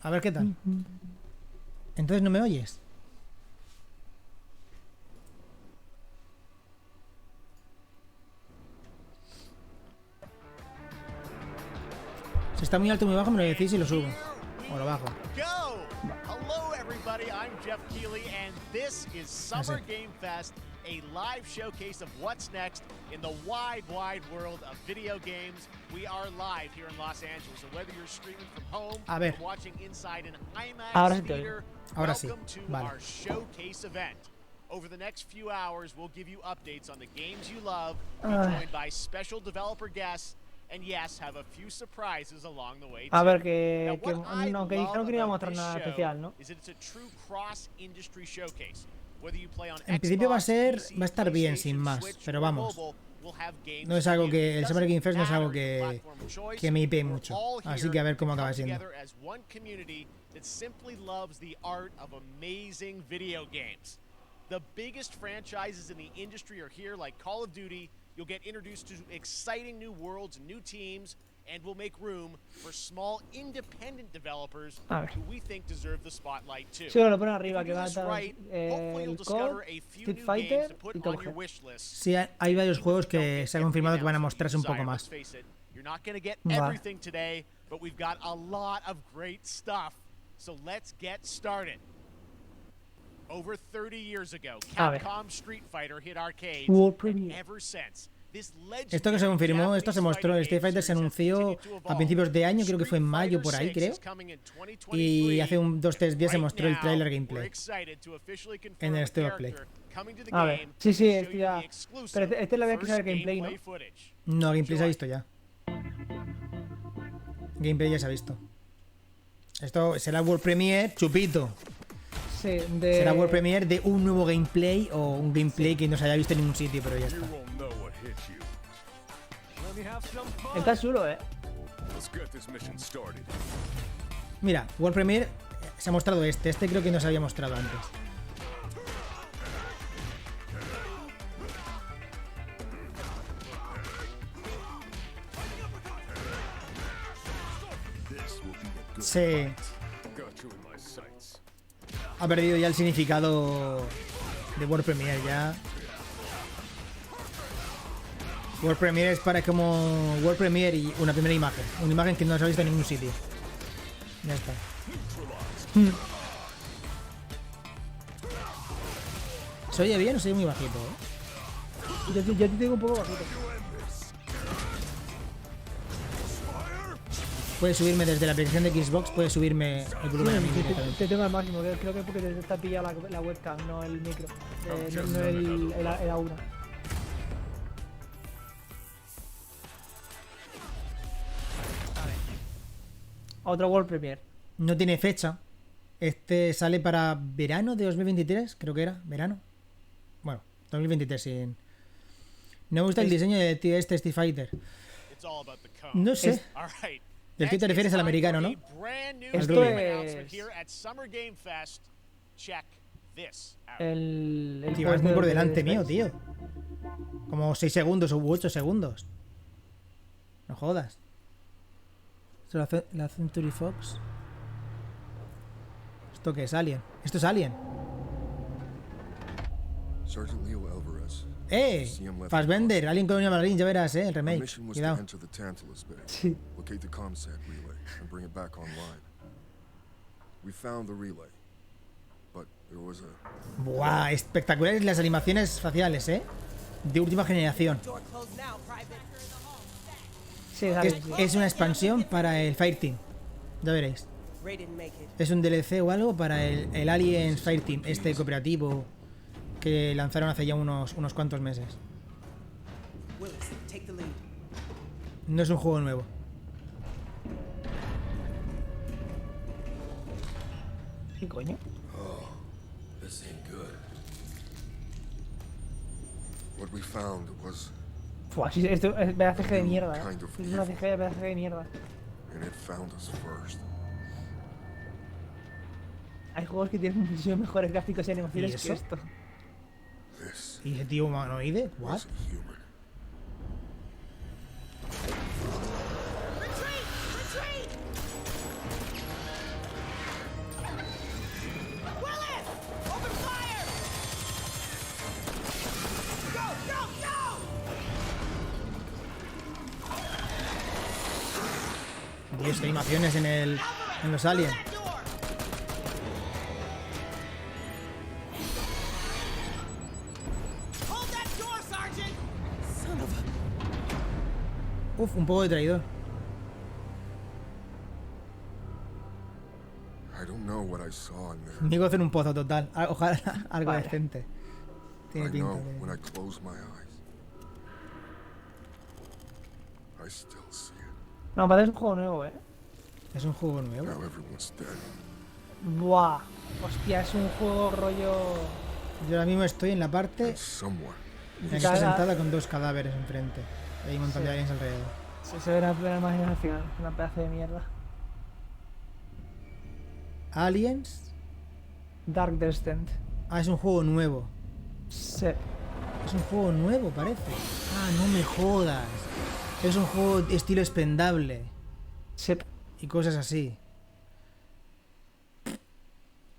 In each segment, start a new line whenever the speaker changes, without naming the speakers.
A ver qué tal. Entonces no me oyes. Si está muy alto o muy bajo me lo decís y lo subo. O lo bajo.
Hello everybody, I'm Jeff Keighley and this is Summer Game Fest, a live showcase of what's next in the wide world of video games. We are live here in Los Angeles, so whether you're streaming from home or watching inside an IMAX theater, welcome to our showcase event. Over the next few hours, we'll give you updates on the games you love, be joined by special developer guests, and yes, have a few surprises along the way too.
A ver, no, que dijeron que no iba a mostrar nada especial, ¿no?
En principio va a estar bien, sin más, pero vamos. No es algo que... El Summer Game Fest no es algo que me hipe mucho. Así que a ver cómo acaba siendo.
The biggest franchises in the industry are here, like Call of Duty. You'll get introduced to exciting new worlds and new teams, and we'll make room for small independent developers who we think deserve the spotlight too.
Sí, lo pone arriba, que va a estar el COD, Street Fighter y Top Gear.
Sí, hay varios juegos que se ha confirmado que van a mostrarse un poco más.
You're not going to get everything today, but we've got a lot of great stuff. So let's get started. Over 30 years ago, Capcom Street Fighter hit arcades, and ever since, this
esto que se confirmó, esto se mostró, el Street Fighter se anunció a principios de año, creo que fue en mayo por ahí, creo. Y hace 2-3 días se mostró el trailer gameplay en el State of Play.
A ver, sí, esto ya... Pero este es la vez que sale el gameplay, ¿no?
No, gameplay se ha visto ya. Gameplay ya se ha visto. Esto será World Premiere, chupito.
Sí,
será World Premiere de un nuevo gameplay o un gameplay que no se haya visto en ningún sitio, pero ya está.
Está chulo,
Mira, World Premiere se ha mostrado este creo que no se había mostrado antes. Sí. Ha perdido ya el significado de World Premiere ya. World Premiere es para como World Premiere y una primera imagen. Una imagen que no se ha visto en ningún sitio. Ya está. ¿Se oye bien o se oye muy bajito?
Yo te digo un poco bajito.
Puedes subirme desde la aplicación de Xbox, puedes subirme el volumen a mí.
Te tengo al máximo, creo que es porque te está pillado la webcam, no el micro. No el aura. Otro World Premiere.
No tiene fecha. Este sale para verano de 2023, creo que era. ¿Verano? Bueno, 2023 sí. No me gusta el diseño de este Street Fighter. No sé. Del que te refieres al americano, ¿no?
Esto es... El
tío, es muy por delante mío, tío. Como 6 segundos o 8 segundos. No jodas. La Century Fox. ¿Esto qué es? Alien. Esto es Alien. Fassbender, Alien Colonial Marine, ya verás, el remake. Cuidado.
Sí.
Buah, espectaculares las animaciones faciales, de última generación.
Sí,
es una expansión para el Fireteam. Ya veréis. Es un DLC o algo para el Alien Fireteam, este cooperativo que lanzaron hace ya unos cuantos meses. No es un juego nuevo.
¿Qué coño? Fua, si esto es pedazo de mierda, Es una pedazo de mierda. Hay juegos que tienen muchísimos mejores gráficos y animaciones que esto.
¿Y ese tío humanoide? ¿What? Dios, qué animaciones en los aliens. Uf, un poco de traidor. Nico hacer un pozo total. Ojalá algo decente. Tiene pinta de...
No, parece un juego nuevo,
Es un juego nuevo.
Buah. Hostia, es un juego rollo...
Yo ahora mismo estoy en la parte... Aquí está sentada con 2 cadáveres enfrente. Hay un montón de aliens alrededor.
Se ve la imagen al final. Una pedazo de mierda.
Aliens.
Dark Descent.
Ah, es un juego nuevo.
Sí.
Es un juego nuevo, parece. Ah, no me jodas. Es un juego estilo expendable.
Sí.
Y cosas así.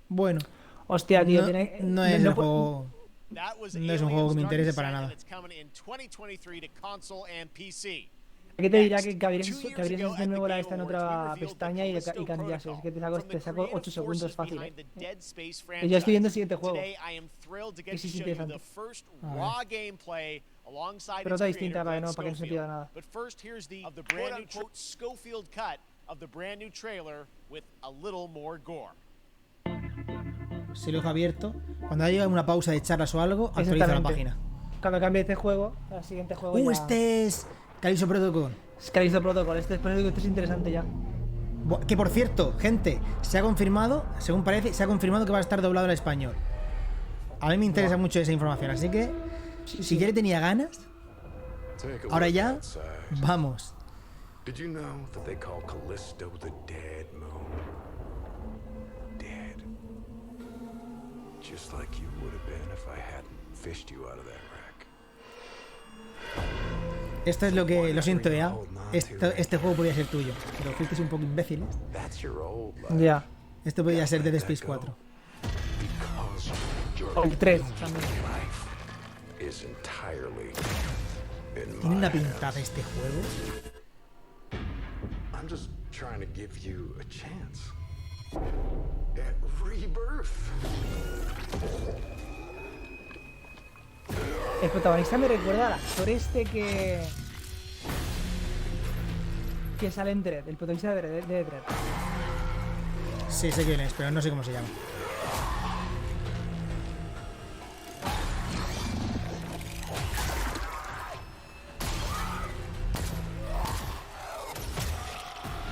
Bueno.
Hostia, tío.
No es el juego... No es un juego que me interese para nada.
Aquí te diría que abrieses de nuevo esta en otra pestaña y cambiases. Es que te saco 8 segundos fácil. Y yo estoy viendo el siguiente juego. Que sí es interesante. Pero otra distinta para que no se pierda nada.
Si lo dejo abierto, cuando haya una pausa de charlas o algo, actualiza la página.
Cuando cambie este juego, al siguiente juego ya...
Este es CALLISTO PROROCOL.
Es CALLISTO PROROCOL, este es interesante ya.
Que por cierto, gente, se ha confirmado, según parece, se ha confirmado que va a estar doblado al español. A mí me interesa mucho esa información, así que si ya le tenía ganas, ahora ya, vamos.
Did you know that they call Callisto the dead moon? Dead. Just like you would have been if I hadn't fished you out of that wreck.
Esto es lo que... Lo siento, ya. Este juego podría ser tuyo. Pero fuiste un poco imbéciles.
Ya.
Esto podría ser Dead Space 4.
O el 3 también.
Tiene una pintada este juego.
I'm just trying to give you a chance at rebirth.
El protagonista me recuerda al actor este que sale en Dread, el protagonista de Dread.
Sí, sé quién es, pero no sé cómo se llama.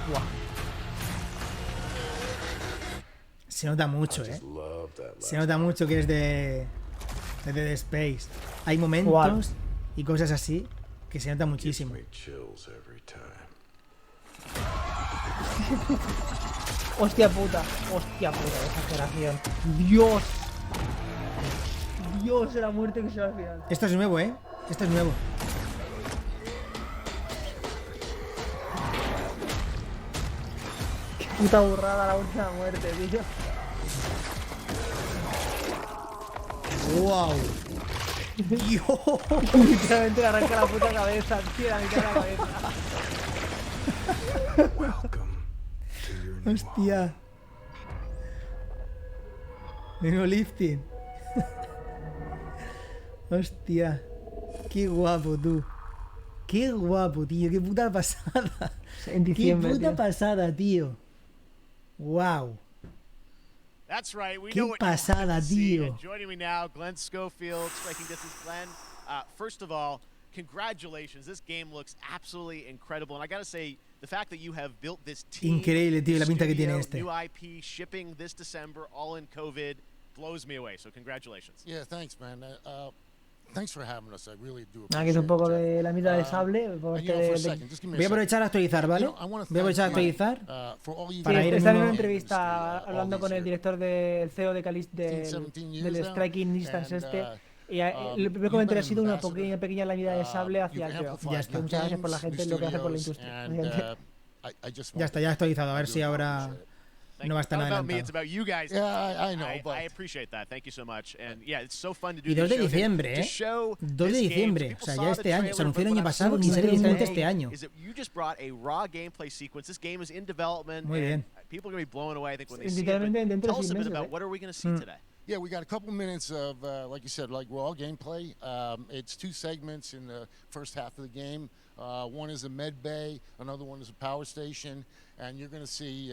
Buah.
Se nota mucho, Se nota mucho que es de Dead Space. Hay momentos y cosas así que se nota muchísimo.
Hostia puta, exageración. Dios. Dios, la muerte que se va al final.
Esto es nuevo, Esto es nuevo.
Qué puta burrada la última muerte, tío.
¡Wow! ¡Dios!
Literalmente le arranca la puta cabeza, tío, la mitad de la cabeza.
Hostia. Menudo lifting. Hostia. Qué guapo, tú. Qué guapo, tío. Qué puta pasada.
En diciembre,
qué puta
tío.
pasada, tío. Wow.
That's right. We
Qué
know what
pasada,
you want to see.
tío.
And joining me now, Glenn Schofield, Striking Distance. Glenn, first of all, congratulations. This game looks absolutely incredible. And I got to say, the fact that you have built this team,
Increíble, tío, la pinta que tiene este.
new IP, shipping this December, all in COVID, blows me away. So congratulations.
Yeah, thanks, man. Thanks for having us. I really do
Aquí es un poco de la mitad de sable.
And, you know, for a second, just give me
Voy a aprovechar a actualizar, ¿vale?
You know, I wanna
Voy a aprovechar a
thank
actualizar.
for all you
Para
guys
ir
está en
mismo-
una entrevista hablando con el director del CEO de del Striking Distance este. Y el primer comentario ha sido una pequeña lámina de sable hacia el CEO.
Ya está.
Muchas gracias por la gente, lo que hace por la industria.
Ya está, ya actualizado. A ver si ahora no va a estar
Not
nada
about me, it's
adelantado.
about you guys.
Yeah, I know,
I
but
appreciate that. Thank you so much. And yeah, it's so fun to do
Y 2
this
de
show,
diciembre,
to
¿eh?
show
2 de
this game.
diciembre,
People
o sea,
saw
ya
the
este año. Se
trailer,
anunció el
but
año
what I'm
pasado
so
y sale
excited
directamente
today
este año.
is that you just brought a raw gameplay sequence. This game is in development.
Muy bien.
And people are going to be blown away, I think, when they see it.
Literalmente
But
dentro de
tell us
6
a bit
meses,
about what are we going to see today?
yeah, we got a couple minutes of, like you said, like raw gameplay. It's 2 segments in the first half of the game. One is a med bay, another one is a power station, and you're going to see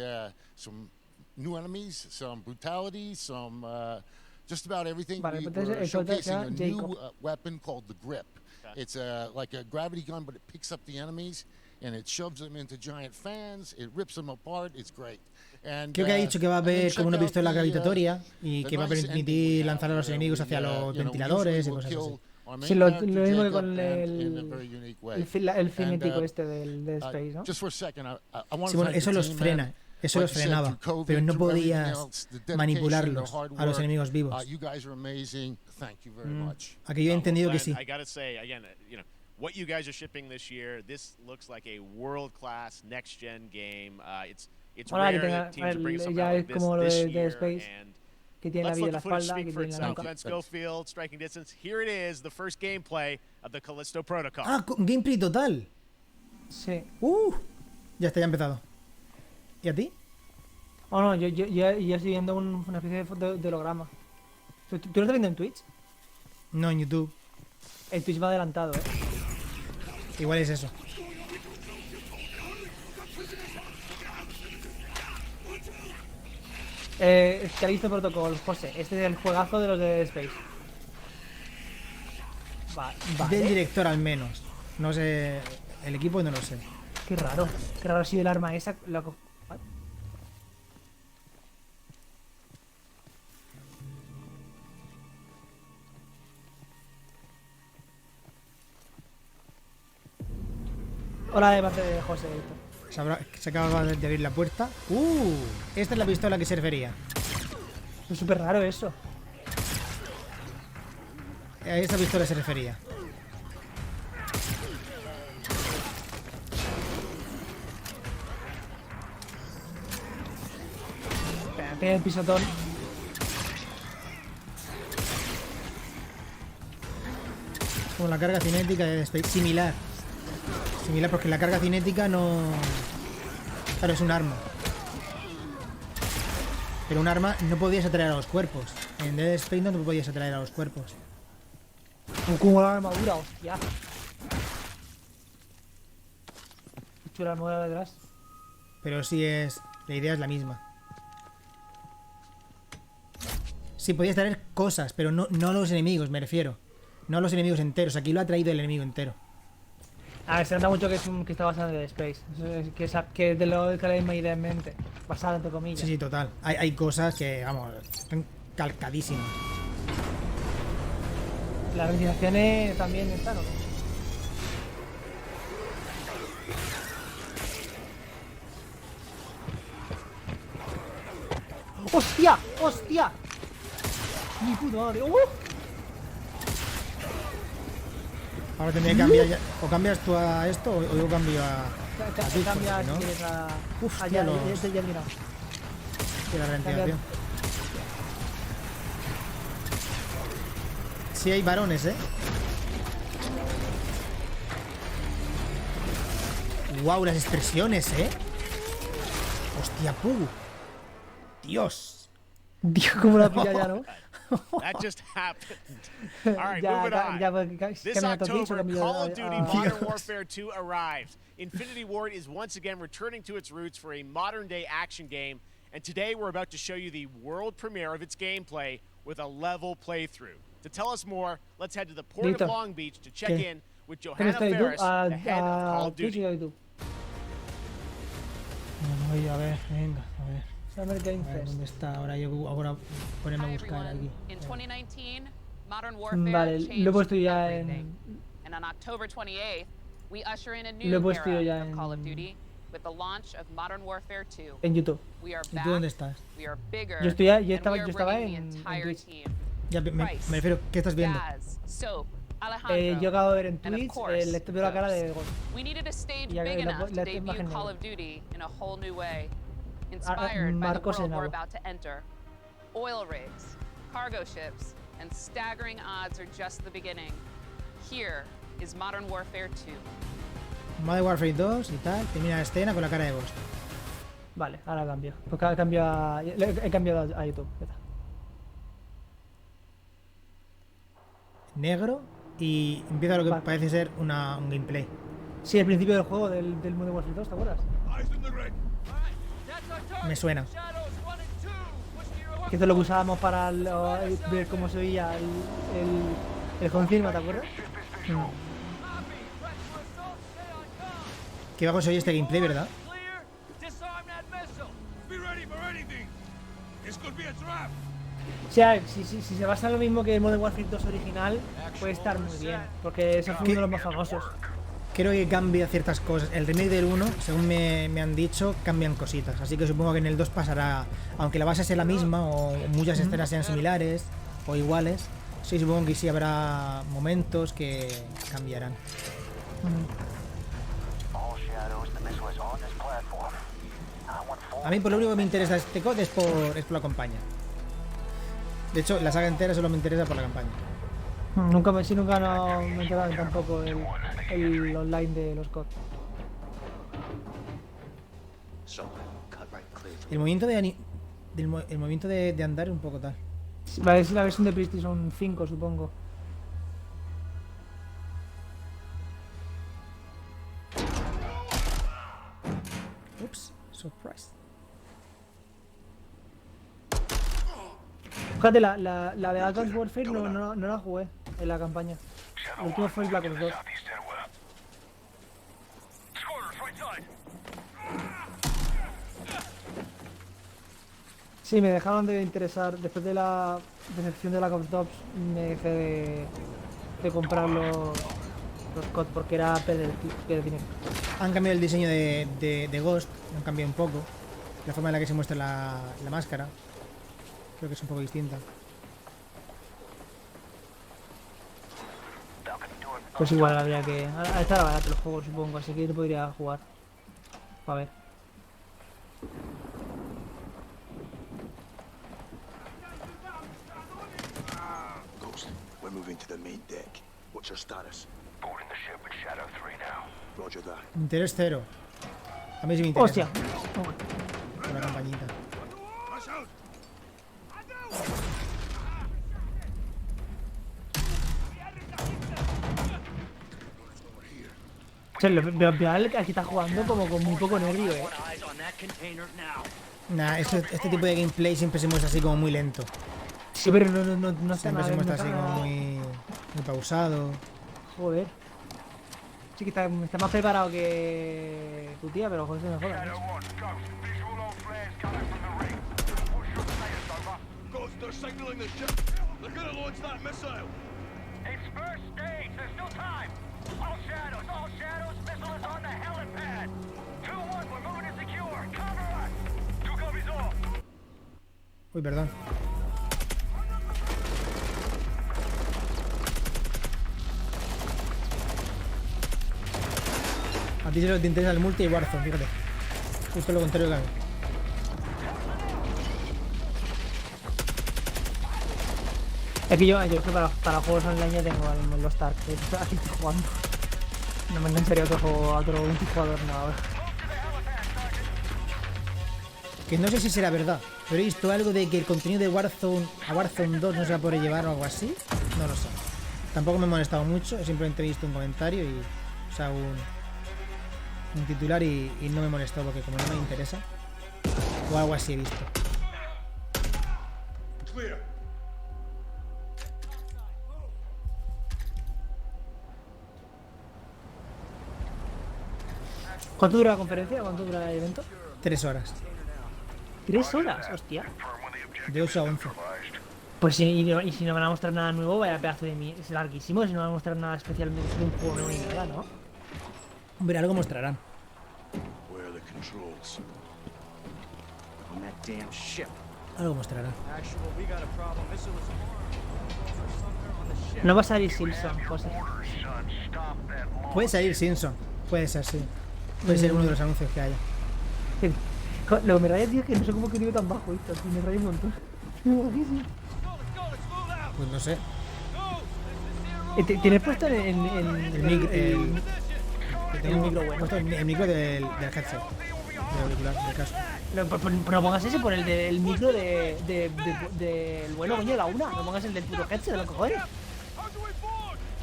some new enemies, some brutality, some just about everything.
Vale,
We're
entonces el prota
showcasing a
será
new
Jacob.
weapon called the grip. It's like a gravity gun, but it picks up the enemies and it shoves them into giant fans. It rips them apart. It's great. And,
Creo que ha dicho que va a
and then
haber
check
como una
out
pistola
the,
gravitatoria y
the
que va a
nice ending we
permitir
have,
lanzar a los
where
enemigos
we,
hacia los
you know,
ventiladores y
usually
cosas
will
así.
kill our main
Sí, lo
character,
mismo que
Jacob,
con
and in a very unique way.
el cinético
And,
este del de Space, ¿no?
Just for a second, I want
Sí,
to
bueno,
thank
eso
the
los
team,
frena.
man.
Eso
Like
los
you said,
frenaba,
through COVID,
pero no
through everything
podías
else, the dedication,
manipularlos
the hard
a los
work,
enemigos vivos.
You guys are amazing. Thank you very much.
Aquí yo he entendido que sí.
I got to say, again, you know, what you guys are shipping this year, this looks like a world-class next-gen game. It's
Ahora que
rare
tenga,
that teams are bringing something
ya
out
es
like
como lo
this
de
year.
Space,
And
que tiene la
let's
vida
let
en
the
la
footage
espalda,
speak
que
for
tiene la
itself.
nuca.
Ben Schofield, striking distance. Here it is, the first gameplay of the Callisto Protocol.
Ah, gameplay total.
Sí.
Ya está, ya ha empezado. ¿Y a ti?
Oh, no, yo estoy viendo una especie de foto de holograma. ¿Tú lo estás viendo en Twitch?
No, en YouTube.
El Twitch va adelantado,
Igual es eso.
CALLISTO PROROCOL, José. Este es el juegazo de los de Space. Vale.
Del director al menos. No sé. El equipo no lo sé.
Qué raro ha sido el arma esa. Hola de parte de José.
Se acaba de abrir la puerta. Esta es la pistola que se refería.
Es súper raro eso.
A esa pistola se refería.
Tiene el pisotón.
Como la carga cinética de Space. Similar porque la carga cinética no... Claro, es un arma. Pero un arma no podías atraer a los cuerpos. En Dead Space no te podías atraer a los cuerpos.
Como la armadura, hostia. Chula la armadura detrás.
Pero sí es... La idea es la misma. Sí, podías traer cosas, pero no los enemigos, me refiero. No los enemigos enteros. Aquí lo ha traído el enemigo entero.
A ver, se nota mucho que está basado en Dead Space. Que es de lo que le hay idea en mente. Basado, entre comillas.
Sí, total. Hay cosas que, vamos, están calcadísimas.
Las organizaciones también están, ¿o no? ¡Hostia! ¡Hostia! ¡Mi puta madre!
Ahora tendría que cambiar ya. O cambias tú a esto o yo cambio a ti,
Cambia
¿no?
si quieres a...
Uf,
ya,
tío,
ya,
los-
ya he mirado.
De la ralentización.
Cambia.
Sí hay varones, ¿eh? Wow, las expresiones, ¿eh? Hostia, Pugu. Dios.
Dios, como la pilla ya, ¿no?
That just happened. All right, moving on. This
Cambia todo
October,
cambia
Call of Duty Modern
Dios.
Warfare 2 arrives. Infinity Ward is once again returning to its roots for a modern-day action game, and today we're about to show you the world premiere of its gameplay with a level playthrough. To tell us more, let's head to the port
Listo.
of Long Beach to check
¿Qué?
in with
¿Pero
Johanna
está YouTube?
Ferris, the head of Call of
Twitch
Duty.
y a YouTube.
Voy a ver, venga, a ver.
Summer Game
A ver,
Fest.
¿dónde está? Ahora ponerme a
Hi
buscar
everyone.
aquí.
In 2019, Modern Warfare
Vale, lo he
changed
puesto ya
everything. And on October 28th, we usher in a
Lo
new
he puesto
era
ya
of Call of
en-
Duty with the launch of Modern Warfare 2.
En YouTube.
We are
¿Y
back.
tú dónde estás?
We are bigger.
Yo estoy ya- yo
and
estaba-
we are
yo estaba
bringing
en
the entire
Twitch.
team.
Ya, me refiero, ¿qué estás viendo?
Gaz, Soap, Alejandro,
Yo acabo de ver en
and of
Twitch,
course,
le estoy viendo la cara
Ghost.
de Ghost.
We needed a stage
Y
big
la
enough to
imagen
debut
negra.
Call of Duty in a whole new way. inspired by the
Marcos
world
en
we're
agua.
about to enter. Oil rigs, cargo ships, and staggering odds are just the beginning. Here is Modern Warfare 2.
Modern Warfare 2 y tal. Termina la escena con la cara de Ghost.
Vale, ahora cambio. Pues he cambiado a YouTube. Ya está.
Negro y empieza lo que
Vale.
parece ser un gameplay.
Sí, el principio del juego del Modern Warfare 2, ¿te acuerdas?
Me suena.
Que esto es lo que usábamos para ver cómo se veía el confirma, ¿te acuerdas?
Que bajo se oye este gameplay, ¿verdad?
O sea, si se basa en lo mismo que el Modern Warfare 2 original, puede estar muy bien, porque ese fue uno de los más famosos.
Creo que cambia ciertas cosas. El remake del 1, según me han dicho, cambian cositas. Así que supongo que en el 2 pasará, aunque la base sea la misma o muchas escenas sean similares o iguales. Sí, supongo que sí habrá momentos que cambiarán. A mí por lo único que me interesa este COD es por la campaña. De hecho, la saga entera solo me interesa por la campaña.
Nunca me he enterado tampoco el online de los COD.
El movimiento el movimiento de andar es un poco tal.
Es la versión de PlayStation 5, supongo.
Ups, surprise.
Fíjate, la de Advanced Warfare no la jugué en la campaña. El último fue el Black Ops 2. Sí, me dejaron de interesar. Después de la decepción de Black Ops 2, me dejé de comprar los COD porque era perder dinero.
Han cambiado el diseño de Ghost, han cambiado un poco. La forma en la que se muestra la máscara. Creo que es un poco distinta.
Pues igual habría que... Ahora estará barato el juego, supongo, así que yo podría jugar. A ver.
Ghost, we're moving to the main deck. What's your status? Boarding the ship with Shadow 3 now. Roger that.
Interés cero. A mí sí me interesa.
¡Hostia!
Con la campañita.
O sea, veo al que está jugando como con muy poco nervio,
Nah, este tipo de gameplay siempre se muestra así como muy lento.
Sí, pero no está
Siempre
nada.
se muestra
no
así
está
como
nada.
muy pausado.
Joder. Sí que está más preparado que tu tía, pero joder, se me joda.
Ghost, they're signaling the ship. They're gonna launch that missile.
It's first stage. There's still time. All shadows. Missile is on the helipad. 2-1, we're moving to secure. Cover us. 2 copies all.
Uy, perdón. A ti solo te interesa el multi y Warzone, fíjate. Justo lo contrario que a mí.
Es que yo es que para juegos online ya tengo el Lost Ark, que aquí estoy jugando. No me engancharía a otro juego, a otro multijugador, no, ahora.
Que no sé si será verdad, pero he visto algo de que el contenido de Warzone a Warzone 2 no se va a poder llevar o algo así. No lo sé. Tampoco me he molestado mucho, he simplemente visto un comentario y... O sea, un titular y no me molestó porque como no me interesa. O algo así he visto.
Clear.
¿Cuánto dura la conferencia? ¿Cuánto dura el evento?
3 horas.
3 horas, hostia.
De 8 a 11.
Pues y si no van a mostrar nada nuevo, vaya pedazo de mí. Es larguísimo, si no van a mostrar nada especialmente de un juego nuevo ni nada, ¿no?
Hombre, algo mostrarán.
Where are the controls?
On that damn ship.
Algo mostrarán.
Actual, we got a problem. Missile is somewhere on the ship.
No va a salir Simpson, José.
Puede salir Simpson. Puede ser, sí. Puede ser uno de los anuncios que haya.
Lo que me raya, tío, es que no sé cómo que digo tan bajo esto, tío, me raya un montón. Es bajísimo.
Pues no sé.
¿Tienes puesto en
El micro,
el micro bueno?
puesto el micro del headset. Del auricular, del casco.
No pongas ese por el del micro del bueno, coño, la una. No pongas el del puto headset de los cojones.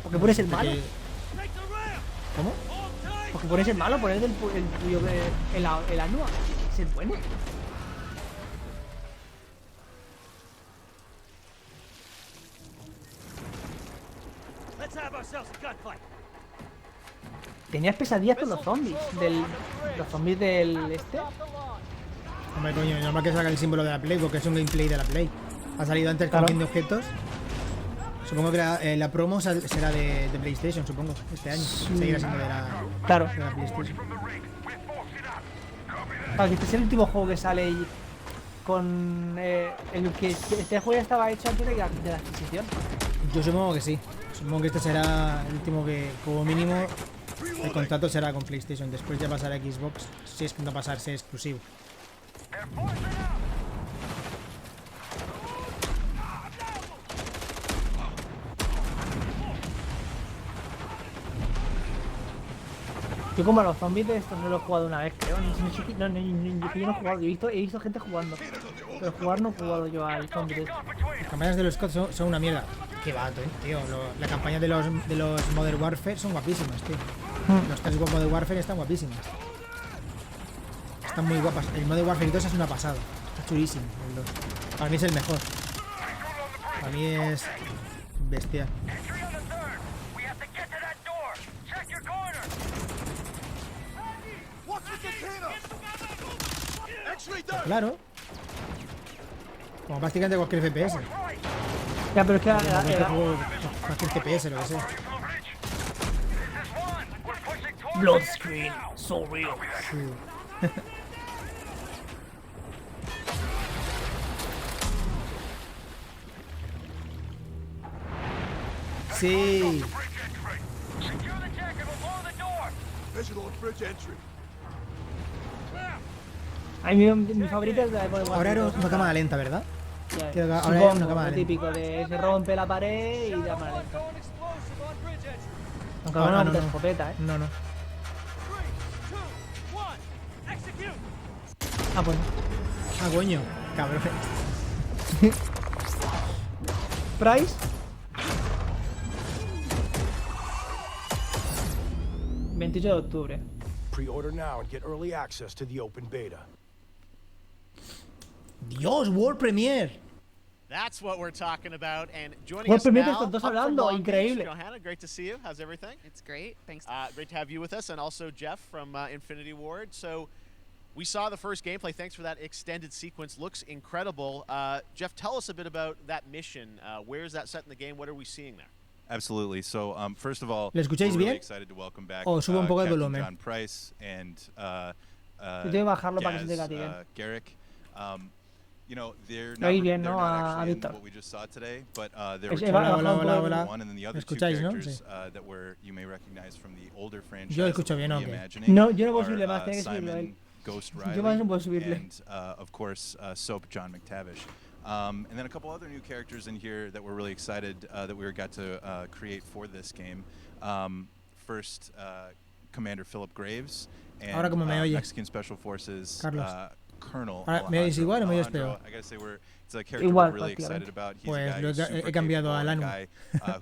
Porque pones el malo.
¿Cómo?
Porque pones el malo, pones el tuyo, el anua. Es el bueno. Tenías pesadillas con los zombies. Los zombies del este.
Hombre, coño, normal que salga el símbolo de la Play porque es un gameplay de la Play. Ha salido antes con fin de objetos. Supongo que la promo será de PlayStation, supongo, este año. Seguirá siendo de la PlayStation.
Claro, que este es el último juego que sale y con el que este juego ya estaba hecho antes de la adquisición.
Yo supongo que sí. Supongo que este será el último que, como mínimo, el contrato será con PlayStation. Después ya pasará a Xbox, si es que no pasarse exclusivo.
Yo como a los zombies de estos no lo he jugado una vez, creo. Yo no he jugado, he visto gente jugando. Pero jugar no he jugado yo al zombie de estos.
Las campañas de los COD son una mierda. Qué va, tío. La campaña de los Modern Warfare son guapísimas, tío. Los 3 Modern Warfare están guapísimas. Están muy guapas. El Modern Warfare 2 es una pasada. Está chulísimo. El 2. Para mí es el mejor. Para mí es bestial. Claro. Como prácticamente cualquier FPS.
Ya, pero es que
cualquier FPS, lo que sea.
Blood screen, so real.
Sí.
A mí mi favorita es la de Modern Warfare.
Ahora era una cámara lenta, ¿verdad?
Yeah.
Ahora era una cámara
lo
lenta.
típico de se rompe la pared y cámara lenta. Aunque ahora no, escopeta,
No.
Ah, pues.
Ah, coño. Cabrón.
Price. 28 de octubre.
Pre-order now and get early access to the open beta.
Dios, World Premiere.
That's what we're talking about. And joining
World
us
Premiere
now,
estos dos
up from
hablando,
Long Beach,
increíble.
Johanna, great to see you. How's everything?
It's great. Thanks.
Great to have you with us, and also Jeff from Infinity Ward. So we saw the first gameplay. Thanks for that extended sequence. Looks incredible. Jeff, tell us a bit about that mission. Where is that set in the game? What are we seeing there?
Absolutely. So, first of all,
¿Le escucháis
we're
bien?
really excited to welcome back
O subo un poco el
Captain
volumen.
John Price and
Yo tengo que bajarlo para que se te caiga bien.
Garrick. You know, they're
Ahí
not,
bien,
they're
¿no?
not
A
actually in
Víctor.
what we just saw today, but they're
Hola,
returning
hola.
one, and then the other two
¿Escucháis, no?
characters
Sí.
that you may recognize from the older franchise.
Yo escucho bien, ¿o qué?
Reimagining
No, yo no puedo
are,
subirle más, tiene que subirlo
Simon
él.
Ghost
Yo más no puedo
Riley
subirle.
and of course Soap John McTavish. And then a couple other new characters in here that we're really excited that we got to create for this game. First, Commander Philip Graves and
Ahora como me oye.
Mexican Special Forces
Carlos.
Colonel.
Ahora, ¿me oís igual o me oís
Alejandro.
peor?
I gotta say it's a character
Igual,
we're really excited about. He's
Pues
a guy
lo
who's super
he cambiado
capable,
al
a
Anua.
guy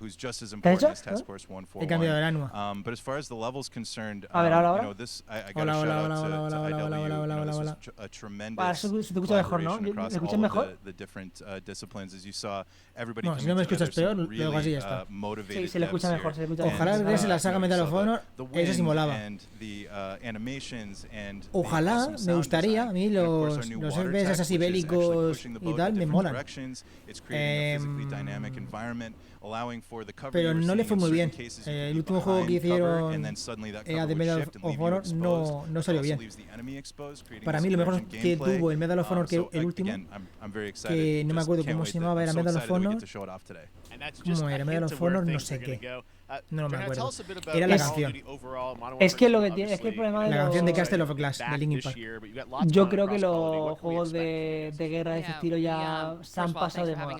who's just as important as Task Force
He
141.
cambiado el Anua.
But as far as the level's concerned,
A ver, ahora.
you know, this I got
Hola,
a shout
hola,
out
hola,
to
hola,
IW.
hola,
You know,
hola,
this
hola.
was a tremendous
Vale, se escucha mejor, ¿no?
collaboration
¿Me
across
escuchas
all
mejor?
of the different disciplines. As you saw, everybody
No, si
coming
no me
together,
escuchas peor,
some
luego así
really
ya está.
motivated
Sí, se le escucha
devs
mejor,
here.
se le escucha
And,
Ojalá regrese la saga
you know,
Medal
you
of
saw
Honor, eso sí
wind
molaba.
and the animations and the
Ojalá,
awesome
me
sound
gustaría, a
design.
mí
And of course, our
los
new water
FPS
tech,
así
which is actually
bélicos
pushing the
y
boat in
tal, me
different
molan.
directions. It's creating a physically dynamic environment, allowing for the cover
Pero
you were
no le
seeing
fue
in
muy
certain
bien.
cases you could
El
be
último juego que
behind cover,
hicieron
and then suddenly that
de
cover would
Medal
shift and
of
leave you
Honor
exposed,
no
but
salió
also
bien.
leaves the enemy exposed, creating
Para
this
mí lo mejor
emergent
que
gameplay.
tuvo el Medal of Honor, que
So
el último,
again, I'm very excited.
que no me
Just
acuerdo
can't
cómo
wait
se
that-
llamaba,
I'm
era
so
Medal of
excited we get
Honor.
to show it off today.
And that's just
¿Cómo
a
era? Medal
hint
of
of where
Honor, no
things
sé
are going
qué.
to go.
No me
Johanna,
acuerdo.
tell us a bit about
Era la
Call of
canción.
Duty overall, Modern
Es que
Warfare
lo que
2,
tiene, es que el
obviously,
problema de
La canción de
los...
Castle of Clash, de
back
Linkin
this
Park.
year, but you've got lots
Yo
going
creo
on
que
across Call of Duty.
los
What can we
juegos
expect?
de guerra de ese estilo ya se han pasado de moda.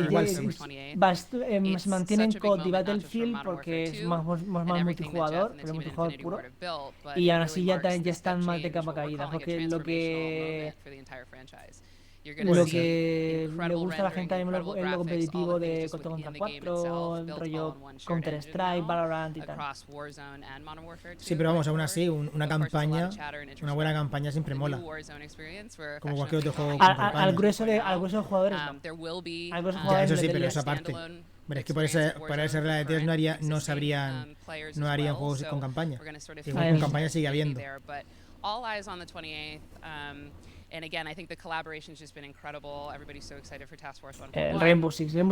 Igual sí.
Se mantienen COD y Battlefield porque es más multijugador, pero multijugador puro. Y aún así ya están más de capa caída, porque lo que le gusta a la gente también es lo competitivo de 4 contra 4, el rollo Counter-Strike, Valorant y tal.
Sí, pero vamos, aún así, una campaña, una buena campaña siempre mola. Como cualquier otro juego con campaña.
Al grueso de jugadores no. Al grueso de
Ya,
jugadores
eso sí,
le
pero
metería-
esa parte. Pero es que por esa regla de 3 no harían juegos con campaña. Y con campaña sigue habiendo.
All eyes on the 28th. And again, I think the collaboration's just been incredible. Everybody's so excited for Task Force 1.1.
Rainbow Six se pegó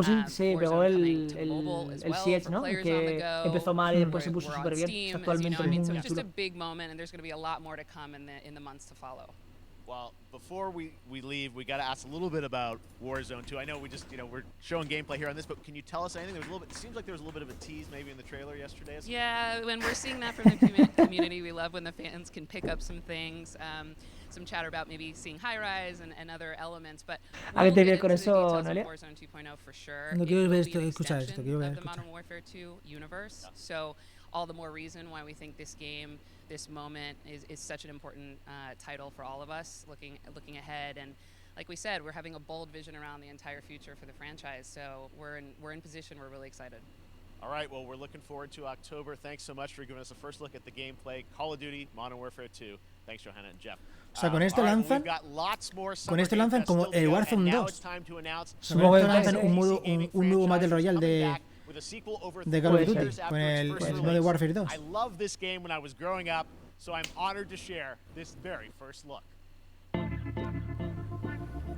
Warzone coming to mobile as
el
well
Siege,
for
¿no?
players
Que
on the go.
empezó mal y después se
We're
puso
on
súper bien.
Steam,
Actualmente
as you know, I mean,
es
so
muy
it's just
chulo.
a big moment, and there's going to be a lot more to come in the months to follow.
Well, before we leave, we got to ask a little bit about Warzone 2. I know we just, we're showing gameplay here on this, but can you tell us anything? There was a little bit. It seems like there was a little bit of a tease maybe in the trailer yesterday.
Yeah, when we're seeing that from the community, we love when the fans can pick up some things. Some chatter about maybe seeing high rise and other elements, but
¿A qué te viene con eso, Noelia?
Warzone 2.0 for sure.
No quiero ver esto, escuchar esto, quiero ver,
The Modern Warfare 2 universe. So all the more reason why we think this game, this moment is such an important title for all of us looking ahead. And like we said, we're having a bold vision around the entire future for the franchise. So we're in position. We're really excited.
All right, well, we're looking forward to October. Thanks so much for giving us a first look at the gameplay. Call of Duty, Modern Warfare 2. Thanks, Johanna and Jeff.
O sea, con esto lanzan como el Warzone 2. Supongo que lanzan un nuevo Battle Royale de Call of Duty con el Modern Warfare 2.
I love this game when I was growing up, so I'm honored to share this very first look.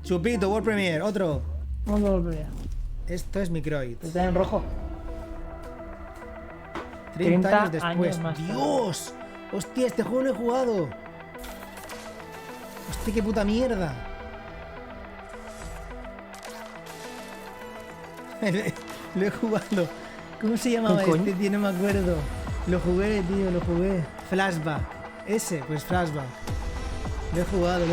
Chupito, World Premiere, otro.
Vamos a volver.
Esto es Microid.
Está en rojo.
30 años después.
más tarde.
¡Dios! ¡Hostia, este juego lo he jugado! ¡Hostia, qué puta mierda! Lo he jugado. ¿Cómo se llamaba este, tío? No me acuerdo. Lo jugué, tío, lo jugué. Flashback. Ese, pues Flashback. Lo he jugado.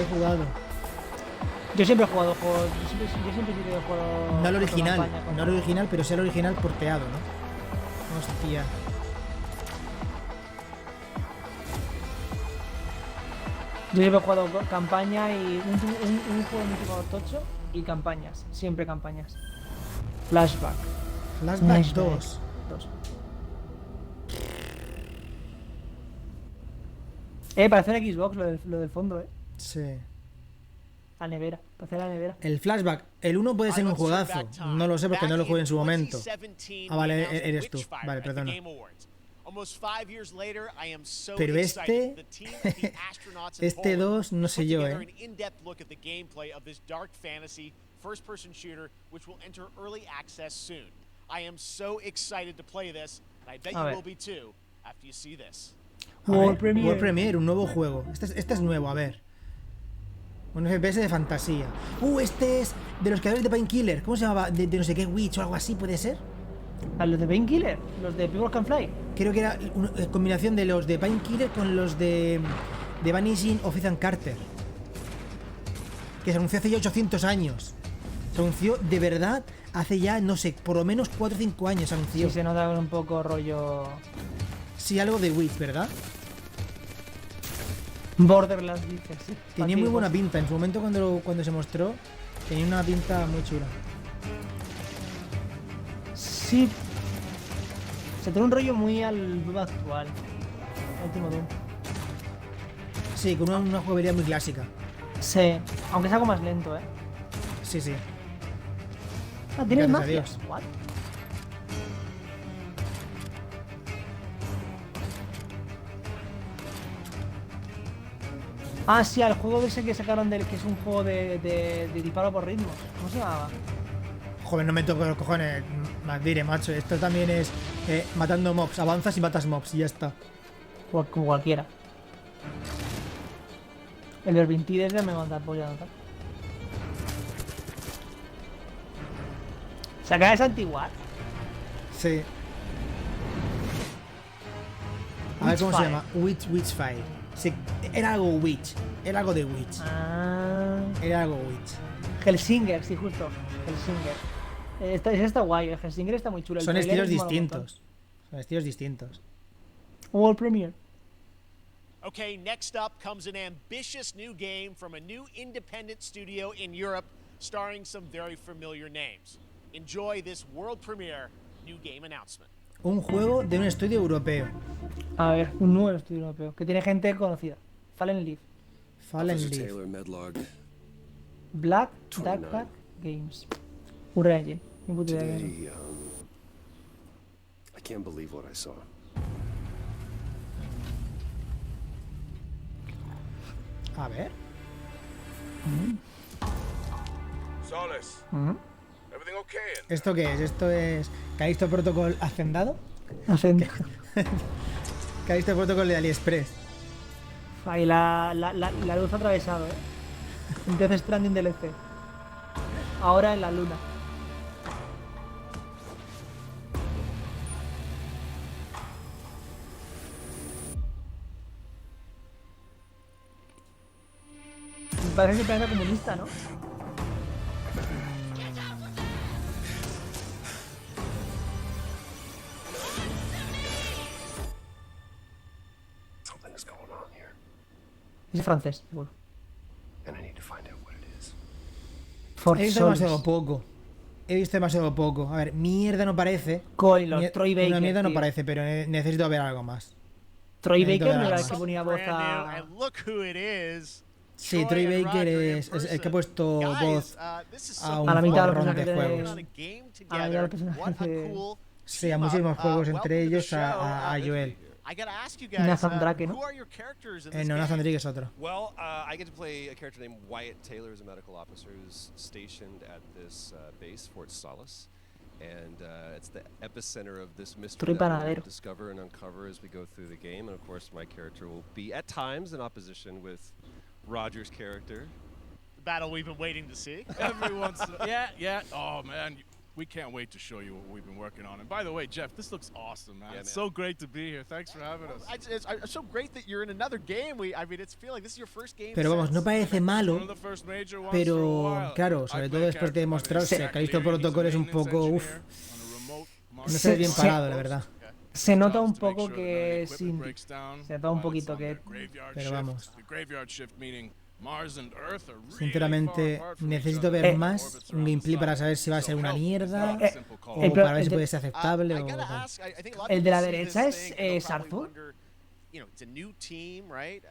Yo siempre he jugado juegos. Yo siempre he jugado.
No el original. No el original, pero sí el original porteado, ¿no? Hostia.
Yo siempre he jugado campaña y un juego multijugador tocho y campañas. Siempre campañas. Flashback.
Flashback 2.
Parece un Xbox lo del fondo,
Sí.
La nevera. Parece la nevera.
El Flashback. El 1 puede ser un juegazo. No lo sé porque no lo jugué en su momento. Ah, vale, eres tú. Vale, perdona. Pero este 2, no sé yo,
First person shooter, which will enter early access soon. I am so excited to play this, and I bet you will be too after you see this.
World Premiere, un nuevo juego. Este es nuevo, a ver. Un FPS de fantasía. Este es de los creadores de Painkiller. ¿Cómo se llamaba? De no sé qué Witch o algo así, ¿puede ser?
¿A los de Painkiller? ¿Los de People Can Fly?
Creo que era una combinación de los de Painkiller con los de Vanishing of Ethan Carter. Que se anunció hace ya 800 años. Se anunció de verdad hace ya, no sé, por lo menos 4 o 5 años se anunció.
Sí, se nota un poco rollo...
Sí, algo de Witch, ¿verdad?
Borderlands, dices, sí.
Tenía muy buena pinta. En su momento cuando se mostró, tenía una pinta muy chula.
Sí. Se tiene un rollo muy al Doom actual. El último Doom.
Sí, con una jugabilidad muy clásica.
Sí, aunque es algo más lento,
Sí, sí.
Ah, ¿tienes
Gracias a
magia?
Dios.
What? Ah, sí, al juego ese que sacaron que es un juego de disparo por ritmos. ¿Cómo se llamaba?
Joder, no me toco los cojones. Dire, macho. Esto también es matando mobs. Avanzas y matas mobs y ya está.
Como cualquiera. El Vervintides ya me manda polla, ¿no? ¿Se acaba de Santiguar?
Sí. A ver cómo se
Witchfire.
llama. Witchfire. Sí, era algo Witch. Era algo de Witch. Era algo Witch.
Helsinger, sí, justo. Helsinger. Está guay, el Helsinger está muy chulo. El
Son
trailer
estilos
mola un montón.
distintos. Son estilos distintos.
World Premiere.
Okay, next up comes an ambitious new game from a new independent studio in Europe, starring some very familiar names. Enjoy this world premiere new game announcement.
Un juego de un estudio europeo.
A ver, un nuevo estudio europeo que tiene gente conocida. Fallen Leaf.
Fallen
Officer
Leaf.
Taylor, Medlog.
Black
29.
Duck Games. Unreal Engine. Ni puta idea de eso.
Today, I can't believe what I saw.
A ver.
Solace,
Ujú.
everything okay?
¿Esto qué es? ¿Esto es Callisto Protocol hacendado?
Hacen-
Callisto Protocol de AliExpress.
Ahí la luz ha atravesado, Death Stranding DLC. Ahora en la luna. Parece que planeta comunista, ¿no?
Something's going on here,
Es francés, seguro.
and I need to find out what it is.
For
He visto
Souls.
demasiado poco. He visto demasiado poco. A ver, mierda no parece.
Con los
Mier-
Troy Baker.
Una mierda no
tío.
parece, pero necesito ver algo más.
Troy
Necesito
Baker
ver
no era
algo
el que
más.
ponía voz
Brand new,
a.
and look who it is.
Sí, Troy
and
Baker
Roger in
es el que ha
person.
puesto
Guys,
voz
this is
a
so
un
A la mitad de los
porrón de
personajes
juegos.
on a game
A la mitad de los
together. What a
personajes de-
cool
Sí, a
team
muchísimos
up.
juegos,
Welcome
entre
to the
ellos
show.
a Joel.
I gotta ask you
Y
guys,
Nathan Drake, ¿no?
who are your characters in this
No,
game?
Nathan Drake es otro.
Well, I get to play a character named Wyatt Taylor, who's a medical officer who's stationed at this base, Fort Solace. And it's the epicenter of this mystery
Troy
that we'll
Panadero.
discover and uncover as we go through the game. And of course, my character will be at times in opposition with Roger's character.
The battle we've been waiting to see.
Everyone's yeah. Oh man, we can't wait to show you what we've been working on. And by the way, Jeff, this looks awesome, man.
Yeah,
It's
man.
so great to be here. Thanks for having us.
It's so great that you're in another game. I mean, it's feel like this is your first game.
Pero vamos,
since-
no parece malo,
One of the first major ones for a
pero
while.
claro,
I
sobre
play
todo
a
después de
character by the
mostrarse
name of
Callisto
Jack Cleary.
Protocol es un
He's a
poco,
maintenance
uff,
engineer on a remote
no
Mars
sé bien
Sí,
parado,
sí.
la verdad.
Se nota un
jobs to make
poco
sure that
que
none of the
es
equipment
indie.
breaks down
Se nota un
while it's
poquito
on
que.
their graveyard
Pero
shift.
vamos.
The graveyard shift meaning Mars and Earth are really
Sinceramente,
far apart from
necesito
each other.
ver
Eh,
más
Orbits
un
around the
gameplay para
sun.
saber si va a ser
So
una
help is
mierda
not a simple call.
o
el
para ver si
pro-
puede ser aceptable
I
o
gotta
tal.
ask, I think a lot of
El de
people
la
see this
derecha es,
thing and they'll probably
Sarzu.
wonder, you know, it's a new team, right?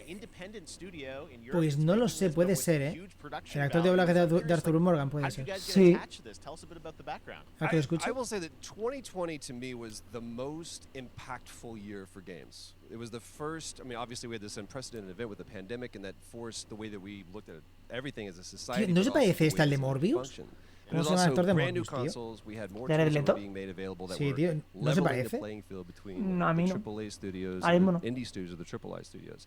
Independent studio in Europe
Pues
that's
no lo
making
sé,
this,
puede
but with
ser,
huge production
El actor de
value.
doblaje
So I'm
de
curious,
Arthur
like,
Morgan
how
puede
did you
ser.
guys get
Sí.
attached to this? Tell us a bit about the background.
¿A que lo escucho?
I will say that 2020 to me was the most impactful year for games. It was the first, I mean, obviously we had this unprecedented event with the pandemic and that forced the way that we looked at everything as a society.
Tío, ¿no
but
se
also
parece
the
este al
way
de
that we
Morbius?
function.
¿Cómo
And
se llama el
also
actor de
brand new
Morbius, tío?
consoles, we had more
¿Jared
tools that
Leto?
were being made available that
Sí,
were
tío, ¿no se
leveling
parece?
the playing field between
No, a mí
the
no.
AAA studios
Ahora
and
mismo
the
no.
indie studios or the AAA studios.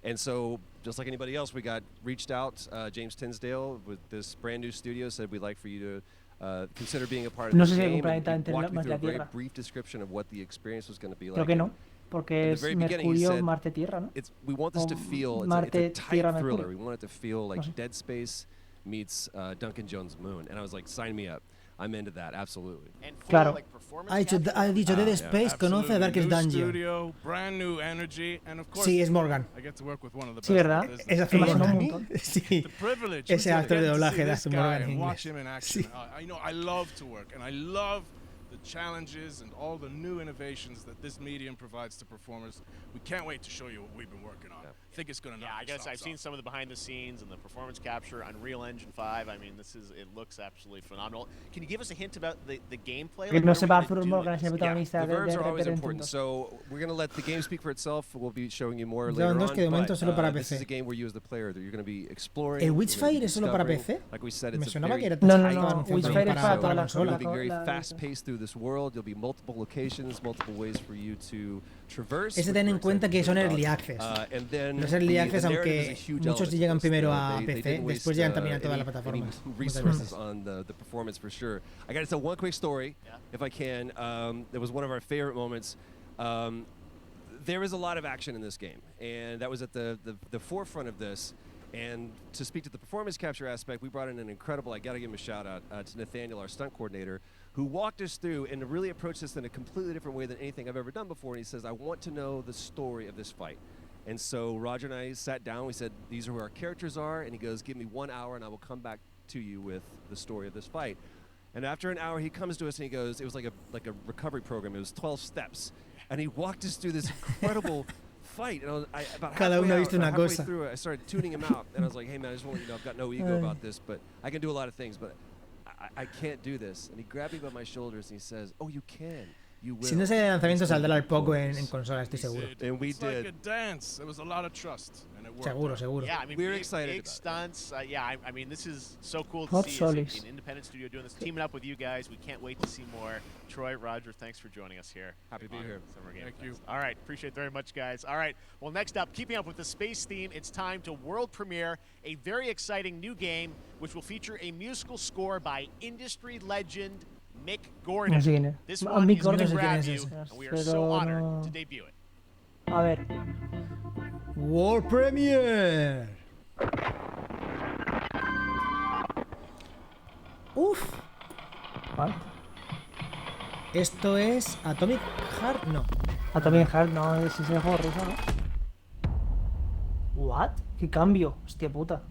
And so, just like anybody else, we got reached out. James Tinsdale with this brand new studio said we'd like for you to consider being a part of
No
this
sé si hay
game.
un
And
planeta
he
entre
walked me
Marte y
through a
la
very
Tierra.
brief description of what the experience was going to be
Creo
like.
que
And
no, porque
at the
es
very beginning, he
Mercurio,
said,
Marte, Tierra, ¿no?
we want this
O
to feel, it's
Marte,
a tight
Tierra,
thriller.
Mercurio.
We want it to feel like
No sé.
Dead Space meets Duncan Jones' Moon. And I was like, sign me up. I'm into that, absolutely.
And full,
Claro.
like, performance
Ha dicho Dead
yeah,
Space, conoce a
Absolutely.
Darkest
New
Dungeon.
studio, brand new energy, and of course,
Sí, es Morgan.
I get to work with one of the
Sí,
best
¿verdad?
in the business.
Es Arthur
Me sonó un
Morgan.
montón.
Sí.
The privilege.
Ese
we
actor de
get to
doblaje
see
de
this
Arthur
guy
Morgan
and
en
watch
inglés.
him in action. I love to work, and I love the challenges and all the new innovations that this medium provides to performers. We can't wait to show you what we've been working on. I think it's going to
Yeah, I guess I've seen some of the behind the scenes and the performance capture, Unreal Engine 5. I mean, it looks absolutely phenomenal. Can you give us a hint about the gameplay?
Que
Like,
no
what are we
sepa
gonna
Arthur
do
Morgan
in
es el
this?
protagonista
The
de
verbs are always
Reperen
important,
Tintos.
so we're going to let the game speak for itself. We'll be showing you more
Llevan
later
dos
on.
que de momento
but,
solo para
this
PC.
is a game where you as the player that you're going to be exploring.
¿El
you're gonna be
Witchfire es solo para
discovering.
PC?
Like we said,
Me
it's a
sonaba
very
que era
No, no,
tight,
no,
anunciado
Witchfire
también
es para toda la
So you'll
consola.
be very fast-paced through this world. There'll be multiple locations, multiple ways for you to traverse.
Ese
which
ten en
we're
cuenta que
excited
son
about.
early access.
And then
Los early
the
access,
narrative is
aunque
a huge
muchos
element to
llegan
this.
primero a
They
PC,
didn't
después
waste,
llegan también a todas las
any
plataformas. muchas
resources
veces.
on the performance for sure. I got to tell one quick story, if I can. It was one of our favorite moments. there is a lot of action in this game, and that was at the forefront of this. And to speak to the performance capture aspect, we brought in an incredible, I gotta give him a shout out to Nathaniel, our stunt coordinator, who walked us through and really approached this in a completely different way than anything I've ever done before. And he says, I want to know the story of this fight. And so Roger and I sat down, we said, these are who our characters are, and he goes, give me 1 hour and I will come back to you with the story of this fight. And after an hour, he comes to us and he goes, it was like a recovery program, it was 12 steps. And he walked us through this incredible fight, and about halfway through it, I started tuning him out, and I was like, hey man, I just want you to know I've got no ego about this, but I can do a lot of things, but I can't do this. And he grabbed me by my shoulders and he says, oh, you can.
Si no sale de lanzamiento saldrá al poco en consola, estoy seguro.
And we did.
Like a dance. There was a lot of trust, and it worked.
Seguro.
Yeah, I mean,
we're excited.
Big stunts. I mean, this is so cool to
Hot
see
Solis.
an independent studio doing this, teaming up with you guys. We can't wait to see more. Troy, Roger, thanks for joining us here.
Happy to be here.
Summer Game
Thank
Fest.
you.
All right, appreciate it very much, guys. All right, well, next up, keeping up with the space theme, it's time to world premiere a very exciting new game, which will feature a musical score by industry legend Mick Gordon.
No sé quién es.
This
Ah,
one
Mick
is going to
Gordon.
grab
No sé quién
you,
es
ese.
and we are so
Pero
honored
no.
to debut it.
A ver.
World Premiere. Uf.
¿What?
Esto es Atomic Heart, no.
Atomic Heart, no, es ese juego ruso, ¿no? ¿What? ¿Qué cambio? Hostia puta.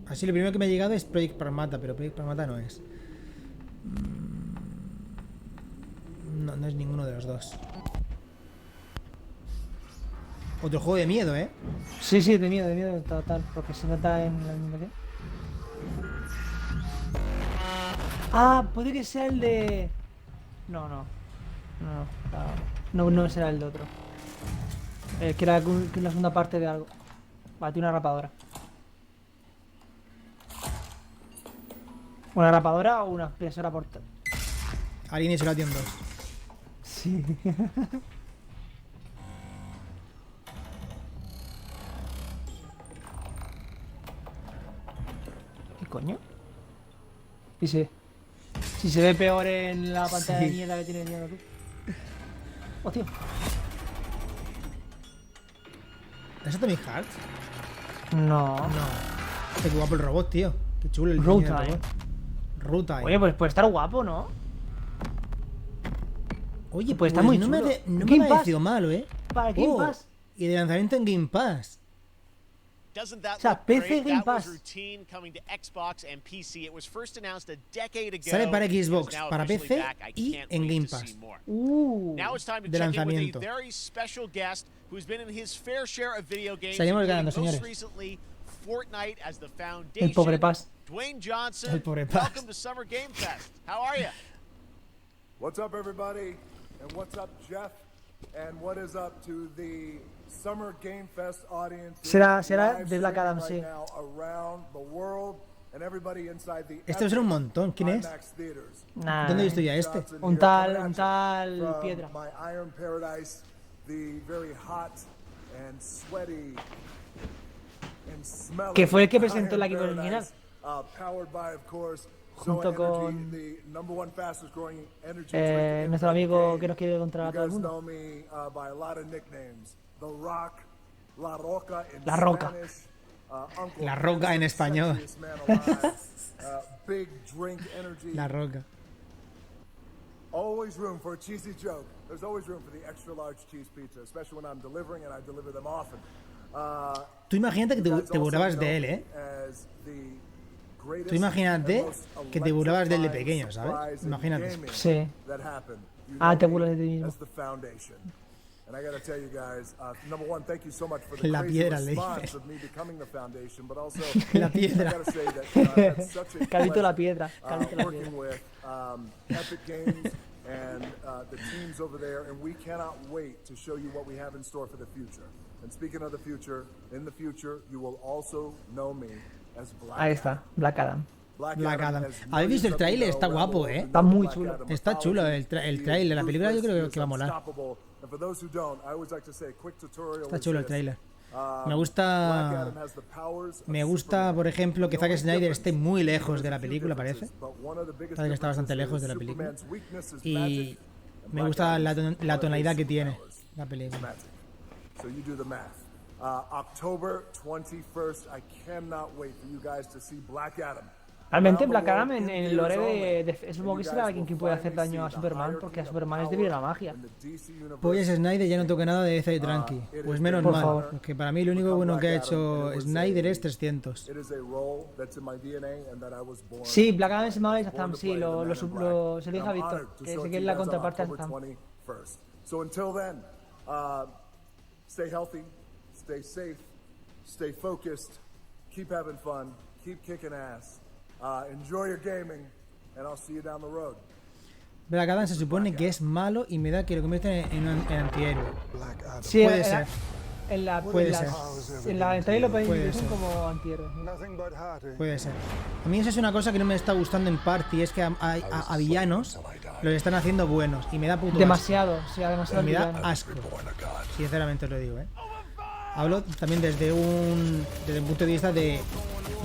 Así lo primero que me ha llegado es Project Pragmata, pero Project Pragmata no es. No es ninguno de los dos. Otro juego de miedo, ¿eh?
Sí, de miedo, total, porque se nota en la animación. Ah, puede que sea el de... No será el de otro. Que era la segunda parte de algo. Vale, tiene una rapadora. ¿Una rapadora o una aspiradora portátil?
Alien Isolation 2.
Sí. ¿Qué coño? Y si se ve peor en la pantalla de mierda que tiene miedo tú. Hostia.
¿Es Atomic Heart?
No.
Qué guapo el robot, tío. Qué chulo el
Road
diseño del
Time.
robot. Road Time.
Oye, pues puede estar guapo, ¿no?
Oye,
pues está muy
no me,
chulo.
no me
Game
ha parecido malo, ¿eh?
Para Game Pass.
Y de lanzamiento en Game Pass.
Doesn't that
O sea,
look
PC
great?
Game
That was
Pass.
routine coming to Xbox and PC. It was first announced a decade ago.
Sale para
and is
Xbox,
now
para
officially
PC
back. I
y
can't
en
wait
Game
to
Pass.
see more.
Uh.
Now it's time to
De
check in with a
lanzamiento.
very special guest who's been in his fair share of video games,
Seguimos
including
ganando,
most
señores.
recently Fortnite as the foundation.
El pobre Paz.
Dwayne Johnson,
El pobre Paz.
welcome to Summer Game Fest. How are you?
What's up, everybody? And what's up, Jeff? And what is up to the Summer Game Fest audience?
Será de Black Adam, sí.
Este será un montón. ¿Quién es?
Nah.
¿Dónde he visto ya este?
Un tal Piedra. Que fue el que presentó el equipo original. Junto con nuestro amigo que nos quiere controlar a todo el mundo. La Roca.
La Roca en español. La Roca.
Always room for a cheesy joke. There's always room for the extra large cheese pizza, especially when I'm delivering and I deliver them often.
Tú imagínate que te burlabas de él, ¿eh? Tú imagínate que te burlabas de él de pequeño, ¿sabes? Imagínate.
Sí. Ah, te burlas de ti mismo.
La piedra, le dice. La piedra.
Calito la piedra. Calito la piedra.
And the teams over there, and we cannot wait to show you what we have in store for the future. And speaking of the future, in the future, you will also know me as Black
Ahí está, Black Adam.
Black Adam. ¿Habéis visto el tráiler? Está guapo, ¿eh?
Está muy chulo.
Está chulo el tráiler. La película yo creo que va a molar. Está chulo el tráiler. Me gusta, por ejemplo, que Zack Snyder esté muy lejos de la película, parece. Parece que está bastante lejos de la película. Y Me gusta la tonalidad que tiene la película.
So you do the math. October 21st, I cannot wait for you guys to see Black Adam.
Realmente Black Adam en el lore supongo que será alguien que puede hacer daño a Superman, porque a Superman es debido a la magia.
Pues Snyder ya no toca nada de DC y tranqui. Pues menos
Por
mal,
favor.
porque para mí lo único bueno que ha hecho Snyder es 300.
Sí, Black Adam es malo de Shazam, sí, se lo dijo a Víctor, que sé que es la contraparte a Shazam.
So until then, stay healthy, stay safe, stay focused, keep having fun, keep kicking ass. Enjoy your gaming, and I'll see you down the road.
Black Adam se supone que es malo y me da que lo convierten en antihéroe.
Sí,
puede ser.
En la trailer lo pueden como antihéroe.
Puede ser. A mí eso es una cosa que no me está gustando en parte, y es que a villanos los están haciendo buenos y me da puto
demasiado,
asco.
Sí, demasiado.
Me da asco. Sinceramente os lo digo, Hablo también desde un punto de vista de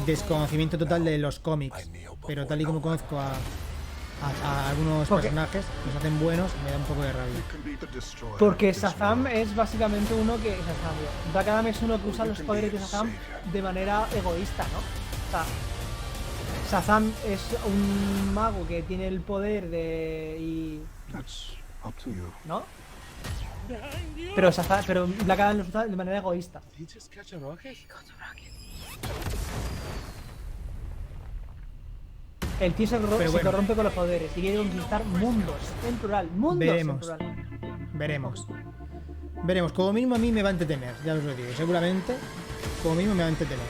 desconocimiento total de los cómics, pero tal y como conozco a algunos personajes, los hacen buenos y me da un poco de rabia.
Porque Shazam es básicamente uno que... Black Adam es uno que usa los poderes de Shazam de manera egoísta, ¿no? O sea, Shazam es un mago que tiene el poder de... ¿No? Pero Black Adam lo usa de manera egoísta. El tío se corrompe con los poderes y quiere conquistar mundos, en plural, mundos en plural.
Veremos, como mínimo a mí me va a entretener, ya os lo digo, seguramente, como mínimo me va a entretener.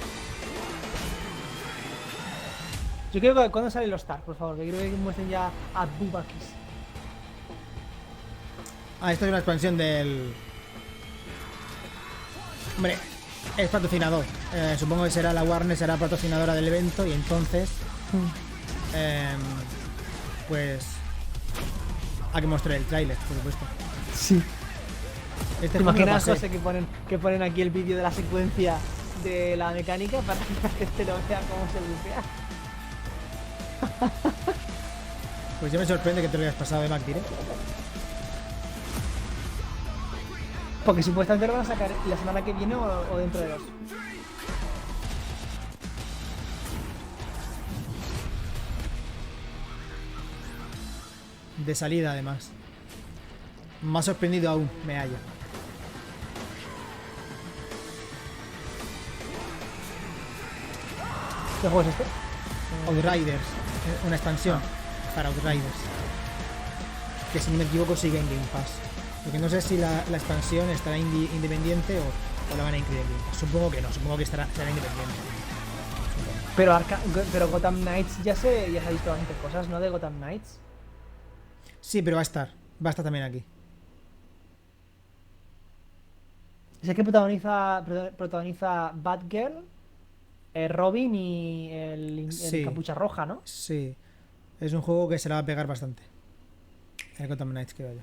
Yo quiero que cuando salen los tags, por favor, que quiero que muestren ya a Bubakis.
Esto es una expansión del... Hombre, es patrocinador. Supongo que será la Warner, será patrocinadora del evento y entonces... pues... Hay que mostrar el tráiler, por supuesto.
Sí.
¿Te
imaginas, José, que ponen aquí el vídeo de la secuencia de la mecánica para que la gente lo vea cómo se bucea?
Pues ya me sorprende que te lo hayas pasado de Mac Direct.
Porque supuestamente lo van a sacar la semana que viene o dentro de 2.
De salida, además. Más sorprendido aún me hallo.
¿Qué juego es este?
Outriders, una expansión para Outriders. Que si no me equivoco sigue en Game Pass. Porque no sé si la expansión estará independiente o la van a incluir en Game Pass. Supongo que no, supongo que será independiente.
Pero Gotham Knights ya se ha visto bastantes cosas, ¿no? De Gotham Knights.
Sí, pero va a estar también aquí.
Sé que protagoniza Batgirl, Robin y el Capucha Roja, ¿no?
Sí. Es un juego que se la va a pegar bastante. El Gotham Knights, creo yo.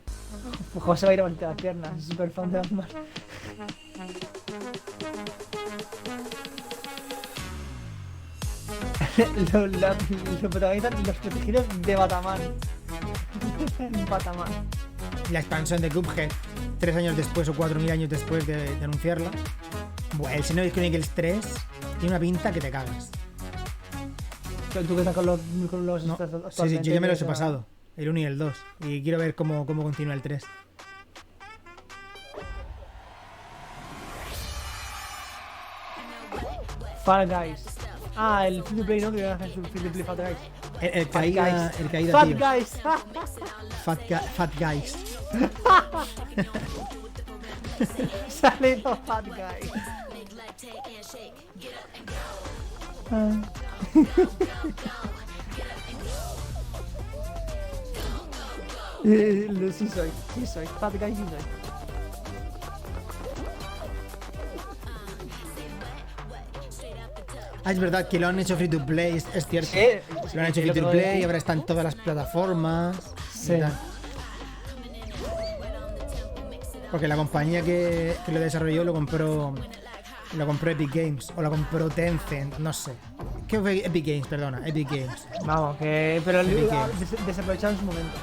Pues José va a ir a voltear las piernas, es súper fan de Batman. Lo protagonizan los protegidos de Batman. Batman.
La expansión de Cuphead, 3 años después o 4.000 años después de anunciarla. Bueno, el Xenoblade Chronicles 3 tiene una pinta que te cagas.
¿Tú que estás con los
no. Sí, yo ya me los he pasado. El 1 y el 2. Y quiero ver cómo continúa el 3.
Fall Guys. El free to play, ¿no? Que van a hacer su free to play Fall Guys.
El caída,
Fat
tío.
Guys.
Fat Guys.
Sale los Fat Guys. Sí soy. Fat Guys sí soy.
Es verdad que lo han hecho free to play, es cierto.
Sí,
lo han hecho free to play y ahora está en todas las plataformas.
Sí.
Porque la compañía que lo desarrolló lo compró Epic Games o lo compró Tencent, no sé. ¿Qué fue Epic Games? Perdona, Epic Games.
Vamos, pero desaprovecharon su momento.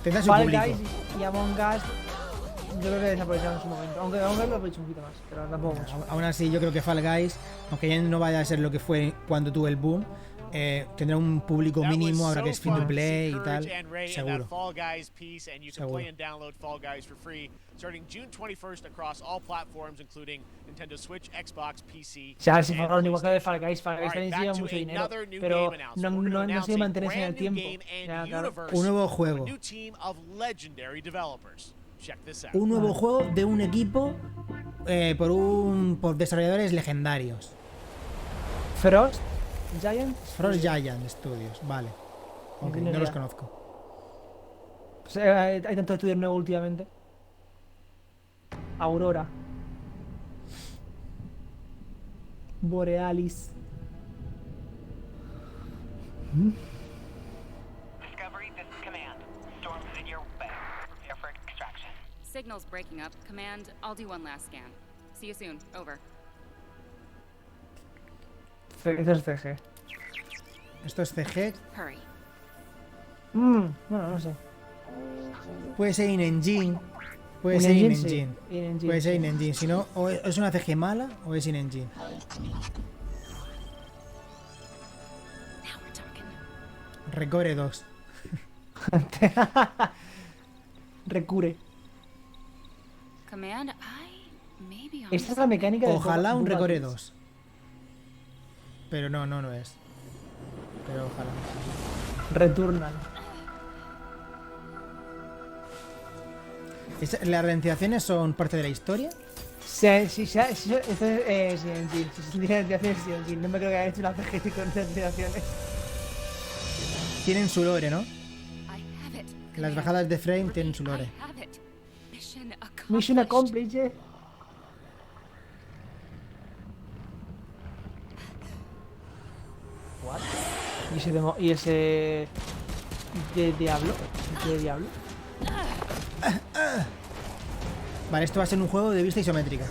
Tendrá su
Fall
público.
Guys y Among Us yo creo que desaparecieron en su momento. Aunque Among Us lo he hecho un poquito más, pero tampoco mucho.
Aún así, yo creo que Fall Guys, aunque ya no vaya a ser lo que fue cuando tuvo el boom, tendrá un público mínimo ahora que es free to play y tal. Seguro. Seguro.
O sea, si fuera lo único que de Fall Guys también se lleva mucho dinero, pero no se mantenerse en el tiempo. Ya, claro.
Un nuevo juego. Un nuevo juego de un equipo por desarrolladores legendarios.
Frost Giant
Studios, vale. Ok,
no
no los
idea.
conozco.
Pues, hay tantos estudios nuevos últimamente. Aurora. Borealis.
Discovery, this is Command. Storm's in your way. Prepare for extraction.
Signal's breaking up. Command, I'll do one last scan. See you soon. Over.
Esto es CG.
Esto es CG.
Hurry.
Bueno, no sé.
Puede ser in-engine. Puede
In
ser
engine,
in-engine.
sí. In-engine,
Puede ser
sí.
in-engine. Si no, o es una CG mala o es in-engine. Recore 2.
Recure.
Command,
Esta es la mecánica de
Ojalá un
Buga
Recore
Kids.
2. Pero no es. Pero ojalá.
Returnal.
¿Las ralentizaciones son parte de la historia?
Sí, esto es engine. Si tiene ralentizaciones, sí, engine. No me creo que haya hecho una CG con ralentizaciones.
Tienen su lore, ¿no? Las bajadas de frame tienen su lore.
Mission accomplished. What? ¿Y ese de Diablo? ¿De Diablo?
Vale, esto va a ser un juego de vista isométrica.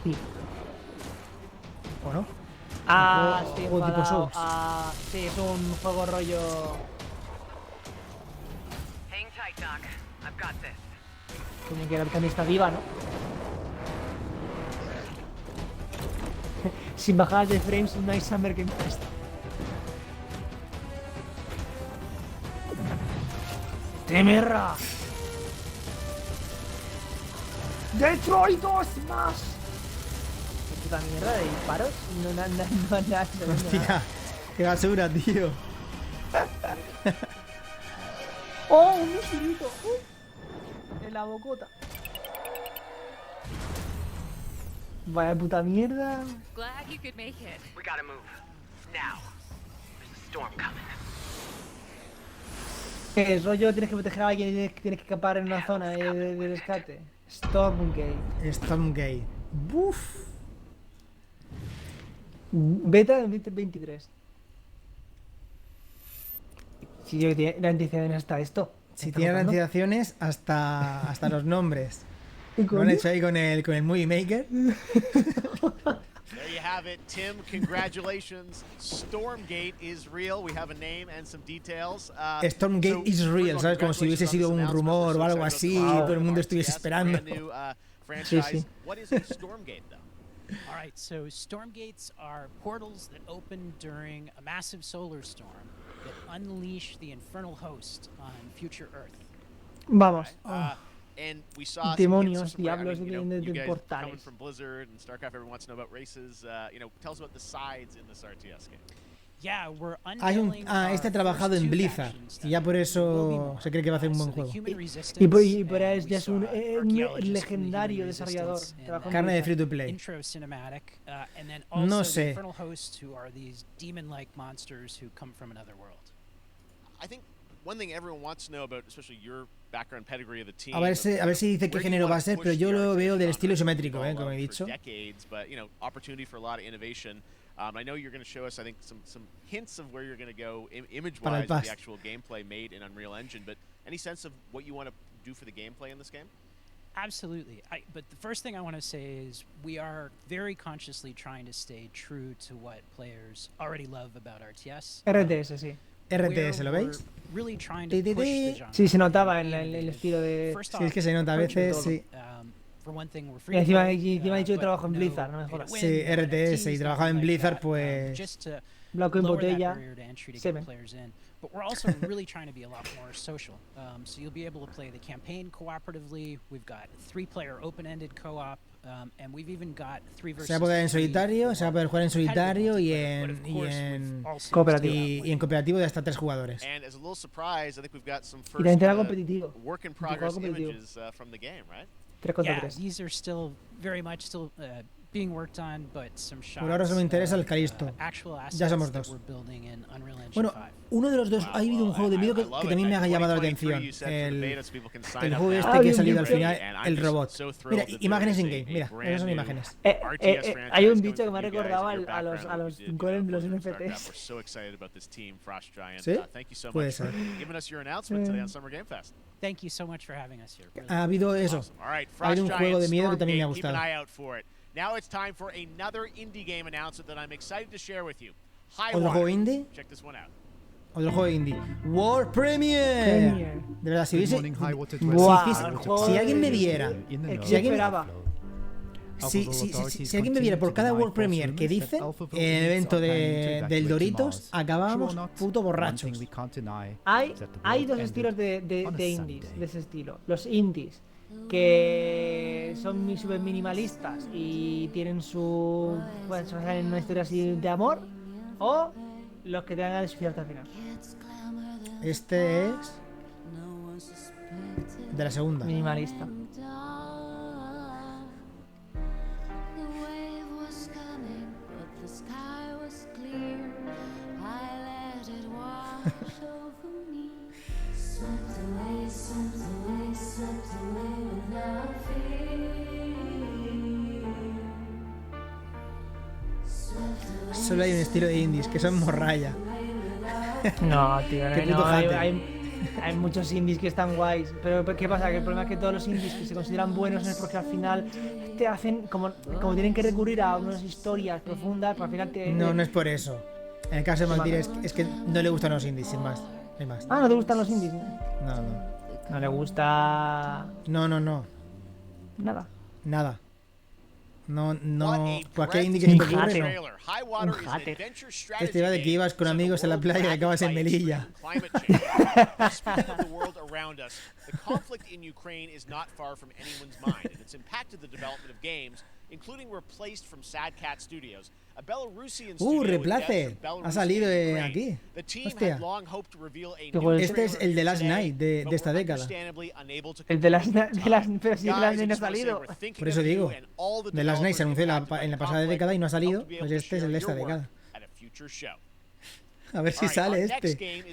Sí.
¿O no?
Sí,
juego tipo Souls.
Sí, es un juego rollo.
Hang tight, Doc. I've got this.
Tiene que también está viva, ¿no? Sin bajadas de frames, no hay Summer Game Fest. ¡Temerra! ¡Detroit 2 más! ¿Qué puta mierda de disparos? No, nada.
Hostia, qué basura, tío.
¡Oh, un misilito! En la bocota. Vaya puta mierda.
Glad you could make it.
We gotta move. Now. There's a storm coming.
El rollo tienes que proteger a alguien y tienes que escapar en una zona de rescate. Stormgate.
Stormgate. Buf.
Beta del 2023. Si yo tiene ralentizaciones hasta esto.
Si tiene ralentizaciones hasta los nombres.
¿Y
Lo han hecho ahí con el Movie Maker.
There you have it, Tim. Congratulations. Stormgate is real. We have a name and some details.
Stormgate is real, ¿sabes? Como si hubiese sido un rumor o algo así, todo el mundo estuviese esperando.
Sí. What is a Stormgate, though?
All right, so stormgates are portals that open during a massive solar storm that unleash the infernal host on future Earth.
Vamos.
And we saw
demonios, diablos
you guys
portales.
coming from Blizzard and StarCraft, everyone wants to know about races. Tell us about the sides in this RTS game.
Yeah, we're
este ha trabajado en Blizzard y ya por eso se cree que va a hacer un buen juego.
Y por eso ya es un legendario desarrollador.
Carne de free to play. No sé.
One thing everyone wants to know about, especially your background pedigree of the team.
A ver si dice qué género va a ser, pero yo lo veo del estilo isométrico, como he dicho.
Decades, but opportunity for a lot of innovation. I know you're going to show us, I think, some hints of where you're going to go image-wise with the actual gameplay made in Unreal Engine. But any sense of what you want to do for the gameplay in this game?
Absolutely. But the first thing I want to say is we are very consciously trying to stay true to what players already love about RTS.
RTS, sí.
RTS, ¿lo veis?
really trying to push the genre.
Sí, se notaba en el estilo de...
Sí, es que se nota a veces, sí.
Y encima ha dicho que trabajo en Blizzard, no me jodas.
Sí, RTS, y trabajaba en Blizzard, pues...
Blanco en botella, semen.
But we're also really trying to be a lot more social. So you'll be able to play the campaign cooperatively. We've got 3-player open-ended co-op, and we've even got 3 versus 3.
Se va a poder en solitario, se va a poder jugar en solitario y en
cooperativo.
Y en cooperativo de hasta 3 jugadores.
And as a little surprise, I think we've got some
Y también
first
te da competitivo.
work in progress images from the game, right?
3 contra
Yeah,
3.
these are still very much still being worked on, but some shots.
Por ahora solo me interesa el Callisto. Ya somos 2. Bueno, uno de los dos, ha habido un juego de miedo que también me ha llamado la atención. El juego este que ha salido al final, el robot. Mira, imágenes in-game, mira, esas son imágenes.
Hay un bicho que me ha recordado a los golems, los NFTs.
¿Sí? Puede ser.
Thank you so much for having us here.
Ha habido eso. Ha habido un juego de miedo que también me ha gustado.
Now it's time for another indie game announcement that I'm excited to share with you.
¿Otro juego indie?
Check this one out.
Otro juego indie. World Premiere. De verdad, si hubiese... Si alguien me viera... Si alguien me viera por cada World Premiere que dice, en el evento del Doritos, acabábamos puto borrachos.
Hay 2 estilos de indies, de ese estilo. Los indies que son súper minimalistas y tienen su... Bueno, se basan en una historia así de amor, o los que te van a desfiarte al final.
Este es de la segunda.
Minimalista.
Solo hay un estilo de indies, que son morralla.
No, tío,
Qué
no,
puto
hay muchos indies que están guays. Pero ¿qué pasa? Que el problema es que todos los indies que se consideran buenos es porque al final te hacen, como tienen que recurrir a unas historias profundas, pues al final te...
No es por eso. En el caso de Magdir es que no le gustan los indies, sin más. No hay más.
Ah, ¿no te gustan los indies?
No.
No le gusta...
No.
Nada.
No, cualquier indie que se te ocurre, no.
Un hater.
Este va de que ibas con amigos en la playa y acabas en Melilla.
The conflict in Ukraine is not far from anyone's mind, and it's impacted the development of games, including replaced from Sad Cat Studios, a Belarusian studio.
Replace. Ha salido de aquí. Hostia. Este es el de Last Night de esta década.
El de las pero si el de Last Night no ha salido.
Por eso digo, de Last Night se anunció en la pasada década y no ha salido, pues este es el de esta década. A ver si sale este.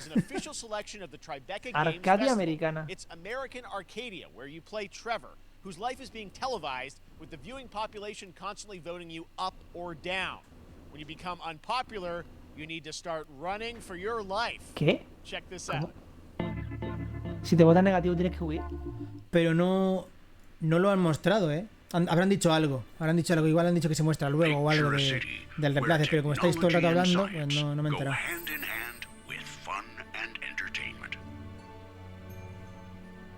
Arcadia americana.
It's American Arcadia, where you play Trevor, whose life is being televised with the viewing population constantly voting you up or down. When you become unpopular, you need to start running for your life.
¿Qué?
Check this out.
Si te votan negativo tienes que huir.
Pero no lo han mostrado, ¿eh? Habrán dicho algo, igual han dicho que se muestra luego o algo del reemplace, pero como estáis todo el rato hablando, pues no me he enterado.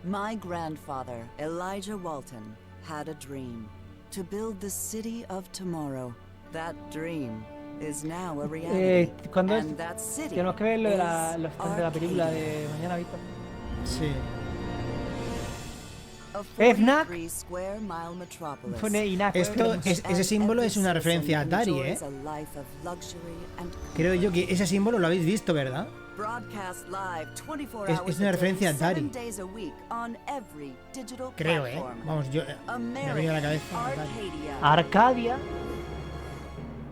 My grandfather, Elijah Walton, had a dream to build the city of tomorrow. That dream is now a reality.
¿Cuándo es?
And that city
Tenemos que ver lo de la película de mañana, Víctor.
Sí.
FNAC.
Ese símbolo es una referencia a Atari, ¿eh? Creo yo que ese símbolo lo habéis visto, ¿verdad? Es una referencia a Atari. Creo, ¿eh? Vamos, me ha venido a la cabeza Atari.
Arcadia.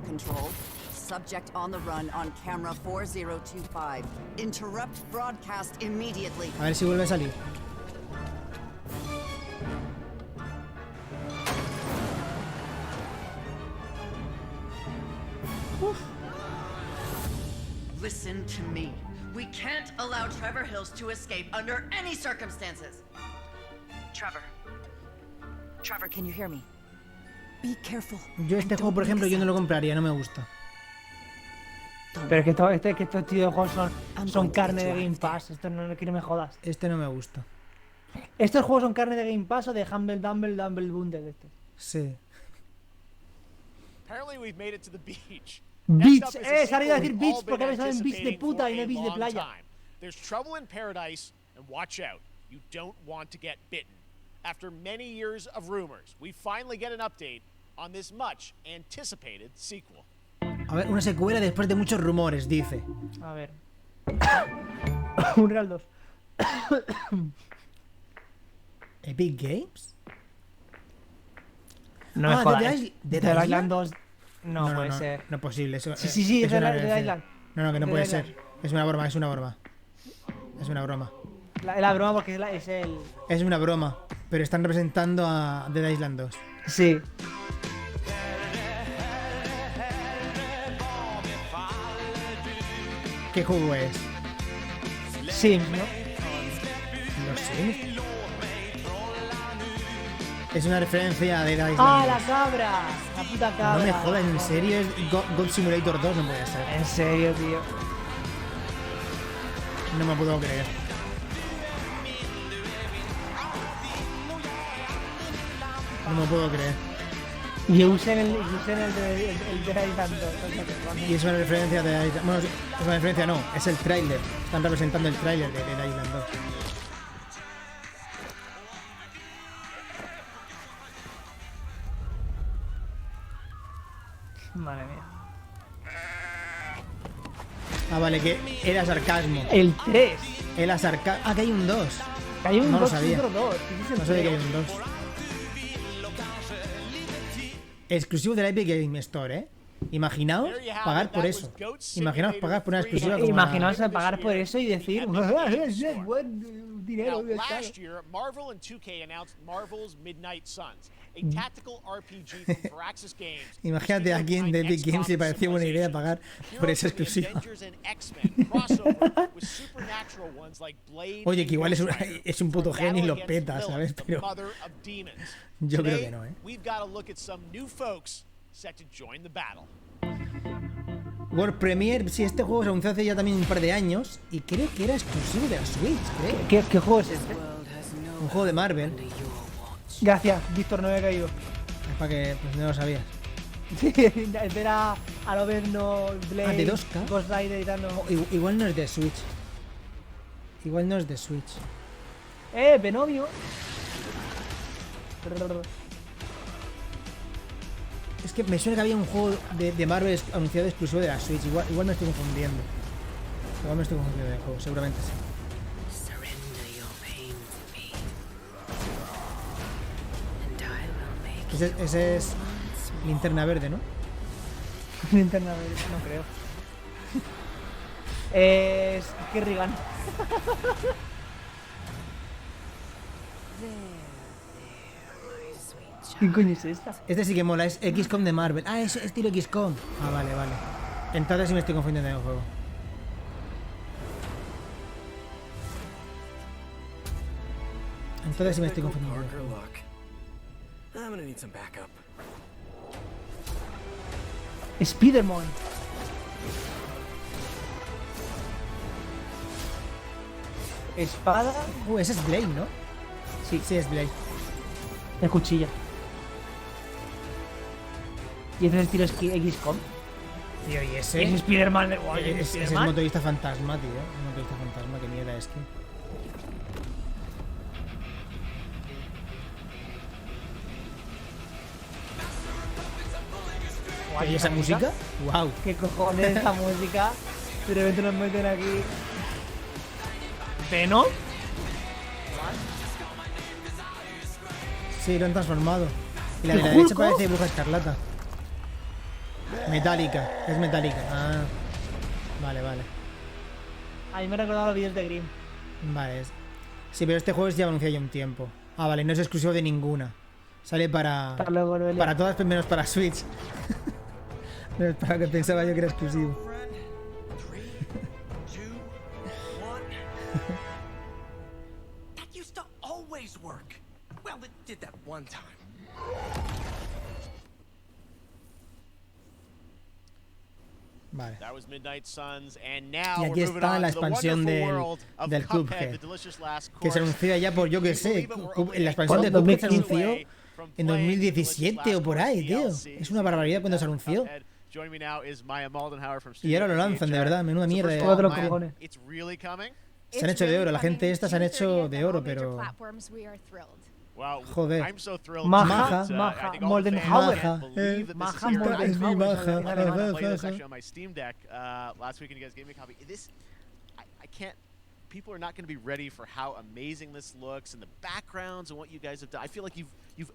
Control. Subject on the run on camera 4025. Interrupt broadcast immediately.
A ver si vuelve a salir.
Listen to me. We can't allow Trevor Hills to escape under any circumstances.
Trevor, can you hear me? Be careful.
Yo este juego, por ejemplo, yo no lo compraría, no me gusta.
Pero es que estos tíos de juegos son carne de Game Pass. Esto no, que no me jodas.
Este no me gusta.
¿Estos juegos son carne de Game Pass o de Humble Dumble Bundle? Este?
Sí.
Apparently we've made it to the beach.
Beach, salido a decir beach porque habéis en beach de puta y no beach de playa.
There's trouble in paradise, and watch out. You don't want to get bitten. After many years of rumors, we finally get an update on this much anticipated sequel.
A ver, una secuela después de muchos rumores, dice.
A ver. Unreal 2.
¿Epic Games?
No me jodas.
¿Dead
Island 2 no puede ser.
No es posible. Eso,
Sí, es Dead Island.
No, que no puede ser. Es una broma, es una broma. Es una broma.
La broma porque es el...
Es una broma, pero están representando a Dead Island 2.
Sí.
¿Qué juego es?
Sims, ¿no?
Los Sims. Es una referencia a Dead Island 2.
¡Ah, la cabra! La puta cabra.
No me jodas, ¿en serio? Es God Simulator 2, no puede ser.
En serio, tío.
No me puedo creer. No me puedo creer.
Y usen el Dead Island 2.
Y es una referencia de Island. Bueno, es una referencia, no, es el tráiler. Están representando el tráiler de Dead Island 2.
Madre mía.
Ah, vale, que era sarcasmo.
El 3.
Era sarcasmo. Ah, que hay un 2.
Que hay un
no
2
lo sabía.
y otro 2.
No sabía que hay un 2. Exclusivo de la Epic Game Store, ¿eh? Imaginaos pagar por eso. Imaginaos pagar por una exclusiva como
Imaginaos pagar por eso y decir buen dinero.
Last year, Marvel and 2K announced Marvel's Midnight Suns, a tactical RPG from Firaxis Games.
Imagínate a alguien de Epic Games le pareció buena idea pagar por esa exclusiva. Oye, que igual es un puto genio y lo peta, ¿sabes? Pero yo creo que no, ¿eh? World Premiere, sí, este juego se anunció hace ya también un par de años y creo que era exclusivo de la Switch, creo.
¿Qué juego es este?
Un juego de Marvel.
Gracias, Víctor, no me he caído.
Es para que pues, no lo sabías.
Sí, era a lo ver no Blade,
de 2K.
Ghost Rider y tal, no.
Igual no es de Switch. Igual no es de Switch.
Venomio.
Es que me suena que había un juego de Marvel anunciado exclusivo de la Switch. Igual me estoy confundiendo. Igual me estoy confundiendo de juego, seguramente sí. Ese es Linterna Verde, ¿no?
Linterna Verde, no creo. Es Kerrigan. ¿Qué coño es esta?
Este sí que mola, es XCOM de Marvel. Ah, es estilo XCOM. Ah, vale. Entonces sí me estoy confundiendo de juego. Entonces sí me estoy confundiendo de juego.
Spider-Man. Espada.
Ese es Blade, ¿no? Sí, es Blade.
El cuchilla. ¿Y ese es estilo XCOM?
Tío, ¿y ese?
Es Spider-Man de
Ese es motorista fantasma, tío. Motorista fantasma, que mierda es que. ¿Y esa música? ¡Wow!
¿Qué cojones esa música? De repente nos meten aquí. ¿Venom?
Sí, lo han transformado. Y la de la derecha parece Bruja Escarlata. Metálica, es metálica. Ah, vale.
A mí me ha recordado los vídeos de Grimm.
Vale. Sí, pero este juego es ya anunciado ya un tiempo. Ah, vale, no es exclusivo de ninguna. Sale para todas, menos para Switch. No es para que pensaba yo que era exclusivo.
That used to always work. Well, it did that one time.
Vale.
That was Midnight Suns, and now
Y aquí
we're moving
está
on
la
to the
expansión
wonderful
del,
world of
del
Cuphead,
Cuphead,
the delicious last
que se
course.
anunció ya por, yo que sé, la expansión de
¿Cuándo?
Cuphead se
2015.
anunció en 2017 o por ahí, tío. Es una barbaridad cuando se anunció.
Joining me now is Maya Moldenhauer from
Y ahora lo
Studio
lanzan, de
PHR.
verdad, menuda
So
mierda.
first of
Cuatro
all, Maya,
cojones.
it's really coming.
Se han hecho de oro, la gente esta se han hecho de oro, pero...
Wow,
Joder.
I'm so thrilled.
Maja,
that, I
Maja,
think all the fans
Moldenhauer.
can't believe that this is
Maja,
here. And
es mi maja.
I got to play this actually on my Steam Deck last week, and you guys gave me a copy. This, I can't. People are not going to be ready for how amazing this looks and the backgrounds and what you guys have done. I feel like you've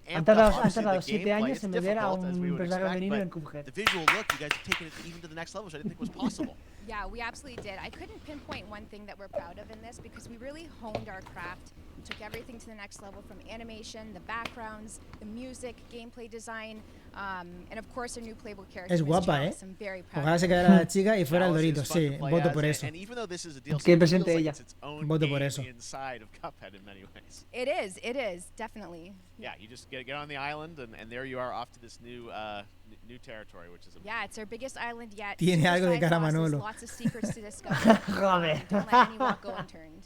Han
amped up
tardado
obviously the
7
gameplay.
años
It's
en meter a
difficult as we
un
would
personaje
expect,
femenino en
but
Cuphead.
the visual look, you guys have taken it even to the next level, which I didn't think was possible.
Yeah, we absolutely did. I couldn't pinpoint one thing that we're proud of in this because we really honed our craft, took everything to the next level from animation, the backgrounds, the music, gameplay design, and of course a new playable character.
Es guapa,
Chalice. I'm very proud
Ojalá
of
se
her.
quedara la chica y fuera el
Chalice
Dorito.
is fun
Sí,
to play
voto
as,
por eso.
and even though this is a DLC,
Que
it feels
presente
like
ella.
it's its own
Voto por
game
eso.
inside of Cuphead in many ways.
It is, definitely.
Yeah, you just get on the island, and there you are off to this new new territory, which is amazing.
Yeah, it's our biggest island yet.
Tiene
Super
algo de
side
cara a
bosses,
Manolo.
Lots of secrets to discover.
Joder.
Don't let any walk go unturned.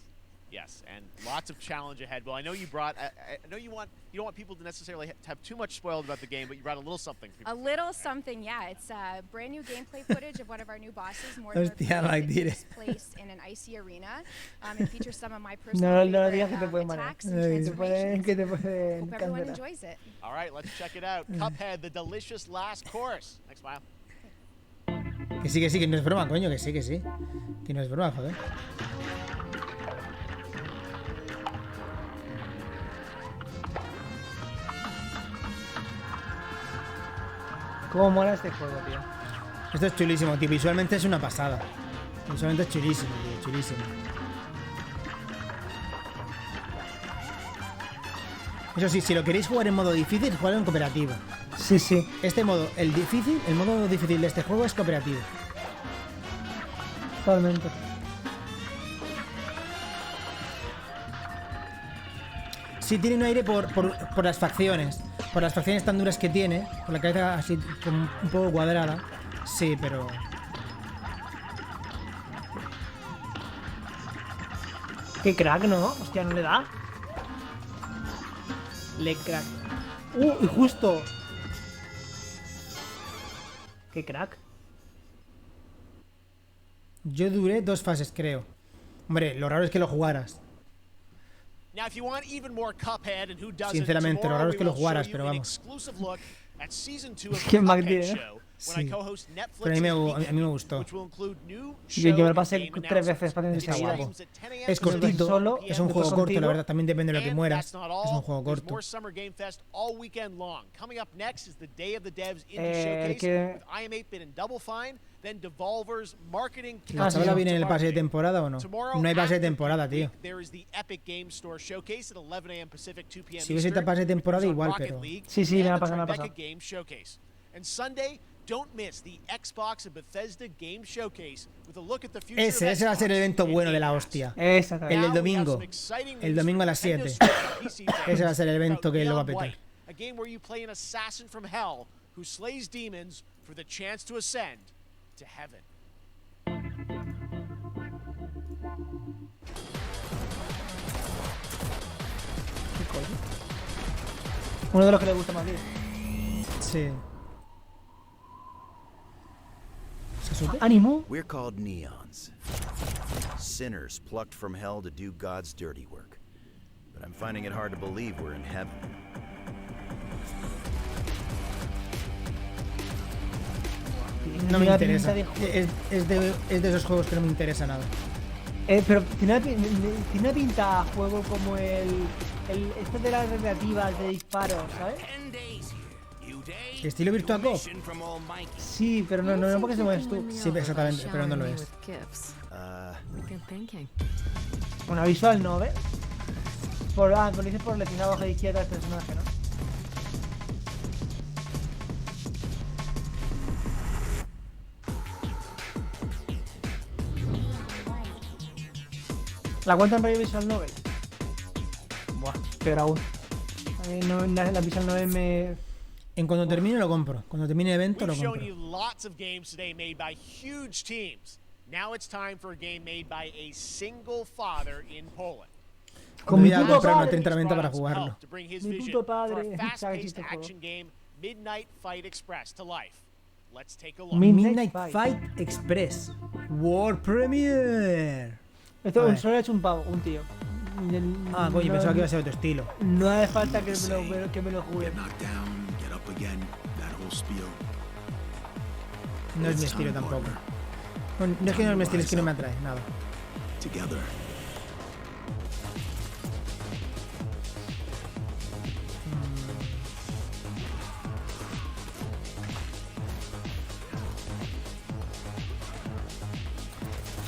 Yes, and lots of challenge ahead. Well, I know you brought. I know you don't want people to necessarily have too much spoiled about the game, but you brought a little something. For
A
people.
little something, yeah. It's brand new gameplay footage of one of our new bosses, Mortimer
Hostia,
Page,
like,
that
diré.
takes place in an icy arena. It features some of my personal
No, no
favorite,
digas que te pueden marear.
attacks and
Que te
transformations.
pueden
Hope everyone
cancelar.
enjoys it.
All right, let's check it out. Cuphead, the delicious last course. Next smile.
Que sí, que no es broma, coño, que sí. Que no es broma, joder.
¿Cómo mola este juego, tío?
Esto es chulísimo, tío. Visualmente es una pasada. Visualmente es chulísimo, tío. Chulísimo. Eso sí, si lo queréis jugar en modo difícil, jugadlo en cooperativo.
Sí, sí.
Este modo, el modo difícil de este juego es cooperativo.
Totalmente.
Sí, tiene un aire por las facciones. Por las facciones tan duras que tiene. Por la cabeza así como un poco cuadrada. Sí, pero...
Qué crack, ¿no? Hostia, ¿no le da? Le crack. Y justo. Qué crack.
Yo duré 2 fases, creo. Hombre, lo raro es que lo jugaras.
Now, if you want even more Cuphead and who doesn't,
Sinceramente, lo raro es que lo
tomorrow we will
jugaras,
show you
pero
an
vamos.
exclusive look at season 2 of
Qué
the
Mac
Cuphead
tiene, ¿no?
Show, when I
Sí.
co-host
Pero a
Netflix's
mí me gustó.
which will include new
Yo me
show
lo pasé
and game
3 veces para
Está
seguida.
guapo.
streams at 10 a.m.
Es
Pacific,
cortito,
solo,
es un
después
juego corto,
contigo.
la verdad. También depende de lo que
And
mueras.
that's not all.
Es un juego
There's
corto.
more Summer Game Fest all weekend long. Coming up next is the Day of the Devs Indie Showcase
que-
with I Am 8-Bit and Double Fine, then Devolver's marketing
¿La chavala viene en el pase de temporada o no? No hay pase de temporada, tío.
There is the Epic Game Store Showcase at 11 a.m. Pacific, 2 p.m.
Si hubiese
Eastern,
pase de temporada,
which is on
igual,
Rocket
pero...
League,
Sí,
and
me ha
the
pasado, me ha
Tribeca
pasado.
Game Showcase. And Sunday, don't miss the Xbox and Bethesda Game Showcase with a look at the future of
Ese va a ser el
Xbox
evento
and
bueno
Game
de la
Pass.
hostia.
Exactamente.
El del
Now we have
domingo.
some exciting
El
news
domingo
for
a las
Nintendo
7.
Switch and PC fans
Ese va a ser el evento
about
que lo va a
Neon
petar.
White, a game where you play an assassin from hell who slays demons for the chance to ascend to heaven.
¿Qué coño? Uno de los que le gusta más bien.
Sí. ¿Se sube?
¿Ánimo?
We're called neons. Sinners plucked from hell to do God's dirty work. But I'm finding it hard to believe we're in heaven.
No me
Una
interesa.
pinta de
Es de esos juegos que no me interesa nada.
Pero tiene una pinta a juego como esto de las recreativas de disparos, ¿sabes?
¿Estilo Virtua Cop?
Sí, pero no porque se mueves tú.
Sí, exactamente, pero no lo es.
Una visual novel. Lo dices por la esquina abajo de izquierda del personaje, ¿no? ¿La cuentan rollo visual novel? Buah, peor aún. A mí no, la visual novel me
En cuanto termine lo compro. Cuando termine el evento lo
We've shown
compro.
you lots of games today made by huge teams. Now it's time for a game made by a single father in Poland.
Voy a comprar una 3090 para jugarlo.
To bring his
Mi
vision
puto
for
padre
a
sabe
fast-paced
chiste juego.
action game, Midnight Fight Express, to life. Let's take a look.
Midnight Fight Express. World Premiere.
Esto
A ver.
solo ha hecho un pavo, un tío.
Ah, coño, pensaba que iba a ser otro estilo.
No hace falta que me lo juegue.
No es mi estilo tampoco. Bueno, no es que no es mi estilo, es que no me atrae nada.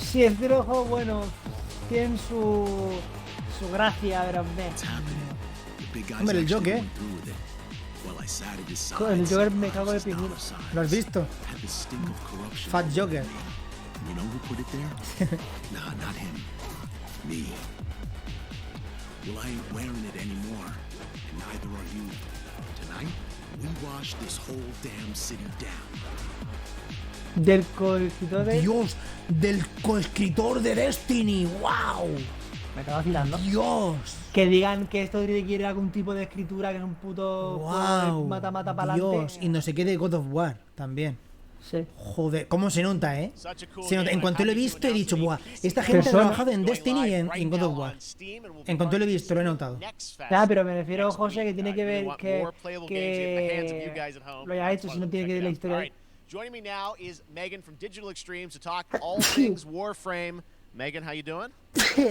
Sí, el estilo de juego, bueno, tiene su gracia, pero
Hombre, el Joker.
Joder, el Joker me cago de pingüino.
¿Lo has visto? Fat Joker.
You know who put it there? Nah, not him. Me. Well, I ain't wearing it anymore, and neither are you. Tonight, we wash this whole damn city down.
Del coescritor de...
Dios, del coescritor de Destiny. ¡Wow!
Me estaba vacilando.
Dios.
Que digan que esto requiere algún tipo de escritura, que es un puto
¡Wow!
mata-mata para adelante.
Dios, y no sé qué de God of War también.
Sí.
Joder, cómo se nota, ¿eh? Se nota. En cuanto lo he visto he dicho, buah, esta gente ha trabajado en Destiny y en God of War. En cuanto lo he visto lo he notado.
Ah, pero me refiero, José, que tiene que ver que lo haya hecho, si no tiene que ver la historia.
Joining me now is Megan from Digital Extremes to talk all things Warframe. Megan, how you doing?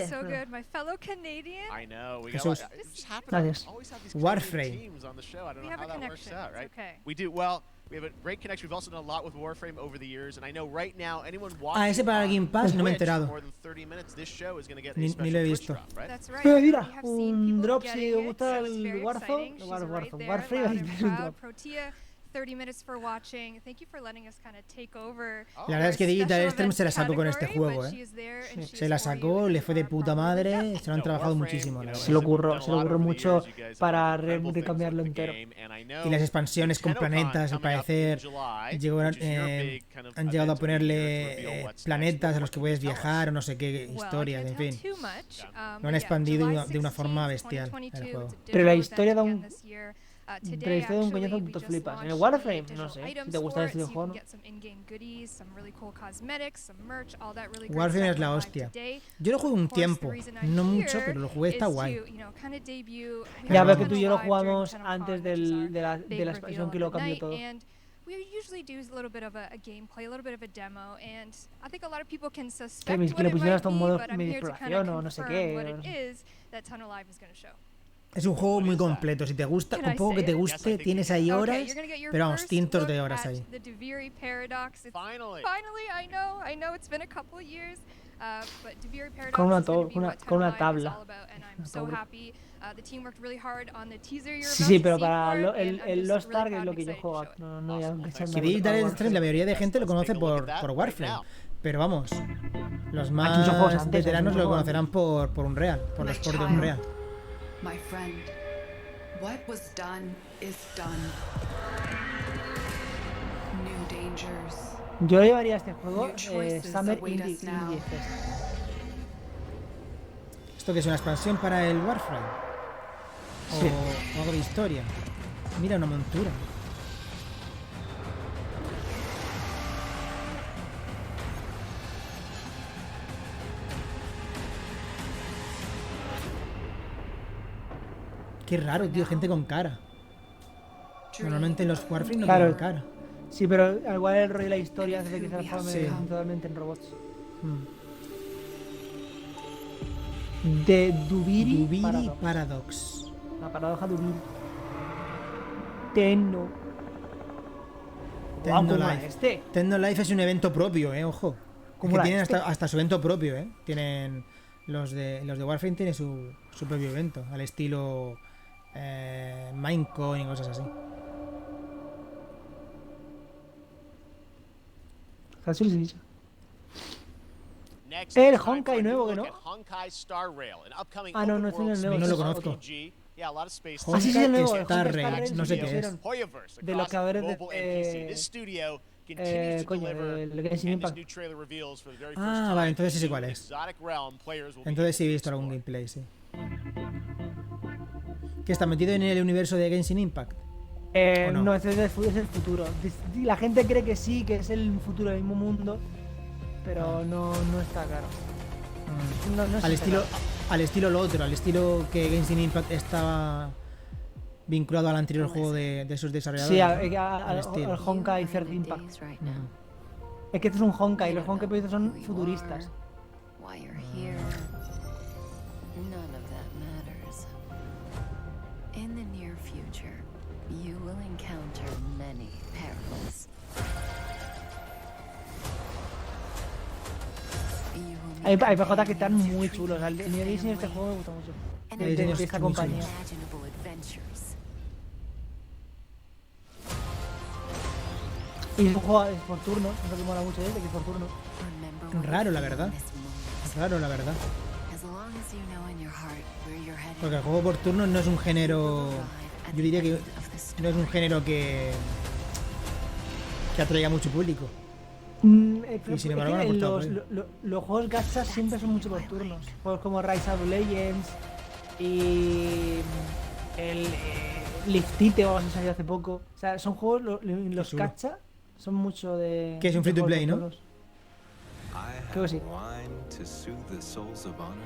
So good, my fellow Canadian.
I know. We
Jesús.
got just happen to always have these Canadian
Warframe.
teams on the show. I don't
We
know
have
how
a
that works
connection.
out, right?
It's okay.
We do. Well, we have a great connection. We've also done a lot with Warframe over the years, and I know right now anyone watching
Ah, ese para el Game Pass no me he
Twitch
enterado.
more than 30 minutes, this show is going to get a
Ni
special
lo he
Twitch
visto.
drop, right?
That's right.
Pero
We
mira,
have seen
un
people
drop si
getting
os
it,
gusta
so it's
el
very
Warzone,
exciting. She's right
Warzone,
there,
Warframe,
loud
ahí
and
tienes un
proud.
drop.
Protea, 30 minutes for watching. Thank you for letting us kind of take over.
La verdad es que Digital Extremes se la sacó con este
category,
juego,
but she is there and she
Se
is
la
for you
sacó,
and
le
you
fue de
are
puta
proud of it.
madre, se lo han trabajado muchísimo, la verdad.
Se lo ocurrió mucho para recambiarlo entero.
Y las expansiones con planetas, al parecer, han llegado a ponerle planetas a los que puedes viajar o no sé qué historias, en fin. Lo han expandido de una forma bestial el juego.
Pero la historia da un... Pero la historia da un coñazo que te flipas. En el Warframe, no sé, si te gusta el estilo de juego, ¿no?
Warframe es la hostia. Yo lo jugué un tiempo, no mucho, pero lo jugué, está guay.
Ya veo que tú y yo lo jugamos antes de la expansión que lo cambió todo.
We usually do a little bit of a gameplay, a little bit of a demo, and I think a lot of people can suspect
Que
what
le
it
pusieron
might
hasta un
be,
modo
but I'm
medio
here to kind
exploración
of
o no sé
confirm what
qué.
it is that Tunnel Live is going to show.
Es un juego muy completo, si te gusta, un poco que te guste, tienes ahí horas, pero vamos, cientos de horas ahí.
The Duviri Paradox. Finally, I know it's been a couple of years, but Duviri Paradox
Con una,
is going to be what
con
Tunnel
una
Live is
tabla.
all about, and I'm so happy. The team worked really hard on the teaser you're
Sí,
about
sí,
to
pero
see
para
for it, and I'm
el
just
Lost
really
Ark
proud
es
and
lo que yo
excited to
juego.
show it.
No, ya
Que Digital Extremes, la mayoría de gente lo conoce por Warframe, pero vamos, los
muchos juegos
más
antes,
veteranos
muchos
lo
juegos
conocerán por Unreal, por los ports de Unreal.
My friend, what was done is done. New dangers.
Yo llevaría este juego Summer Indie Fest.
¿Esto que es una expansión para el Warframe?
Sí.
O algo de historia. Mira, una montura. Qué raro, tío, gente con cara. Normalmente en los Warframe no tienen cara.
Sí, pero igual el rollo y la historia hace que se transforme totalmente en robots. De Duviri
Paradox.
La paradoja Duviri. Tenno.
Tenno Life es un evento propio, ojo.
¿Cómo
Que tienen hasta su evento propio, Tienen los de Warframe tienen su propio evento, al estilo Minecon y cosas así.
El Honkai nuevo, ¿que no? Ah, no, no es el nuevo.
No lo conozco.
Yeah, a lot of space.
Ah, sí, el nuevo,
Star Rail, no sé qué es.
De los creadores coño, del Genshin Impact.
Ah, vale, entonces sí sé cuál es. Entonces sí he visto algún gameplay, sí. ¿Que está metido en el universo de Genshin Impact?
No, ese es el futuro. La gente cree que sí, que es el futuro del mismo mundo, pero no está claro.
Al estilo lo otro, al estilo que Genshin Impact estaba vinculado al anterior juego de sus desarrolladores.
Sí, al Honkai Third Impact. Es que este es un Honkai y los Honkai son futuristas. Hay PJ que están muy chulos. El diseño de este juego me gusta mucho. De esta compañía. Y es un juego por turnos, no me mola mucho que es por turnos.
Raro, la verdad. Raro, la verdad. Porque el juego por turnos no es un género. Yo diría que no es un género que atraiga mucho público.
Y sin embargo, los juegos gacha siempre son mucho por turnos. Juegos como Rise of Legends y el Liftite o algo así salió hace poco. O sea, son juegos, los gacha son mucho de...
Que es un free to play, ¿no?
Creo que sí.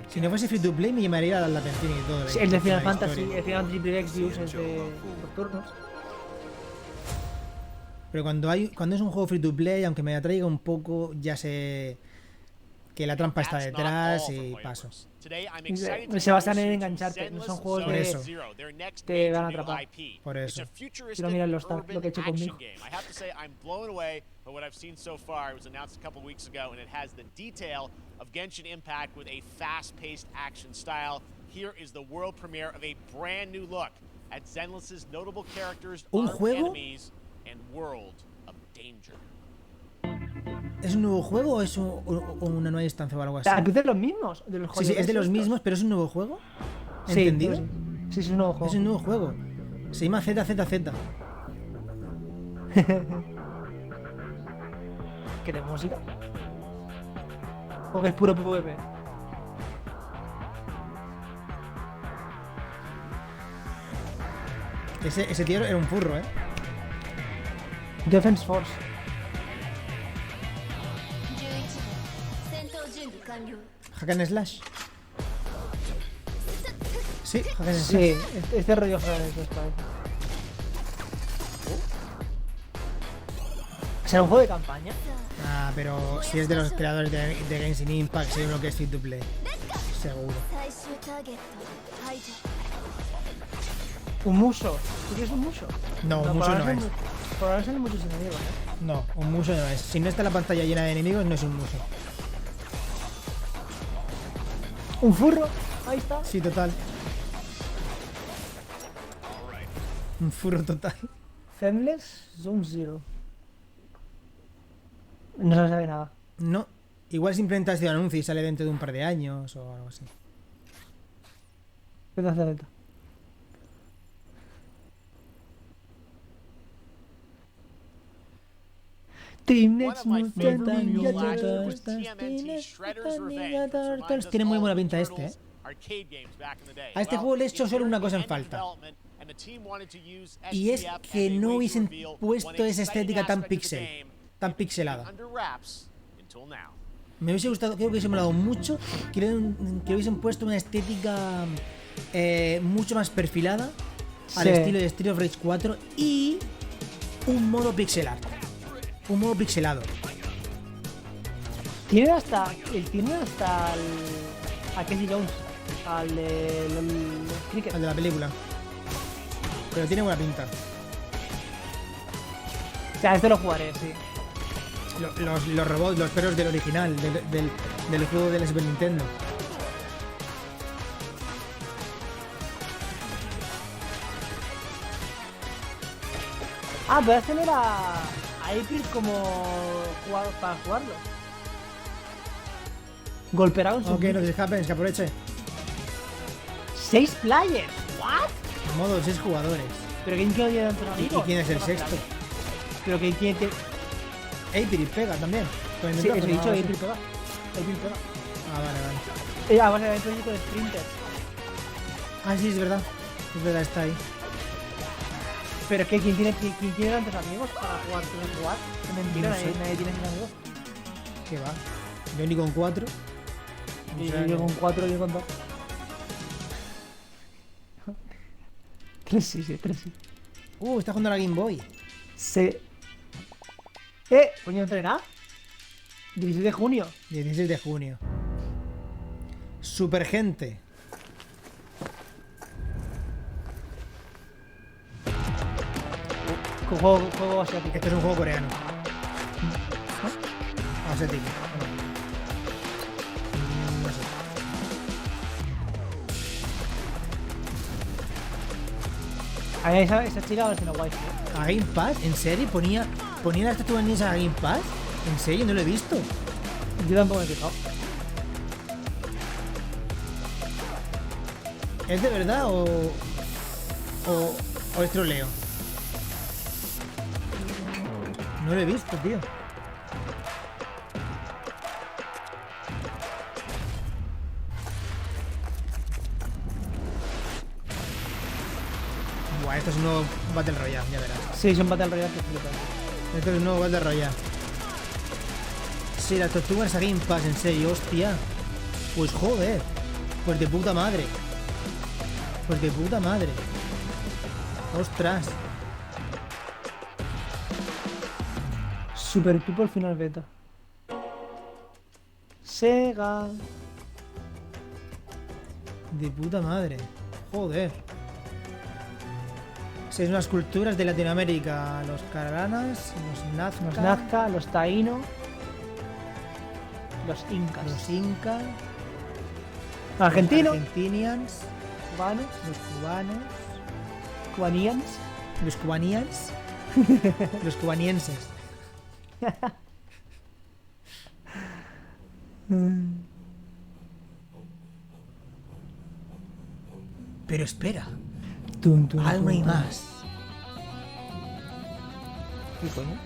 Si no fuese free to play me llamaría la atención y todo.
Sí, el de Final Fantasy, el Final Fantasy Pre-X es de por turnos.
Pero cuando es un juego free to play, aunque me atraiga un poco, ya sé que la trampa está detrás y paso.
Se basan en engancharte, no son juegos de te van a atrapar.
Por eso.
Quiero mirar lo que he hecho conmigo.
But what I've seen so far, it was announced a couple weeks ago, and it has the detail of Genshin Impact with a fast-paced action style. Here is the world premiere of a brand new look at Zenless's notable characters, armed enemies, and world of danger.
¿Es un nuevo juego o es una nueva instancia o algo así?
¿Es de los mismos? ¿De los
sí, es de los mismos, pero es un nuevo juego. ¿Entendido?
Sí, es un nuevo juego.
Es un nuevo juego. Se llama ZZZ.
¿Qué de música? ¿O que es puro PvP?
Ese tío era un furro,
Defense Force.
Hack and Slash. Sí, Hack and Slash.
Sí, este rollo Hack and Slash parece. ¿Será un juego de campaña?
Ah, pero si es de los creadores de Genshin Impact, seguro que es free to play. Seguro.
¿Un muso? ¿Tú quieres un muso?
No, un muso no es.
Por ahora salen muchos enemigos,
No, un muso no es. Si no está la pantalla llena de enemigos, no es un muso.
¿Un furro? Ahí está.
Sí, total. Un furro total.
Femless Zone Zero. No se sabe nada.
No. Igual simplemente ha sido un anuncio y sale dentro de un par de años o algo así.
¿Qué te hace neta?
Tiene muy buena pinta este, A este juego le he hecho solo una cosa en falta. Y es que no hubiesen puesto esa estética tan pixelada. Me hubiese gustado, creo que hubiese molado mucho que hubiesen puesto una estética mucho más perfilada al estilo de Street of Rage 4 y un modo pixel art. Un modo pixelado.
Tiene hasta a Casey Jones, al de
la película. Pero tiene buena pinta.
O sea, este lo jugaré, sí.
Los robots, los perros del original, del juego del Super Nintendo.
Ah, pero este no era a April como para jugarlo. Golpearon su...
Ok, no te escapes, que aproveche.
6 players. ¿What?
Modo 6 jugadores.
¿Pero quién quiere tantos amigos?
¿Y quién es el sexto?
¿Pero quién tiene...?
April pega también. Con el
Sí, eso he
micrófono,
dicho,
algo así.
April pega. April pega.
Ah, vale.
Además, el evento es con Sprinter.
Ah, sí, es verdad. Es verdad, está ahí.
Pero es que ¿quién tiene tantos amigos para jugar? ¿Quién jugar? Es mentira,
No sé.
nadie tiene 100 amigos.
¿Qué va? Yo ni con 4.
Y yo con 4, yo con 2. 3 sí, 3 sí.
Está jugando a la Game Boy.
Sí. ¿Coño entrenar? 16 de junio.
16 de junio. Super gente.
Juego asiático.
Este es un juego coreano. Asiático. No sé.
A ver, esa chica ahora tiene guay.
¿A Game Pass? ¿En serio? ¿Ponía las tortugas ninja a Game Pass? ¿En serio? No lo he visto.
Yo tampoco me he fijado.
¿Es de verdad o es troleo? No lo he visto, tío. Buah, esto es un nuevo Battle Royale, ya verás.
Sí, es un Battle Royale que flipa.
Esto es un nuevo Battle Royale. Sí, las tortugas a Game Pass, en serio, hostia. Pues joder. Pues de puta madre. Pues de puta madre. Ostras.
Super People Final Beta. Sega.
De puta madre. Joder. Seis unas culturas de Latinoamérica. Los caravanas, los
Nazca, los taínos. Los incas.
Los incas.
Argentinos.
Los argentinians.
Cubanos.
Los cubanos.
Cubanians.
Los cubanians. Los cubanienses. Pero espera. Algo hay más.
¿Qué coño?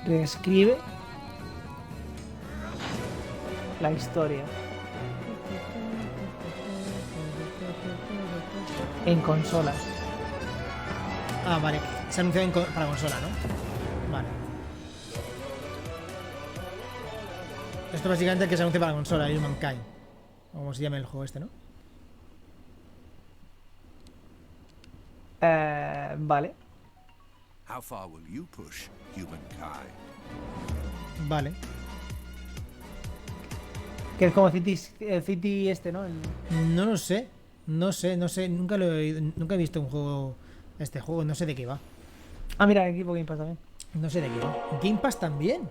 Reescribe la historia. En consolas.
Ah, vale. Se ha anunciado para consola, ¿no? Vale. Esto básicamente es que se anuncia para consola, Humankind. O como se llama el juego este, ¿no?
Vale.
How far will you push humankind?
Vale.
Que es como City este, ¿no?
No lo sé. No sé. Nunca he visto un juego. Este juego, no sé de qué va.
Ah, mira, equipo Game Pass también.
No sé de qué va. Game Pass también.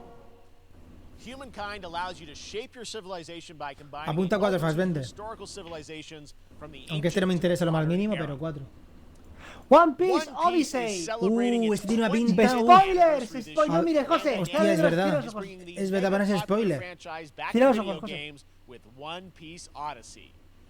Apunta 4 Fassbender. Aunque este no me interesa lo más mínimo, pero 4.
One Piece Odyssey.
Este tiene una pinta.
Spoilers. No mires, José.
Hostia, es verdad. Es verdad, van a ser spoiler.
Cierra los ojos, José.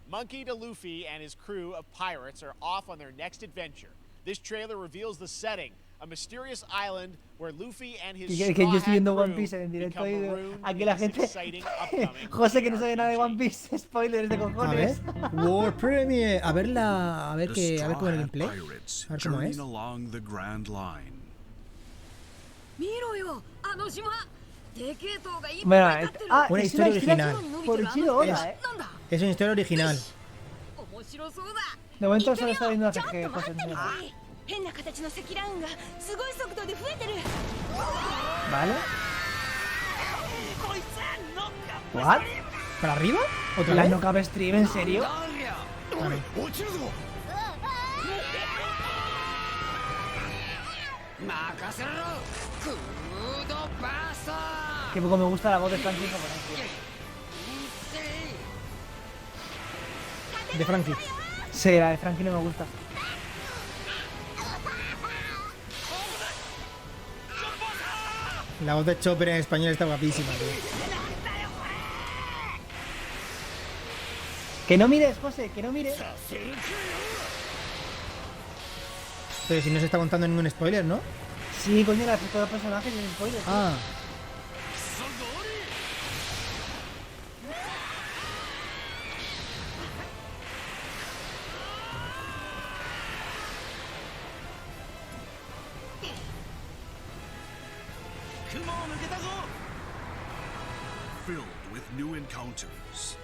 Monkey D. Luffy and his crew of pirates are off on their next adventure. This trailer reveals the setting, a mysterious island where Luffy and his
que yo estoy viendo One Piece en directo y aquí la gente José que no sabe nada de One Piece, spoilers de cojones.
A ver, World Premiere, a ver cómo el gameplay. A ver cómo es.
Bueno,
una historia original.
Por chido ahora,
Es una historia original.
De momento solo está viendo a CG, José. Vale. ¿What?
¿Para arriba? ¿Otra
vez?
vez?
¿No cabe stream? ¿En serio?
Vale.
Que poco me gusta la voz de Frankie.
De Frankie.
Sí, la de Frankie no me gusta.
La voz de Chopper en español está guapísima, tío.
Que no mires, José, que no mires.
Pero si no se está contando ningún spoiler, ¿no?
Sí, coño, el efecto de los personajes y el spoiler.
Ah.
Filled with new encounters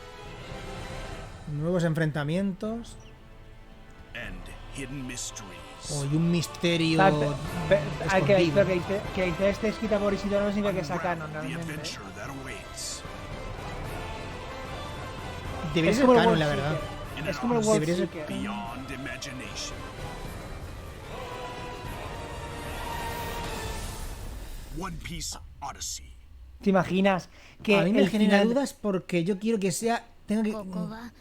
Nuevos enfrentamientos.
and hidden mysteries.
Oh, y un misterio.
Que la historia esté escrita por Isidoro no significa que sea canon,
The
realmente.
adventure that awaits.
Debería
Es
ser
como el
canon,
World
la verdad.
Seeker. Es como el World
Debería ser
Seeker.
Beyond imagination. One Piece Odyssey.
¿Te imaginas que
A mí me
el
genera
final...
dudas porque yo quiero que sea. Tengo que.
ここは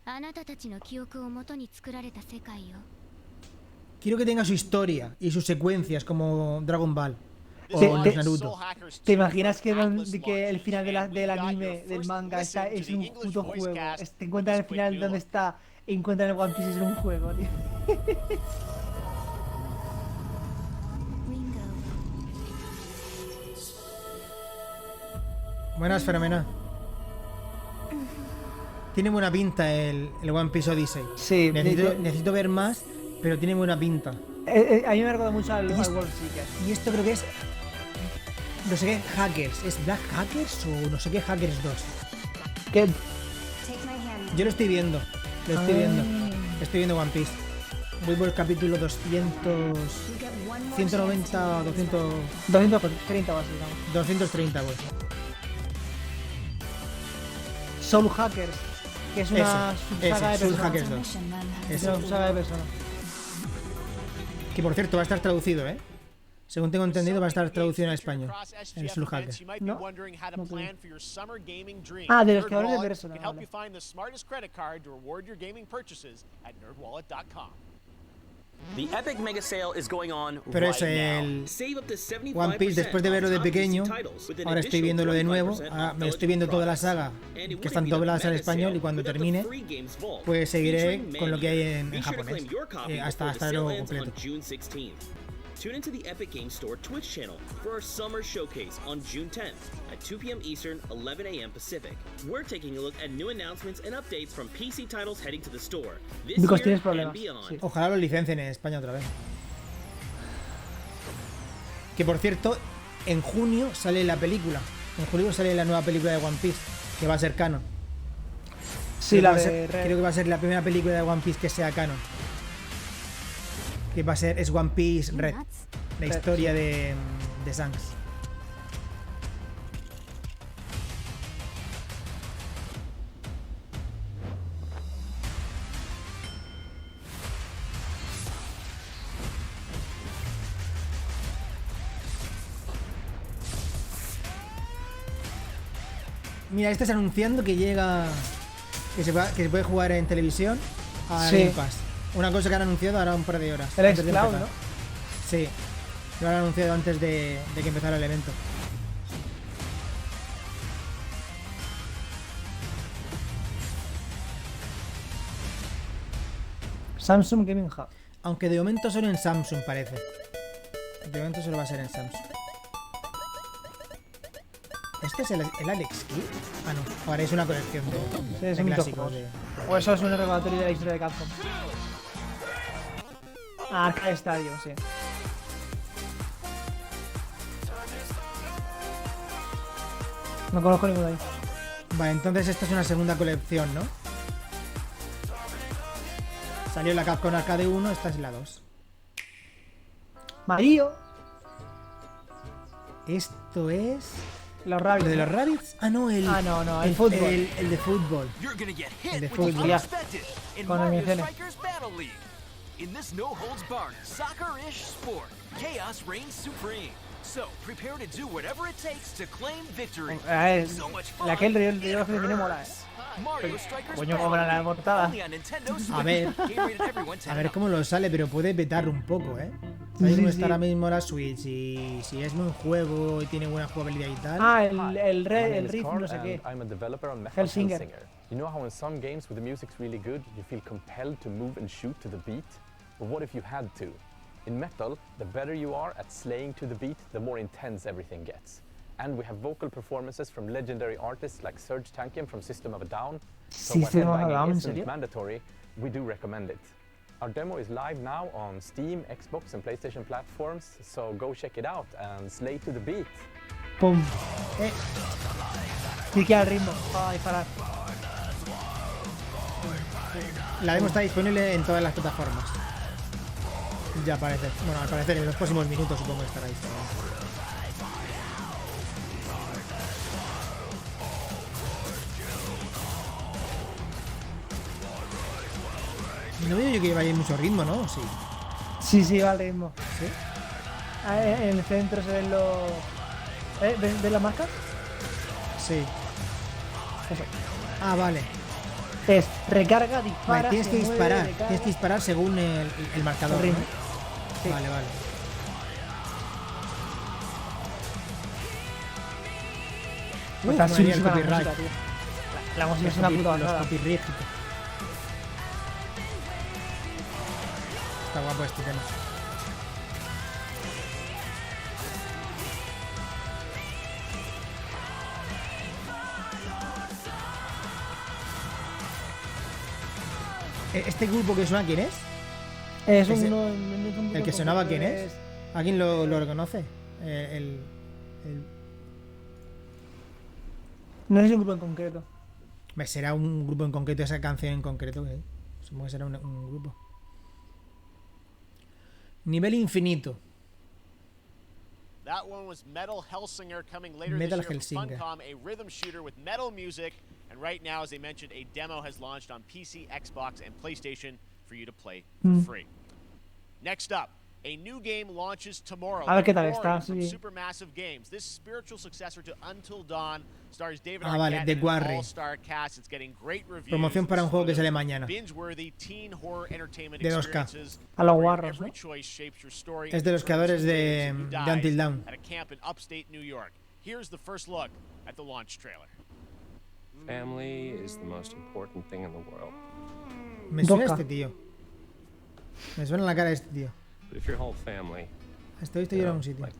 あなたたちの記憶をもとに作られた世界よ。
Quiero que tenga su historia y sus secuencias como Dragon Ball o Naruto.
¿Te imaginas que el final del anime, del manga, es un puto juego? Te encuentran el final donde está, encuentran el One Piece es un juego, tío.
Buenas, fenomenal. Tiene buena pinta el One Piece Odyssey.
Sí,
necesito ver más, pero tiene buena pinta.
A mí me recuerda mucho al World Seeker.
Y esto creo que es. No sé qué Hackers. ¿Es Black Hackers o no sé qué Hackers 2?
¿Qué?
Yo lo estoy viendo. Lo estoy viendo. Estoy viendo One Piece. Voy por el capítulo 200. 190, 200.
230 o así, digamos.
230, pues.
Soul Hackers, que es una subsaga de
Soul
personas.
Hackers 2.
Es una subsaga de personas.
Que por cierto va a estar traducido, ¿eh? Según tengo entendido va a estar traducido en español. El Soul Hacker.
¿No? Ah, de los creadores de Persona. Vale.
The Epic Mega Sale is going on
Pero es
right
el
now. Save up to 75%
One Piece después de verlo de pequeño. Ahora estoy viéndolo de nuevo. Me estoy viendo toda la saga que están dobladas al español y cuando termine pues seguiré con lo que hay en japonés hasta verlo completo.
Tune into the Epic Games Store Twitch channel for our summer showcase on June 10th at 2 p.m. Eastern, 11 a.m. Pacific. We're taking a look at new announcements and updates from PC titles heading to the store this year and beyond.
Ojalá lo licencien en España otra vez. Que por cierto, en junio sale la película. En julio sale la nueva película de One Piece, que va a ser canon.
Sí,
creo que va a ser la primera película de One Piece que sea canon. Que va a ser One Piece Red, la historia de Shanks. Mira, estás anunciando que llega, que se puede jugar en televisión a Game Pass. Una cosa que han anunciado ahora un par de horas.
El Xcloud, ¿no?
Sí, lo han anunciado antes de que empezara el evento.
Samsung Gaming Hub.
Aunque de momento solo en Samsung parece. De momento solo va a ser en Samsung. ¿Este es el Alex Kidd? Ah, no. Ahora es una colección de clásicos.
O eso es un recordatorio de la historia de Capcom. Ah, Arcade Stadium, sí. No conozco ninguno de ahí.
Vale, entonces esta es una segunda colección, ¿no? Salió la Capcom Arcade 1, esta es la 2.
Mario.
Esto es...
Los Rabbids.
¿Lo de los Rabbids? Ah, no, el
fútbol.
El de fútbol. El de fútbol.
Ya. Con animaciones.
In this no-holds-barred, soccer-ish sport, chaos reigns supreme. So, prepare to do whatever it takes to claim victory. So much fun.
La que el río que tiene mola, Coño, como la portada.
A ver cómo lo sale, pero puede petar un poco, ¿eh? ¿Sabéis cómo está ahora mismo la Switch? Y si es buen juego y tiene buena jugabilidad y tal.
Ah, el riff, no sé qué.
I'm a developer on
Hellsinger.
You know how in some games where the music's really good, you feel compelled to move and shoot to the beat?
but what if you had to? In metal, the better you are at slaying to the beat, the more intense everything gets. And we have vocal performances from legendary artists like Serge Tankian from System of a Down. So while headbanging isn't mandatory, we do recommend it. Our demo is live now on Steam, Xbox and PlayStation platforms, so go check it out and slay to the beat.
Pum. Clique al ritmo para disparar.
La demo está disponible en todas las plataformas. Ya aparece. Bueno, al parecer en los próximos minutos supongo que estará disponible. No veo yo que vaya mucho ritmo, ¿no? Sí.
Sí, va al ritmo.
¿Sí?
En el centro se ven los... ¿ves las marcas?
Sí.
Eso.
Ah, vale.
Es recarga, dispara,
vale, tienes que disparar según el marcador,
ritmo.
¿no?
Sí.
Vale.
Pues está
el copyright.
La música es una puta basada.
Los copyright. Está guapo este tema. ¿Este grupo que suena quién es?
Es
el que sonaba quién es. ¿Alguien lo reconoce?
No es un grupo en concreto.
Será un grupo en concreto, esa canción en concreto. Supongo que será un grupo. Nivel infinito.
That one was Metal Hellsinger coming later
Metal
this year
Hellsinger.
from Funcom, a rhythm shooter with metal music. And right now, as they mentioned, a demo has launched on PC, Xbox, and PlayStation for you to play for free. Next up, a new game launches tomorrow.
A ver qué tal está,
From
sí.
Supermassive Games. This spiritual successor to Until Dawn stars David
vale,
Arquette
The
and
Quarry.
an all-star cast. It's getting great reviews.
Promoción para un juego que sale mañana.
Binge-worthy teen horror entertainment
De 2K.
experiences.
A los guarros,
Every
¿no?
choice shapes your story.
Es de los creadores de Until Dawn.
At a camp in upstate New York. Here's the first look at the launch trailer.
Family is the most important thing in the world.
Me suena este tío. Me suena la cara de este tío.
But if your whole family,
Esto yo en un sitio.
like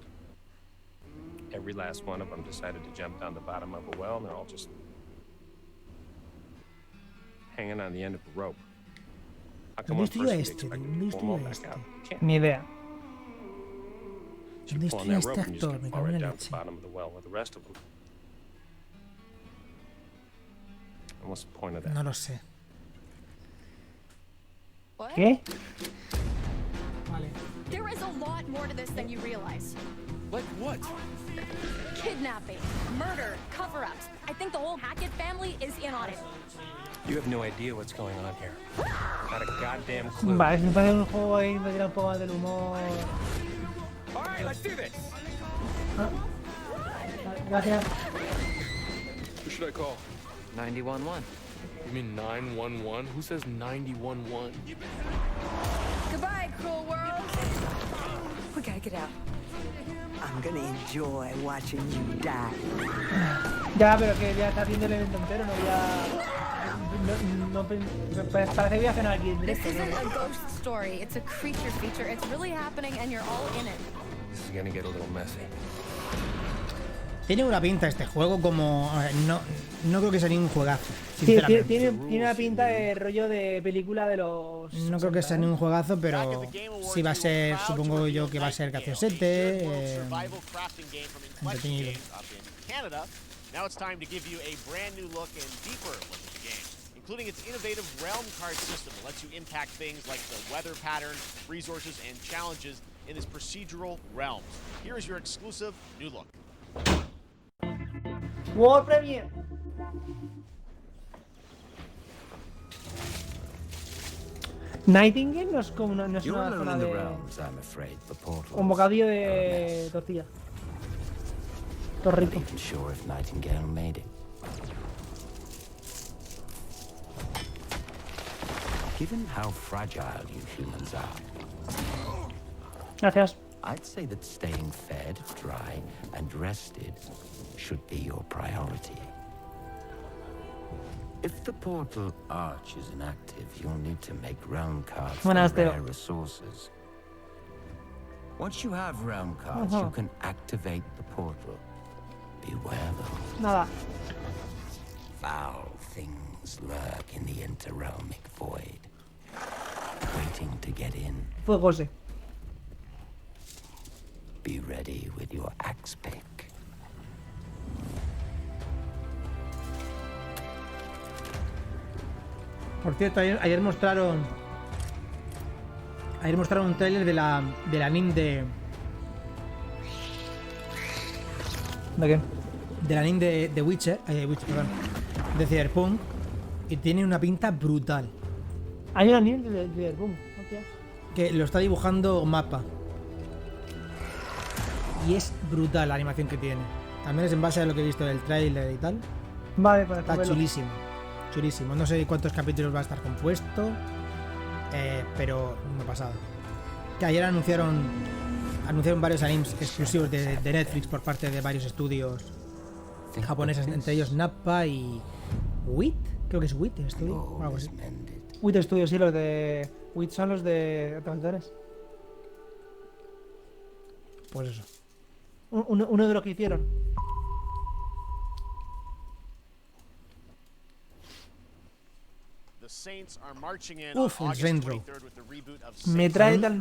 every last one of them decided to jump down the bottom of a well, and they're all just hanging on the end of a rope. How come
¿Dónde
one
estoy yo
person
este?
expect
¿Dónde
to
estoy
pull
yo
them back
este?
out? You can't.
Ni idea.
You
¿Dónde
pull on
estoy
that
este
rope and you just
actor?
get
Me
fall
cago en
right
la
down to the
leche.
bottom of the well with the rest of them. And what's the point of that?
No lo sé.
What?
¿Qué?
Vale.
There is a lot more to this than you realize.
Like what?
Kidnapping, murder, cover-ups. I think the whole Hackett family is in on it.
You have no idea what's going on here. Not a goddamn clue.
Vale, me parece un juego ahí, me tira un poco más del humor.
All right, let's do this.
Gracias.
Who should I call?
911.
You mean 911? Who says 911?
Goodbye, cruel world.
We gotta get out. I'm gonna enjoy watching you die.
Ya, pero que ya está viendo el evento entero, no voy a... parece que voy a cenar aquí en
This
directo.
isn't a ghost story. It's a creature feature. It's really happening and you're all in it.
This is gonna get a little messy.
Tiene una pinta este juego como... a ver, no creo que sea ningún juegazo,
Sí,
sinceramente.
tiene una pinta de rollo de película de los...
No creo que sea ningún juegazo, pero sí va a ser, supongo yo que va a ser graciosete, entretenido.
Canada. Now it's time to give you a brand new look and deeper look at the game, including its innovative realm card system that lets you impact things like the weather patterns, resources, and challenges in this procedural realm. Here is your exclusive new look.
World Premiere. Nightingale no es como una, no es
You're
una
alone
zona
in the
de...
realms, I'm afraid. The portal.
Un bocadillo de tortilla. Todo
I'm
rico.
not even sure if Nightingale made it. Given how fragile you humans are,
Gracias.
I'd say that staying fed, dry, and rested should be your priority. If the portal arch is inactive, you'll need to make realm cards
Buenas,
for
Teo.
rare resources. Once you have realm cards, you can activate the portal. Beware though.
Nada.
Foul things lurk in the interrealmic void, waiting to get in.
Fuegose.
Be ready with your axe pick.
Por cierto, ayer mostraron un tráiler del anime
¿De qué?
del anime de Witcher, perdón, de Cyberpunk, y tiene una pinta brutal.
Hay un anime de Cyberpunk, hostia.
Que lo está dibujando Mappa. Y es brutal la animación que tiene. También es en base a lo que he visto del tráiler y tal.
Vale, para
Está
verlo.
chulísimo. Chulísimo. No sé cuántos capítulos va a estar compuesto, pero una pasada. Que ayer anunciaron varios animes exclusivos de Netflix por parte de varios estudios japoneses, entre ellos Nappa y WIT, creo que es WIT Studio o algo así.
WIT Studios, sí, los de... WIT son los de traductores.
Pues eso.
Uno de los que hicieron.
Uf, el Saints Row.
Me trae tal...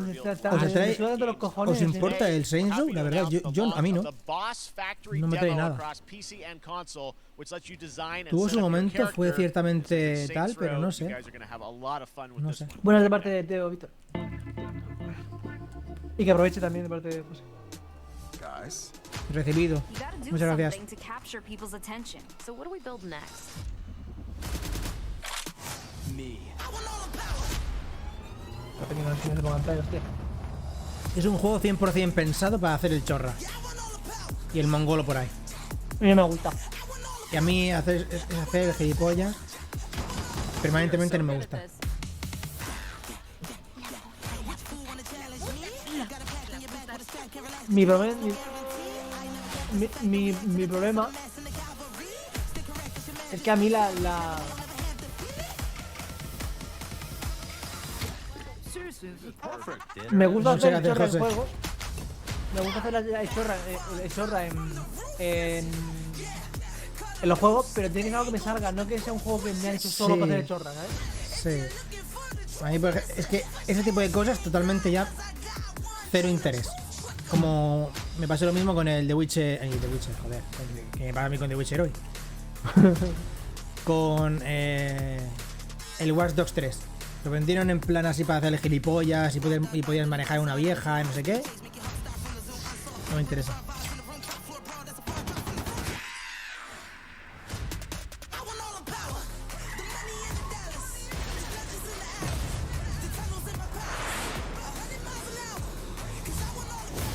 ¿Os importa el Saints Row? La verdad, a mí no. No me trae nada. Tuvo su momento, fue ciertamente tal, pero no sé. No sé.
Bueno, de parte de Teo, Víctor. Y que aproveche también de parte de José.
Recibido. Muchas gracias. Es un juego 100% pensado para hacer el chorra. Y el mongolo por ahí.
A mí me gusta.
Y a mí hacer el gilipollas permanentemente no me gusta.
Mi problema es que a mí me gusta hacer el chorra en juegos. Me gusta hacer el chorra en los juegos, pero tiene algo que me salga, no que sea un juego que me han hecho solo para hacer el chorra, ¿sabes?
Sí. A mí es que ese tipo de cosas totalmente ya cero interés. Como me pasó lo mismo con el The Witcher, joder, que me pasa a mí con The Witcher hoy. Con el Watch Dogs 3. Lo vendieron en plan así para hacerle gilipollas y podías manejar una vieja, no sé qué. No me interesa.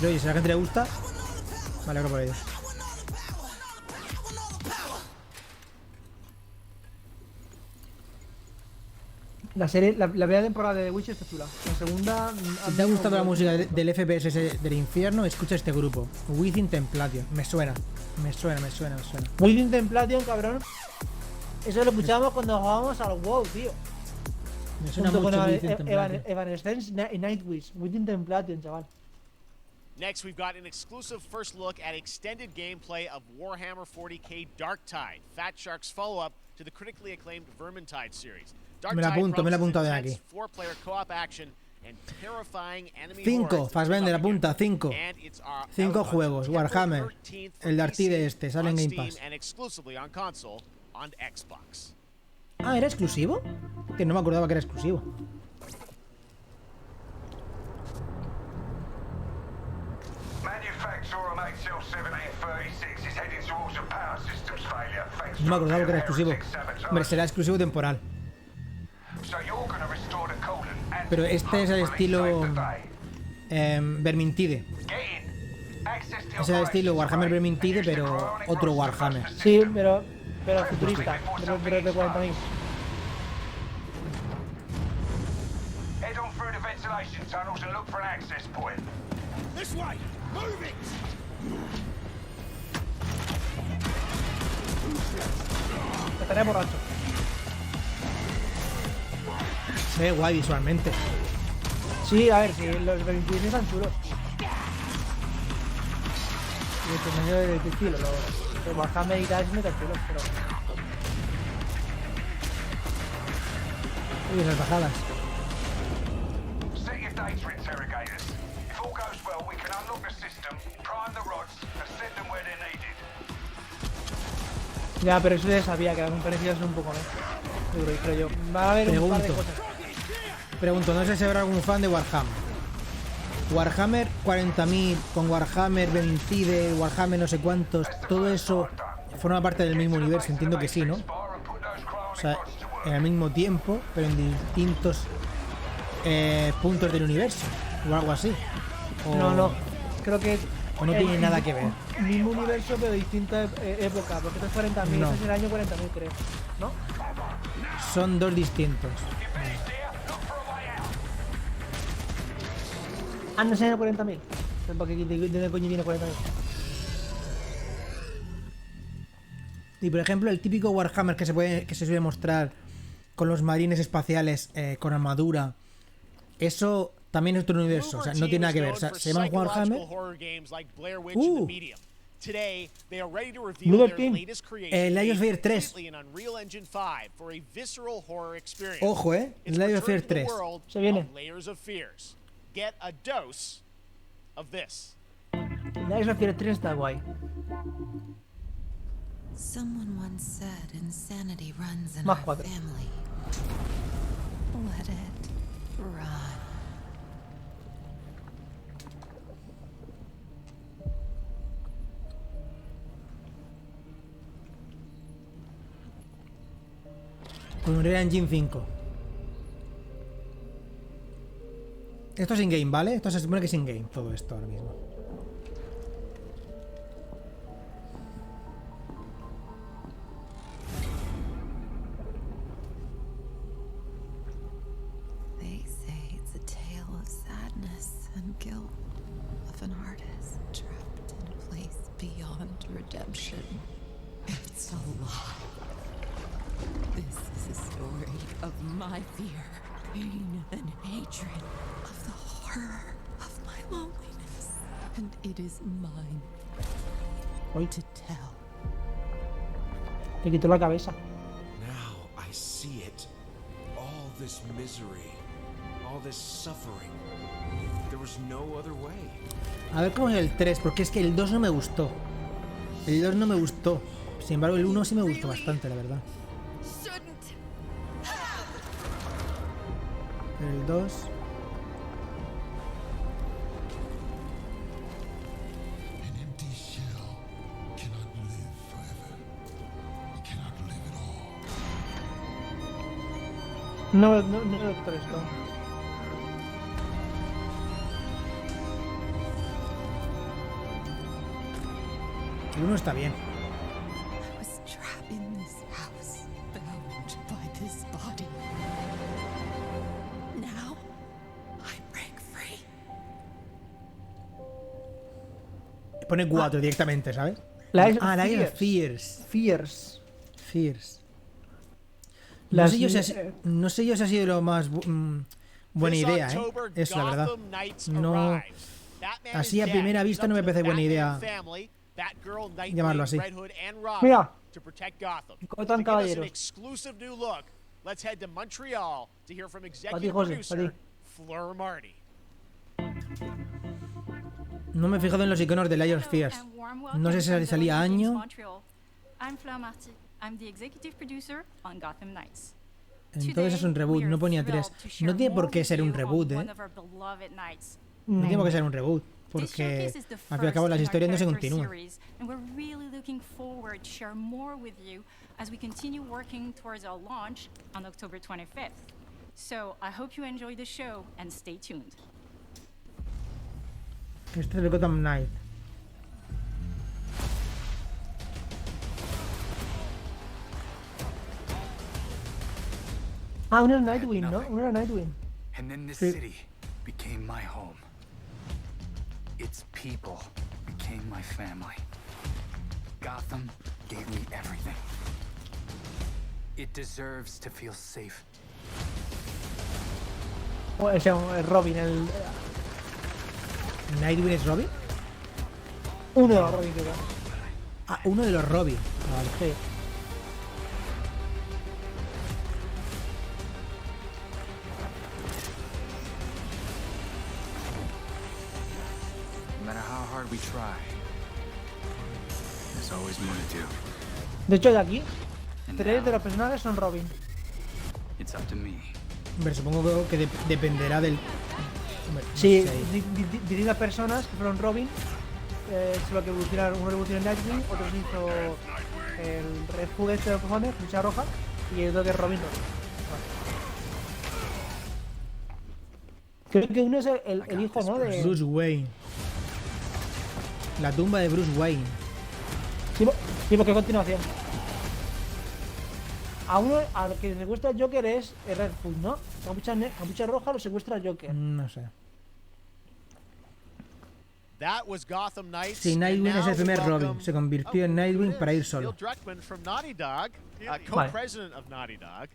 Pero oye, si a la gente le gusta, me alegro por ello.
La serie, la primera temporada de The Witcher está chula. La segunda...
Si te ha gustado la música del FPS del infierno, escucha este grupo, Within Temptation. Me suena.
Within Temptation, cabrón. Eso lo escuchábamos cuando jugábamos al WoW, tío.
Me suena
junto
mucho
con
Within Temptation.
Evanescence y Nightwish. Within Temptation, chaval.
Next, we've got an exclusive first look at extended gameplay of Warhammer 40k Darktide, Fat Shark's follow-up to the critically acclaimed Vermintide series.
Me la apunto de aquí. 5, Fassbender apunta, 5. 5 juegos, Warhammer, el Darktide este, sale en Game Pass. Ah, ¿era exclusivo? Que no me acordaba que era exclusivo. No me acordaba que era exclusivo. Hombre, será exclusivo temporal. Pero este es el estilo Vermintide. Es el estilo Warhammer Vermintide, pero otro Warhammer.
Sí, pero futurista, pero de 40.000. Estaré borracho.
Se ve guay visualmente.
Sí, a ver, sí, los 26 están chulos. Y el tamaño del estilo, los Warhammer y tal no están chulos, pero...
Uy, esas bajadas.
Set your data interrogators. If all goes well, we can unlock the system, prime the rods, and send them where they're needed.
Ya, pero eso ya sabía, que las conferencias son un poco más. Duro, creo yo. Va a haber un par de cosas.
Pregunto, no sé si habrá algún fan de Warhammer. Warhammer 40.000 con Warhammer Vencide, Warhammer no sé cuántos, todo eso forma parte del mismo universo, entiendo que sí, ¿no? O sea, en el mismo tiempo, pero en distintos puntos del universo, o algo así. O,
no, creo que...
O no tiene nada que ver.
Mismo universo, pero distinta época, porque esto es 40.000,
No.
este es el año 40.000, creo, ¿no?
Son dos distintos.
Ah, no es el año 40.000. Porque ¿de dónde coño viene 40.000?
Y por ejemplo, el típico Warhammer que se suele mostrar con los marines espaciales con armadura, eso también es otro universo, o sea, no tiene nada que ver. O sea, se llaman Warhammer.
Bloober Team.
El Lion of Fear 3. Ojo, el Lion of Fear 3.
Se viene.
Get a dose of this.
Lion of Fear 3 está guay.
Someone once said insanity runs in
Más
our
4.
family. Let it run.
Con Unreal Engine 5. Esto es in-game, ¿vale? Esto se supone que es in-game, todo esto ahora mismo.
They say it's a tale of sadness and guilt of an artist trapped in a place beyond redemption. It's a lie. This is a story of my fear, pain, and hatred, of the horror of my loneliness, and it is mine to tell.
Te quitó la cabeza.
Now I see it. All this misery, all this suffering. There was no other way.
A ver cómo es el 3, porque es que el 2 no me gustó. El 2 no me gustó. Sin embargo, el 1 sí me gustó bastante, la verdad. El 2...
No, doctor Stone.
El 1 está bien.
I was trapped in this house, bound by this body. Now, I break free.
Pone 4 directamente, ¿sabes?
Lion
of
Fears.
Fears. No sé yo si ha sido lo más buena idea, eso la verdad. No, así a primera vista no me parece buena idea llamarlo así.
Mira, Gotham Caballeros.
Let's head to Montreal to hear from executive
José,
producer Fleur Marty.
No me he fijado en los iconos de Lion of Fears. No sé si salía año.
I'm Fleur Marty. I'm the executive producer on Gotham Knights.
Entonces es un reboot, no ponía 3. No tiene por qué ser un reboot, No tiene por qué ser un reboot, porque al fin y al cabo las historias no se continúan.
And we're really looking forward to share more with you as we continue working towards our launch on October 25th. So I hope you enjoy the show and stay tuned.
Este es el Gotham Knight.
Ah, uno era Nightwing, ¿no? Uno era Nightwing.
And then this city became my home. Its people became my family. Gotham gave me everything. It deserves to feel safe.
Ese es Robin, el...
¿Nightwing es Robin?
Uno de los Robin, creo.
Ah, uno de los Robin. Vale.
Sí.
No matter how hard we try, there's always more to do.
De hecho, de aquí, 3 de los personajes son Robin.
It's up to me.
Hombre, supongo que dependerá del... Hombre,
Sí,
no sé.
distintas personas que fueron Robin, solo que evolucionaron. Uno evolucionó en Nightwing, otro se hizo el Red Hood este de cojones, flecha roja, y el otro que es Robin. Creo que uno es el hijo, ¿no? De
Bruce Wayne. La tumba de Bruce Wayne.
Sí, porque a continuación. A uno, al que secuestra el Joker es el Red Hood, ¿no? Capucha roja lo secuestra el Joker.
No sé.
That was Gotham Knights.
Sí, Nightwing es el primer Robin. Se convirtió en Nightwing para ir solo.
Neil Druckmann from Naughty Dog, co-president of Naughty Dog.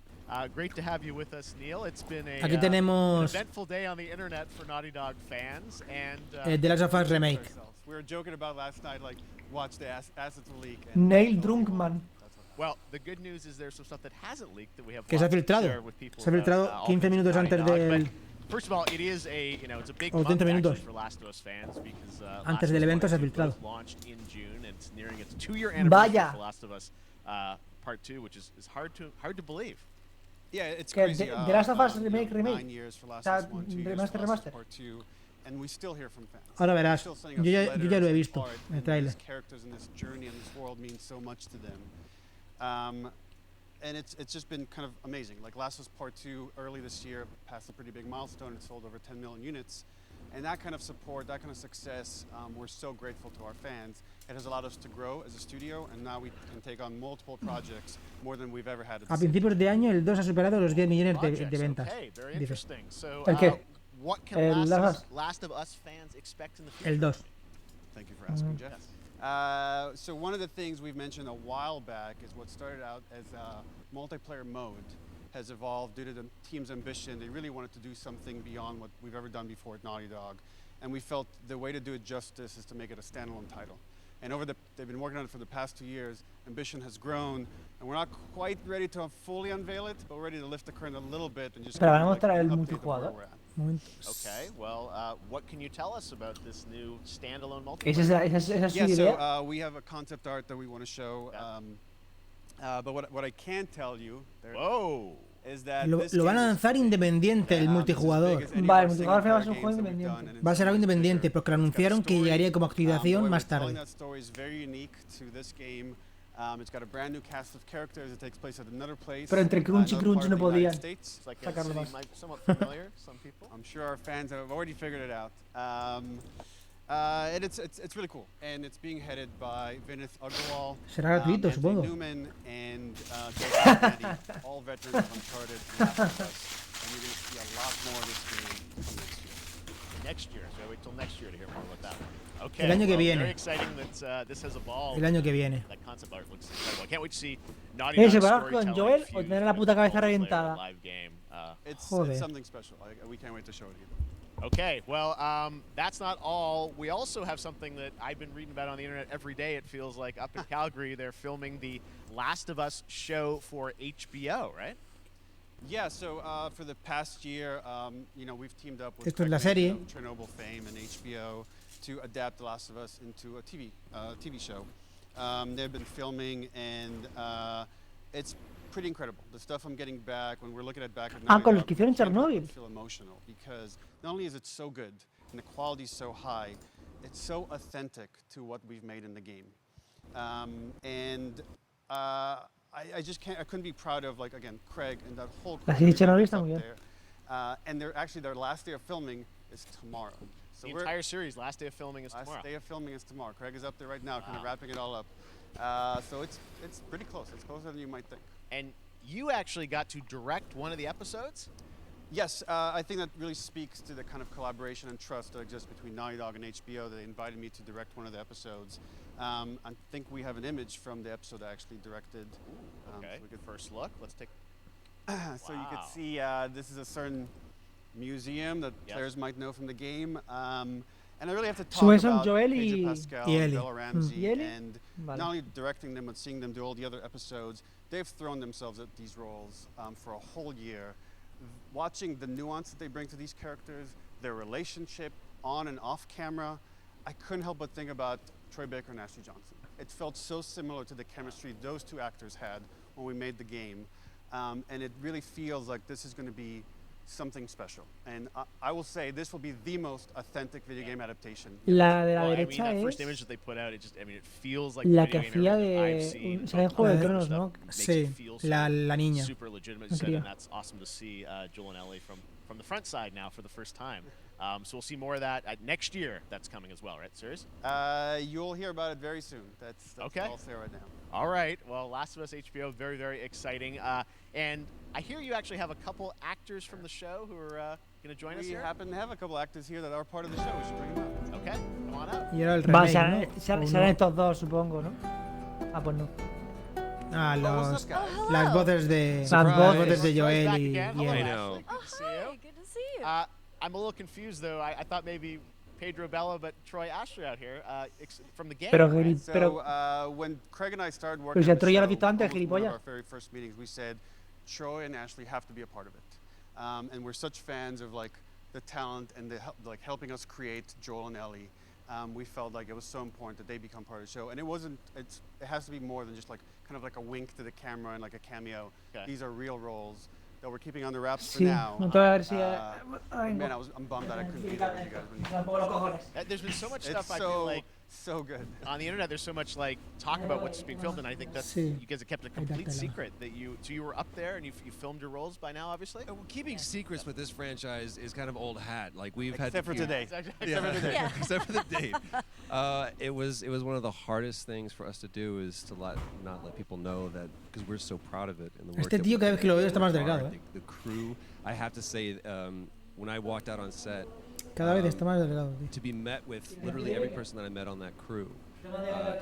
Great to have you with us, Neil. It's been a
Aquí tenemos
an eventful day on the internet for Naughty Dog fans and
The Last of Us Remake.
We were joking about last night, like watch the assets leak.
Neil Druckmann.
Well, the good news is there's some stuff that hasn't leaked that we have
Que se ha filtrado. Se ha filtrado 15 minutos antes del...
First of all, it is a, you know, it's a big
O 30
month
minutos.
for Last of Us fans because
Antes del evento se ha filtrado.
launched in June and it's nearing its 2-year anniversary
Vaya.
for Last of Us Part 2, which is hard to believe.
Yeah, it's
Que
crazy.
The Last of Us remake.
9 years for
O
Last
sea,
of Us 1, 2 years for Last of Us Part 2, and we still hear from fans.
Ahora verás.
They're still sending us
Yo ya lo he
letters
visto,
and art,
el
and
tráiler.
these characters in this journey and this world mean so much to them. And it's just been kind of amazing. Like Last of Us Part 2 early this year passed a pretty big milestone. It sold over 10 million units. And that kind of support, that kind of success, we're so grateful to our fans. It has allowed us to grow as a studio, and now we can take on multiple projects, more than we've ever had.
A principios de año el 2 ha superado los 10 millones de ventas.
Okay, very
Dice.
interesting. So,
¿El qué?
what can
El
Last of Us fans expect in the future?
El 2.
Thank you for asking, Jeff. So one of the things we've mentioned a while back is what started out as a multiplayer mode has evolved due to the team's ambition. They really wanted to do something beyond what we've ever done before at Naughty Dog. And we felt the way to do it justice is to make it a standalone title. And they've been working on it for the past 2 years. Ambition has grown, and we're not quite ready to fully unveil it, but we're ready to lift the curtain a little bit and just
Pero van a
kind of
mostrar el
update them where
multijugador.
we're at.
Okay, well, what can you tell us about this new standalone
Esa
multiplayer?
es su
Yeah,
idea.
so we have a concept art that we want to show. But what I can tell you is that
Lo van a lanzar independiente el multijugador.
Vale, el multijugador va a ser un juego independiente.
Va a ser algo independiente, porque anunciaron que llegaría como actualización más tarde.
That story is very unique to this game. It's got a brand new cast of characters. It takes place at another place.
Pero entre Crunch y Crunch no podían
It's like a
sacarlo
city
más.
might be somewhat familiar, some people. I'm sure our fans have already figured it out. And it's really cool. And it's being headed by Vinith Agarwal,
Será gratuito,
Anthony
supongo.
Newman, and Joseph Kennedy, all veterans of Uncharted and Last of Us. And you're going to see a lot more of this game come next year.
Next year, so wait till next year to hear more about that. Okay,
El año que
well,
viene.
very exciting that this has evolved.
El año que viene.
That concept art looks incredible. I can't wait to see Naughty Dog's
¿Se va con
storytelling
Joel o
fused
tener la
with
puta cabeza
multiplayer
reventada?
live game.
It's
Joder.
something special. We can't wait to show it either.
Okay, well, that's not all. We also have something that I've been reading about on the internet every day. It feels like up in Calgary, they're filming the Last of Us show for HBO, right?
Yeah, so for the past year, you know, we've teamed up with
Esto es la serie.
Chernobyl fame and HBO to adapt The Last of Us into a TV show. They've been filming, and it's pretty incredible. The stuff I'm getting back when we're looking at back.
Con los que hicieron Chernobyl.
I feel emotional because not only is it so good and the quality is so high, it's so authentic to what we've made in the game, and I just can't. I couldn't be proud of, like, again, Craig and that whole
La
crew
serie Chernobyl
that's
está
up
muy bien.
there. And they're actually their last day of filming is tomorrow. So
The
we're-
entire series, last day of filming is tomorrow.
Last day of filming is tomorrow. Craig is up there right now, kind of wrapping it all up. So it's pretty close. It's closer than you might think.
And you actually got to direct one of the episodes?
Yes, I think that really speaks to the kind of collaboration and trust that exists between Naughty Dog and HBO. They invited me to direct one of the episodes. I think we have an image from the episode I actually directed.
Okay,
So we could
first look. Let's take.
So you could see this is a certain museum that players might know from the game. And I really have to talk
Sube son
about
Joel
Pedro
y
Pascal
Ellie.
and Bella Ramsey,
¿Y Ellie?
and
Vale.
not only directing them but seeing them do all the other episodes. They've thrown themselves at these roles for a whole year. Watching the nuance that they bring to these characters, their relationship on and off camera, I couldn't help but think about Troy Baker and Ashley Johnson. It felt so similar to the chemistry those two actors had when we made the game. And it really feels like this is going to be something special. And I will say this will be the most authentic video game adaptation.
La de la
Well, I mean,
derecha
that first
es
image that they put out, it just, I mean, it feels like
la
the
que
video game
hacía
I've
de...
seen.
Sale en Juego de Tronos, ¿no?
Sí, la niña.
Super legitimate,
La
said,
cría.
and that's awesome to see Joel and Ellie from the front side now for the first time. So we'll see more of that next year. That's coming as well, right? Serious?
You'll hear about it very soon. That's
okay.
all I'll say right now.
All right. Well, Last of Us HBO, very, very exciting. And I hear you actually have a couple actors from the show who are going to join us
We
here.
happen to have a couple actors here that are part of the show. We should bring them up.
Okay, come on up.
Y era el
Va,
remake, ¿no?
serán estos dos, supongo, ¿no? Ah, pues no.
Ah,
what's up, guys?
las voces de Joel y
Hello,
Ellie.
Ashley. Good to see you.
Good to see you.
I'm a little confused, though. I thought maybe Pedro Bella, but Troy Ashley out here from the game.
Pero,
right?
So when Craig and I started working
Pero si
on
a Troy ya lo
the
has visto
show,
antes,
almost one of
gilipollas.
our very first meetings, we said Troy and Ashley have to be a part of it. And we're such fans of like the talent and the like helping us create Joel and Ellie. We felt like it was so important that they become part of the show, and it has to be more than just like kind of like a wink to the camera and like a cameo.
Okay.
These are real roles that we're keeping on the wraps for
Sí,
now.
no te voy a ver si...
Man, I'm bummed that I couldn't be there with you guys.
There's been so much stuff
It's
I feel like
so good
on the internet. There's so much like talk about what's being filmed, and I think that's
Sí.
you guys have kept a complete secret. That you were up there and you filmed your roles by now, obviously.
Keeping secrets with this franchise is kind of old hat. Like we've had
Except for today.
Yeah. Except for the date. It was one of the hardest things for us to do is to not let people know that because we're so proud of it and the work.
Este tío cada vez que lo veo está más delgado,
The crew, I have to say, when I walked out on set,
Cada vez está más delgado, tío.
to be met with literally every person that I met on that crew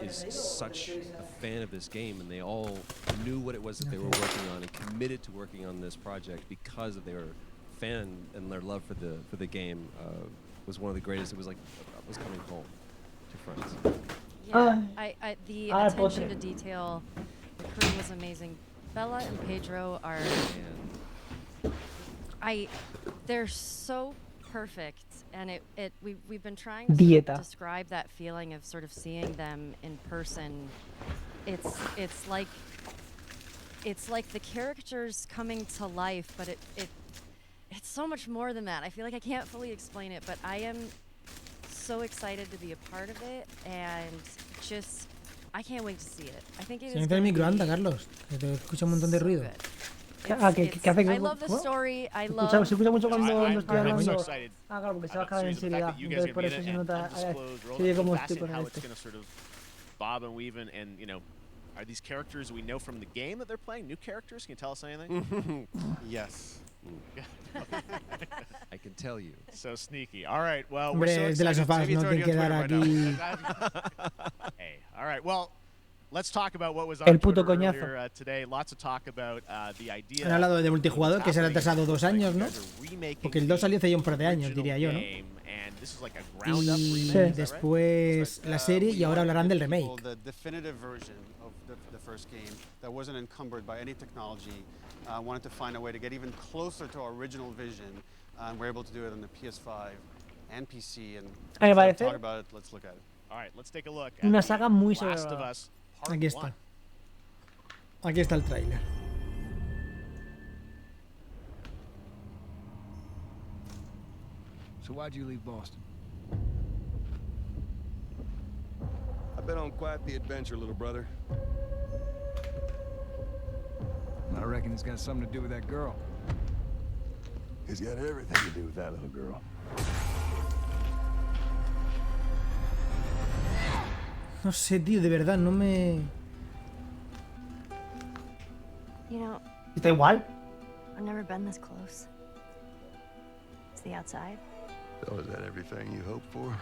is such a fan of this game, and they all knew what it was that they were working on and committed to working on this project because of their fan and their love for the game was one of the greatest. It was like I was coming home to friends.
Yeah, the attention to detail, the crew was amazing. Bella and Pedro are, they're so perfect, and we've been trying to describe that feeling of sort of seeing them in person. It's like the characters coming to life, but it's so much more than that. I feel like I can't fully explain it, but I am so excited to be a part of it, and just I can't wait to see it. I think it is.
Silencia el micro, anda, Carlos, que te escucha un montón de ruido.
¿Qué hace?
I love the story. I love.
Se escucha mucho cuando estoy
I'm so
hablando.
excited.
Ah, claro, porque se
about
baja de
the series, the fact
densidad.
that you guys
Entonces
are
por
gonna
eso
be
se
in
nota.
an undisclosed role.
Se ve como
That's
estoy con
how
el
it's
este.
going to sort of bob and weave, and you know, are these characters we know from the game that they're playing? New characters? Can you tell us anything?
Yes.
I can tell you.
So sneaky. All right. Well,
Hombre,
we're so
es de las
excited.
sofás, no hay que quedar aquí.
Hey. All right. Well, let's talk about what was
El
on
puto
Twitter
coñazo.
earlier today. Lots of talk about the idea.
Han hablado de multijugador, que se ha retrasado 2 años, ¿no? Porque el 2 salió hace ya un par de años, diría yo, ¿no? Y después la serie, y ahora hablarán del remake.
The definitive version of the first game that wasn't encumbered by any technology. Wanted to find a way to get even closer to our original vision. We're able to do it on the PS5 and PC. And
parece
talk about it. Let's look at it.
All right, let's take a look at
una saga muy
Last of
sobrevalorada.
Us Part
Aquí está.
1.
Aquí está el tráiler.
So why'd you leave Boston?
I've been on quite the adventure, little brother.
I reckon it's got something to do with that girl.
It's got everything to do with that little girl.
No sé, tío, de verdad, no me...
You know,
¿Está igual?
I've never been this close. It's the outside.
So is that everything you hoped for?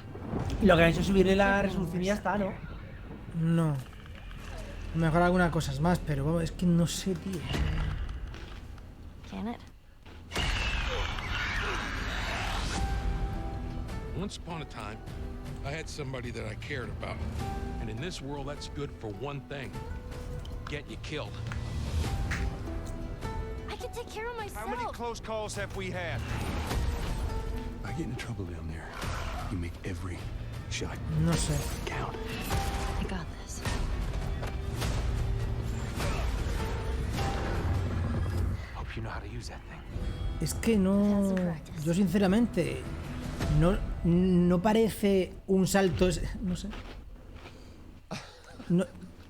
Lo que han hecho es subirle la resolución y ya está, ¿no?
No. Mejor algunas cosas más, pero vamos, es que no sé, tío.
Can it?
Once upon a time, I had somebody that I cared about. And in this world, that's good for one thing. Get you killed.
I can take care of myself.
How many close calls have we had?
I get in trouble down there. You make every shot
No sé.
count.
I got this.
Hope you know how to use that thing.
Es que no. Yo sinceramente. No parece un salto. No sé. No,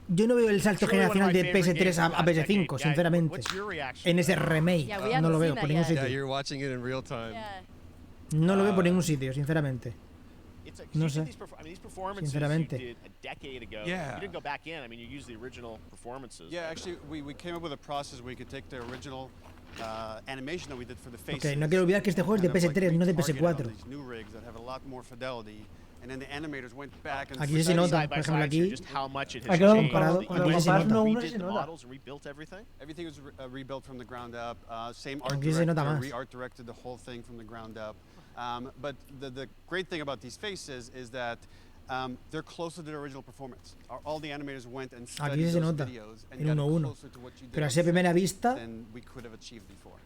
yo no veo el salto generacional de PS3 a PS5, sinceramente. En ese remake. No lo veo por ningún sitio. No lo veo por ningún sitio, sinceramente. No sé. Sinceramente.
Yeah. You didn't go back in. I mean, you used the original performances.
Yeah, actually, we came up with a process where you could take the original animation that we did for the faces.
Okay, no quiero olvidar que este juego es de PS3, no de PS4.
New rigs that have a lot more fidelity. And then the animators went back and
aquí se nota, por ejemplo, aquí.
Aquí
lo comparado, aquí se nota.
Everything was rebuilt from the ground up. Same art
aquí se nota
director,
más.
re-art directed the whole thing from the ground up. But the great thing about these faces is that they're closer to the original performance. All the animators went and
Aquí
studied
se
those
nota,
videos and
el
got
1-1.
closer to what you did
Pero así a primera vista
than we could have achieved before.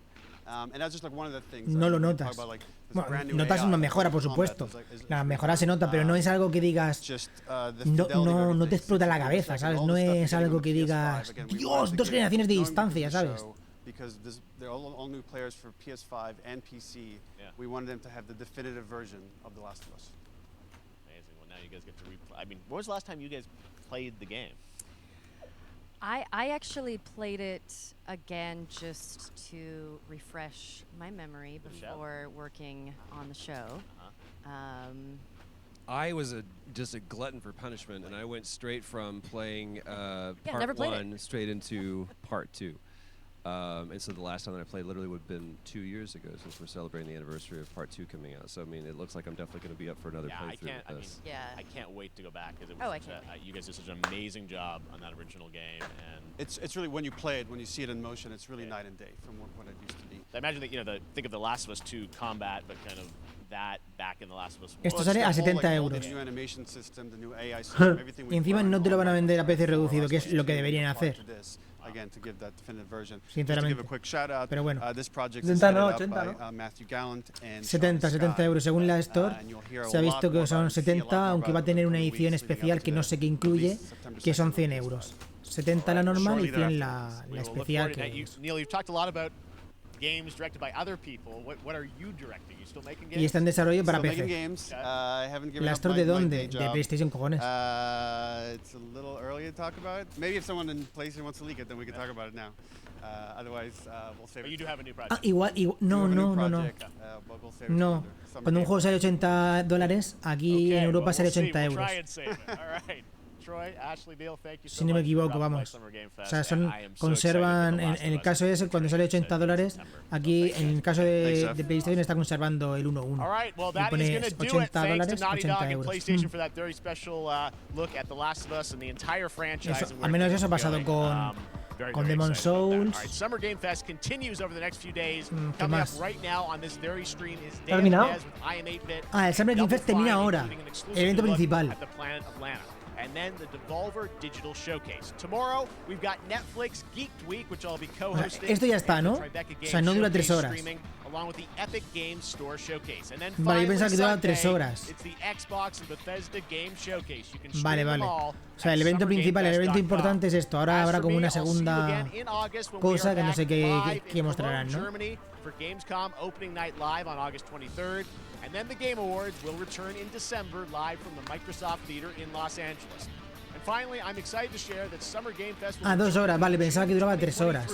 And that's just like one of the things.
no lo notas. Bueno, notas una mejora, por supuesto. La mejora se nota, pero no es algo que digas. No te explota la cabeza, ¿sabes? No es algo que digas. Dios, 2 generaciones de distancia, ¿sabes?
Because they're all new players for PS5 and PC. We wanted them to have the definitive version of The Last of Us.
Amazing. Well, now you guys get to replay. I mean, when was the last time you guys played the game?
I actually played it again just to refresh my memory before working on the show.
I was just a glutton for punishment, and I went straight from playing
never
part
played
1 straight into part 2. And so the last time that I played literally would have been 2 years ago, since we're celebrating the anniversary of part 2 coming out. So I mean, it looks like I'm definitely going to be up for another playthrough with this.
I can't wait to go back because it was you guys did such an amazing job on that original game, and
it's really, when you play it, when you see it in motion, it's really night and day from what it used to be.
I imagine that think of The Last of Us 2 combat, but kind of that back in The Last of Us 1.
Esto sale a 70 euros. Y encima no te lo van a vender a precio reducido, que es lo que deberían hacer. Sinceramente. Pero bueno.
70 no, 80 no.
70 euros según la Store. Se ha visto que son 70, aunque va a tener una edición especial que no sé qué incluye, que son 100 euros. 70 la normal y 100 la especial.
Neil, you've talked a lot about games directed by other people. What are you directing? You still making games?
Y está en desarrollo para PC. ¿La Store de dónde? De PlayStation, cojones.
It's a little early to talk about it. Maybe if someone in PlayStation wants to leak it, then we can talk about it now. Otherwise, we'll save it.
But you do have a new project.
Igual, no. No. Cuando un juego sale $80, aquí en Europa sale 80 euros. Si no me equivoco, vamos. O sea, conservan, en el caso ese, cuando sale $80, aquí en el caso de PlayStation está conservando el 1-1. Y pone $80, 80 euros. Eso, al menos eso ha pasado con Demon's Souls. ¿Qué más?
¿Terminado?
El Summer Game Fest termina ahora. El evento principal.
And then the Devolver Digital Showcase. Tomorrow, we've got Netflix Geeked Week, which I'll be co-hosting.
Esto ya está, ¿no? O sea, no dura 3 horas.
Along with the Epic Games Store Showcase. And then
vale, yo pensaba que duraba 3 horas.
It's the Xbox and Bethesda Game Showcase. You can
vale. O sea, el evento principal, el evento importante es esto. Ahora habrá como una segunda cosa que no sé qué mostrarán, ¿no?
For Gamescom opening night live on August 23rd. And then the Game Awards will return in December live from the Microsoft Theater in Los Angeles. And finally, I'm excited to share that Summer Game Fest will
2 horas, vale, pensaba que duraba 3 horas.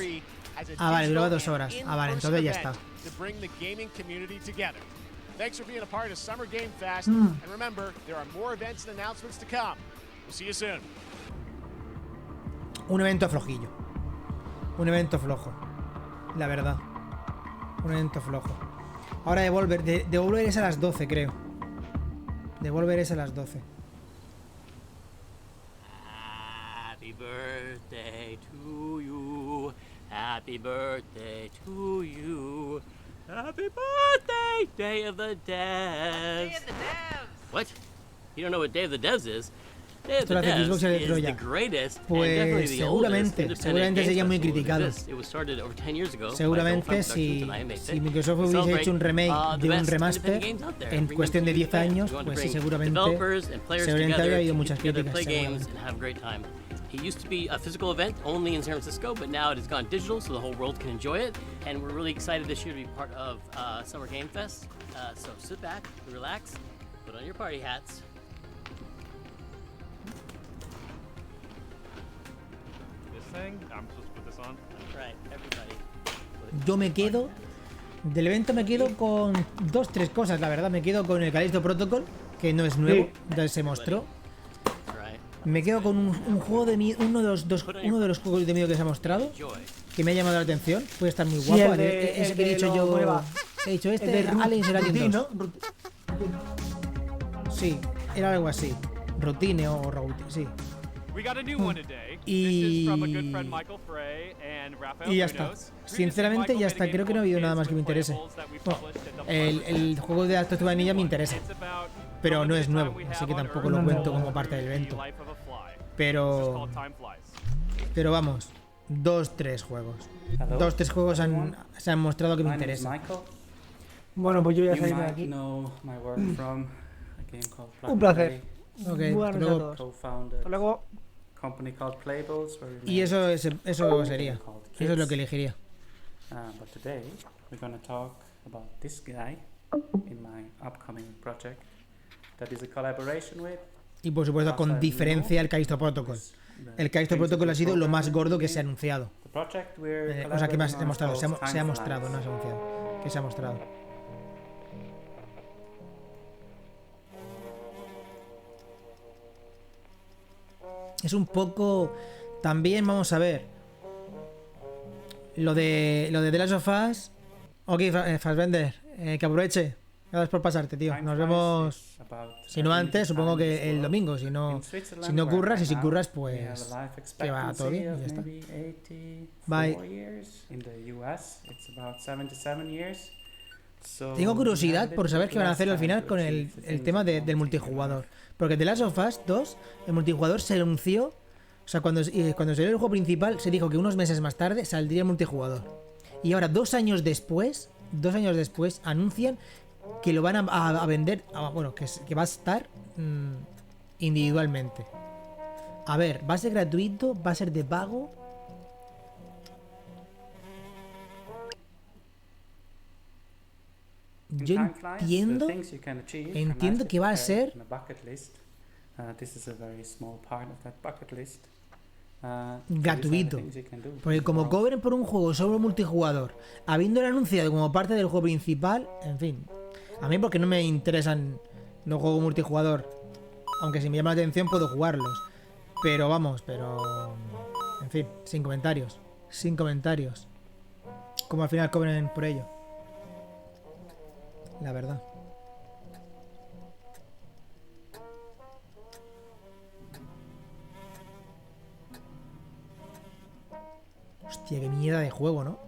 Vale, duraba 2 horas. Vale, entonces ya está.
To bring the gaming community together. Thanks for being a part of Summer Game Fest. And remember, there are more events and announcements to come. We'll see you soon.
Un evento flojillo. Un evento flojo. La verdad. Un evento flojo. Ahora Devolver es a las 12, creo. Devolver es a las 12.
Happy birthday to you. Happy birthday to you. Happy birthday, Day of the Devs. Day of the Devs. What? You don't know what Day of the Devs is? Day of the Devs is the greatest and definitely the oldest independent
sería muy
game
criticado.
festival. It was started over 10 years ago.
Seguramente si Microsoft hubiese hecho un remake de un remaster en cuestión de 10 años, pues sí, seguramente habría habido muchas críticas.
It used to be a physical event only in San Francisco, but now it has gone digital, so the whole world can enjoy it. And we're really excited this year to be part of Summer Game Fest. So sit back, relax, put on your party hats.
This thing, I'm supposed to put this on.
Right, everybody.
Yo me quedo del evento con 2-3 cosas, la verdad. Me quedo con el Callisto Protocol, que no es nuevo, ya se mostró. Me quedo con un juego de miedo, uno de los juegos de miedo que se ha mostrado, que me ha llamado la atención. Puede estar muy guapo. Ese que he dicho yo. He dicho Alien Isolation 2. Sí, era algo así. Routine o Routine, sí. Y ya está. Sinceramente, ya está. Creo que no ha habido nada más que me interese. Bueno, el juego de Actos de Vainilla me interesa, pero no es nuevo, así que tampoco lo cuento como parte del evento. Pero vamos, 2-3 juegos. 2-3 juegos se han mostrado que me interesan.
Bueno, pues yo voy a salir de aquí. Un placer. Buenas noches a todos. Hasta luego.
Y eso sería. Eso es lo que elegiría.
But today we're going to talk about this guy in my upcoming project that is a collaboration with.
Y por supuesto con diferencia el Callisto Protocol. El Callisto Protocol ha sido lo más gordo que se ha anunciado. O sea, que más se ha mostrado. Se ha mostrado, no se ha anunciado. Que se ha mostrado. Es un poco... También vamos a ver. Lo de The Last of Us. Ok, Fassbender, que aproveche. Gracias por pasarte, tío. Nos vemos. Si no antes, supongo que el domingo. Si no curras, y si curras, pues que va todo bien. Y ya está. Bye. Tengo curiosidad por saber qué van a hacer al final con el tema del multijugador. Porque The Last of Us 2, el multijugador se anunció. O sea, cuando salió el juego principal, se dijo que unos meses más tarde saldría el multijugador. Y ahora, 2 años después, anuncian que lo van a vender. Bueno, que va a estar individualmente. A ver, ¿va a ser gratuito? ¿Va a ser de pago? Yo entiendo que va a ser gratuito, porque como cobren por un juego solo multijugador, habiéndolo anunciado como parte del juego principal, en fin, a mí porque no me interesan los juegos multijugador, aunque si me llama la atención puedo jugarlos, pero vamos, en fin, sin comentarios, como al final cobren por ello, la verdad. Hostia, qué mierda de juego, ¿no?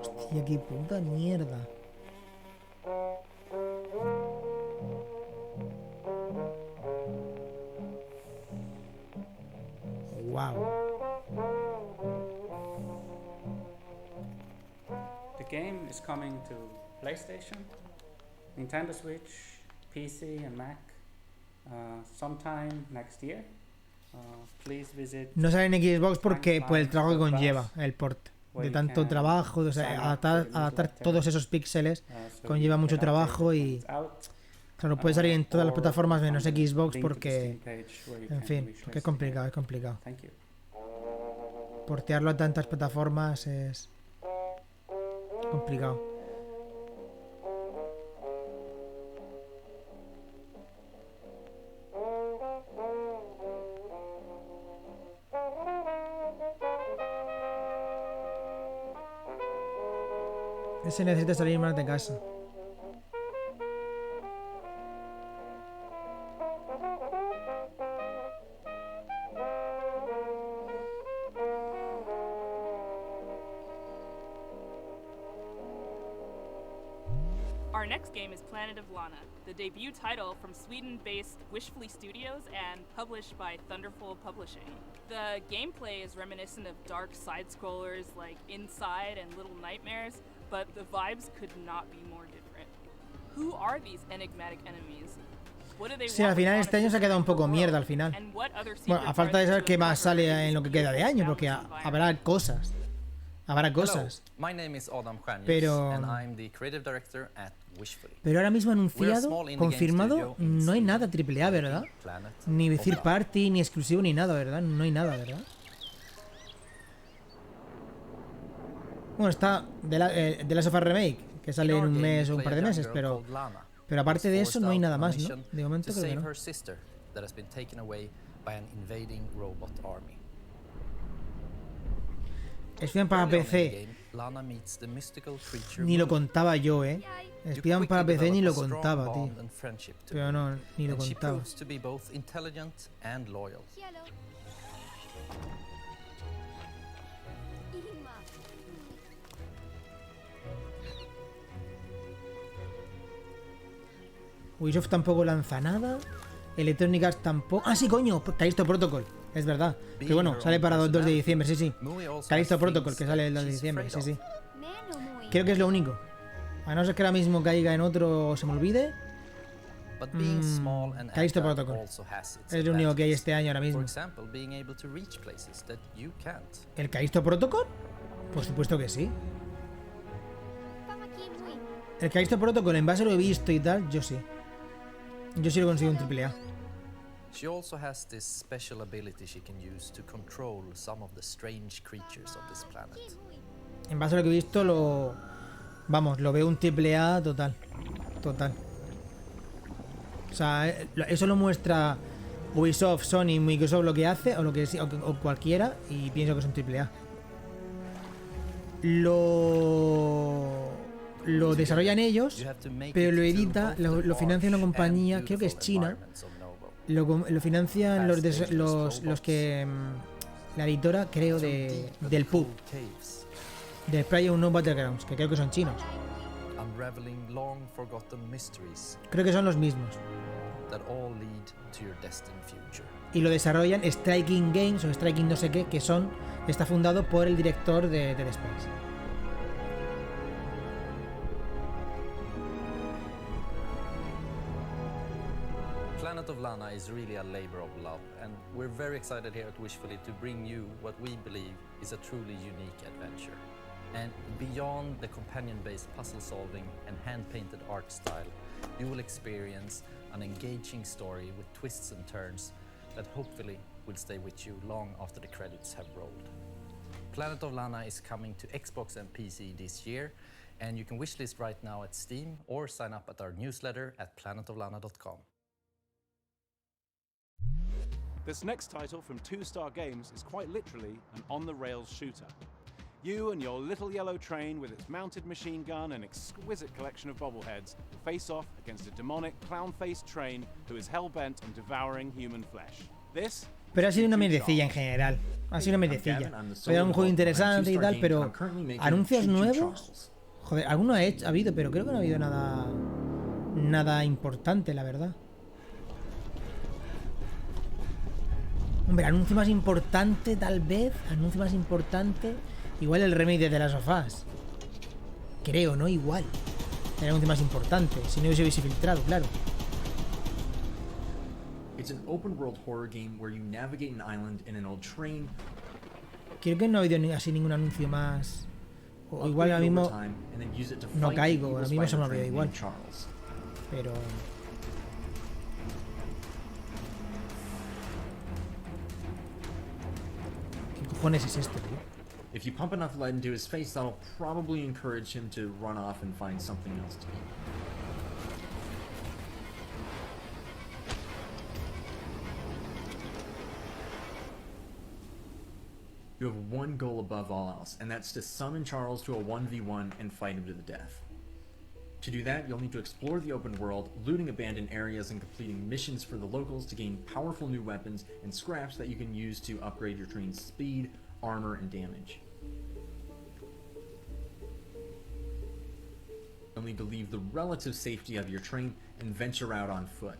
Hostia, qué puta mierda. Wow.
The game is coming to PlayStation, Nintendo Switch, PC and Mac. Sometime next year. Please visit.
No sale en Xbox porque por el trabajo que conlleva el port. De tanto trabajo, o sea, adaptar todos esos píxeles conlleva mucho trabajo y claro, puede salir en todas las plataformas menos Xbox porque, en fin, porque es complicado. Portearlo a tantas plataformas es complicado. Ese necesita salir más de casa.
Our next game is Planet of Lana, the debut title from Sweden-based Wishfully Studios and published by Thunderful Publishing. The gameplay is reminiscent of dark side-scrollers like Inside and Little Nightmares, but the vibes could not be more different. Who are these enigmatic enemies?
Sí, al final este año se ha quedado un poco mierda al final. Bueno, a falta de saber qué más sale en lo que queda de año, porque habrá cosas. Habrá cosas. Pero ahora mismo anunciado, confirmado, no hay nada AAA, ¿verdad? Ni third party, ni exclusivo, ni nada, ¿verdad? No hay nada, ¿verdad? Bueno, está de la Sofá Remake, que sale en un mes o un par de meses, pero aparte de eso no hay nada más, ¿no? De momento creo que no. Spider-Man para PC. Ni lo contaba yo, Spider-Man para PC ni lo contaba, tío. Pero no, ni lo contaba. Ubisoft tampoco lanza nada. Electronic Arts tampoco. Ah, sí, coño, Callisto Protocol. Es verdad. Que bueno, sale para el 2 de diciembre, sí. Callisto Protocol, que sale el 2 de diciembre, sí. Creo que es lo único. A no ser que ahora mismo caiga en otro o se me olvide. Callisto Protocol. Es lo único que hay este año ahora mismo. ¿El Callisto Protocol? Por supuesto que sí. El Callisto Protocol, en base a lo he visto y tal, yo sí. Yo sí lo consigo un AAA.
She also has this special ability she can use to control some of the strange creatures of this planet.
En base a lo que he visto, lo veo un AAA total. O sea, eso lo muestra Ubisoft, Sony, Microsoft lo que hace, o cualquiera, y pienso que es un AAA. Lo desarrollan ellos, pero lo edita, lo financia una compañía, creo que es china. Lo financian los que... La editora, creo, del PUB. Del PlayerUnknown's Battlegrounds, que creo que son chinos. Creo que son los mismos. Y lo desarrollan Striking Games o Striking no sé qué, que está fundado por el director de Dead Space.
Planet of Lana is really a labor of love, and we're very excited here at Wishfully to bring you what we believe is a truly unique adventure. And beyond the companion-based puzzle solving and hand-painted art style, you will experience an engaging story with twists and turns that hopefully will stay with you long after the credits have rolled. Planet of Lana is coming to Xbox and PC this year, and you can wishlist right now at Steam or sign up at our newsletter at planetoflana.com.
This next title from 2-Star Games is quite literally an on-the-rails shooter. You and your little yellow train with its mounted machine gun and exquisite collection of bobbleheads face off against a demonic clown-faced train who is hell-bent on devouring human flesh. This
Pero ha sido una mierdecilla en general. Ha sido una mierdecilla. Era un juego interesante y tal, pero anuncios nuevos. Joder, alguno ha habido, pero creo que no ha habido nada importante, la verdad. Hombre, anuncio más importante, tal vez. Anuncio más importante. Igual el remake de The Last of Us. Creo, ¿no? Igual. El anuncio más importante. Si no hubiese filtrado, claro.
It's an open world horror game where you navigate an island in an old train.
Creo que no ha habido así ningún anuncio más. O igual ahora mismo no caigo. Ahora mismo se me ha olvidado igual. Pero... ¿qué cojones es esto, tío?
If you pump enough lead into his face, that'll probably encourage him to run off and find something else to eat. You have one goal above all else, and that's to summon Charles to a 1v1 and fight him to the death. To do that, you'll need to explore the open world, looting abandoned areas and completing missions for the locals to gain powerful new weapons and scraps that you can use to upgrade your train's speed, armor, and damage. only to leave the relative safety of your train and venture out on foot.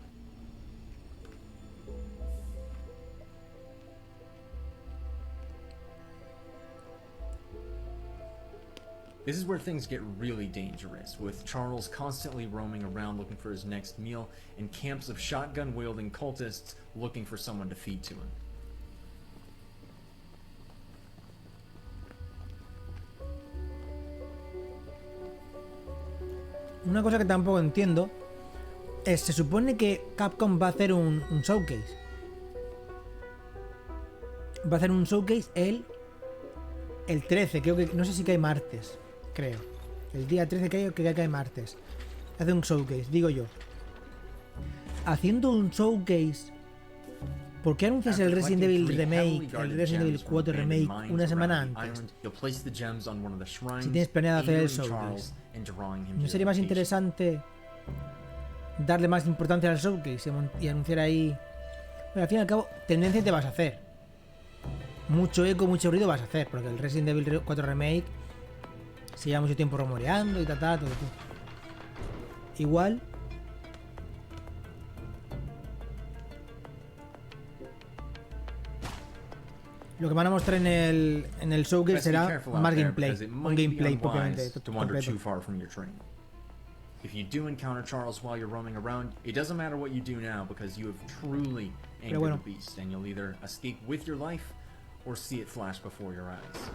This is where things get really dangerous, with Charles constantly roaming around looking for his next meal, and camps of shotgun-wielding cultists looking for someone to feed to him.
Una cosa que tampoco entiendo es, se supone que Capcom va a hacer un showcase. Va a hacer un showcase el 13, creo que, no sé si cae martes, creo. El día 13 creo que cae martes. Hace un showcase, digo yo. Haciendo un showcase, ¿por qué anuncias el Resident Evil Remake, el Resident Evil 4 Remake una semana antes? Si tienes planeado hacer el showcase, ¿no sería más interesante darle más importancia al showcase y anunciar ahí? Bueno, al fin y al cabo, tendencia te vas a hacer. Mucho eco, mucho ruido vas a hacer, porque el Resident Evil 4 Remake se lleva mucho tiempo rumoreando y todo. Igual. Lo que van a mostrar en el showcase será más gameplay. Un gameplay propiamente completo.
If you do encounter Charles while you're roaming around, it doesn't matter what you do now because you have truly angered the beast, and you'll either escape with your life or see it flash before your eyes.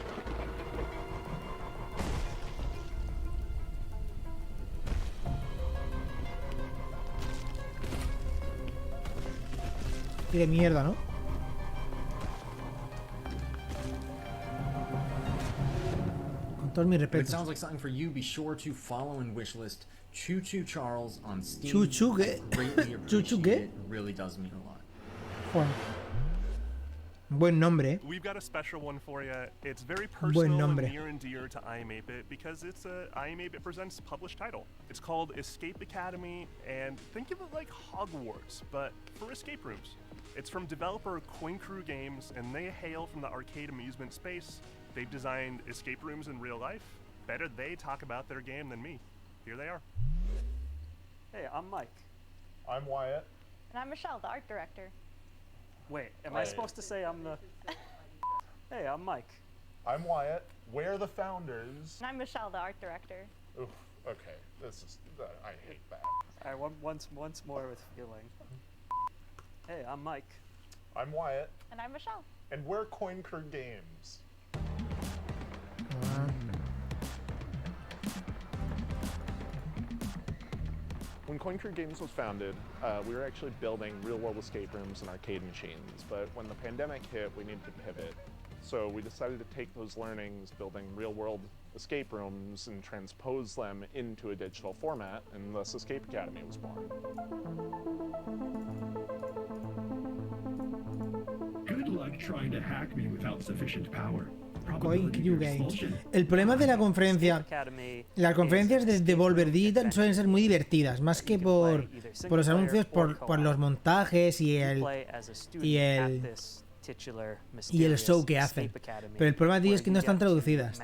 Y de mierda, ¿no? Con todos mis
If it
respetos.
sounds like something for you, be sure to follow and wishlist Choo Charles on Steam.
Chuchu, ¿qué? Chuchu, ¿qué?
It really does mean a lot.
Joder. Buen nombre,
We've got a special one for you. It's very
Buen
personal and
nombre.
near and dear to I Am 8-Bit because it's a I Am 8-Bit Presents published title. It's called Escape Academy, and think of it like Hogwarts, but for escape rooms. It's from developer Coin Crew Games, and they hail from the arcade amusement space. They've designed escape rooms in real life. Better they talk about their game than me. Here they are.
Hey, I'm Mike.
I'm Wyatt.
And I'm Michelle, the art director.
Wait, am I supposed to say I'm the... Hey, I'm Mike.
I'm Wyatt. We're the founders.
And I'm Michelle, the art director.
Oof, okay. This is... I hate that.
All right, once more with feeling. Hey, I'm Mike.
I'm Wyatt.
And I'm Michelle.
And we're Coin Crew Games. When Coin Crew Games was founded, we were actually building real-world escape rooms and arcade machines, but when the pandemic hit, we needed to pivot. So we decided to take those learnings, building real-world escape rooms, and transpose them into a digital format, and thus Escape Academy was born.
Good luck trying to hack me without sufficient power.
Coin Crew Games. El problema de la conferencia, las conferencias de Devolver Digital suelen ser muy divertidas, más que por los anuncios, por los montajes y el show que hacen. Pero el problema, tío, es que no están traducidas.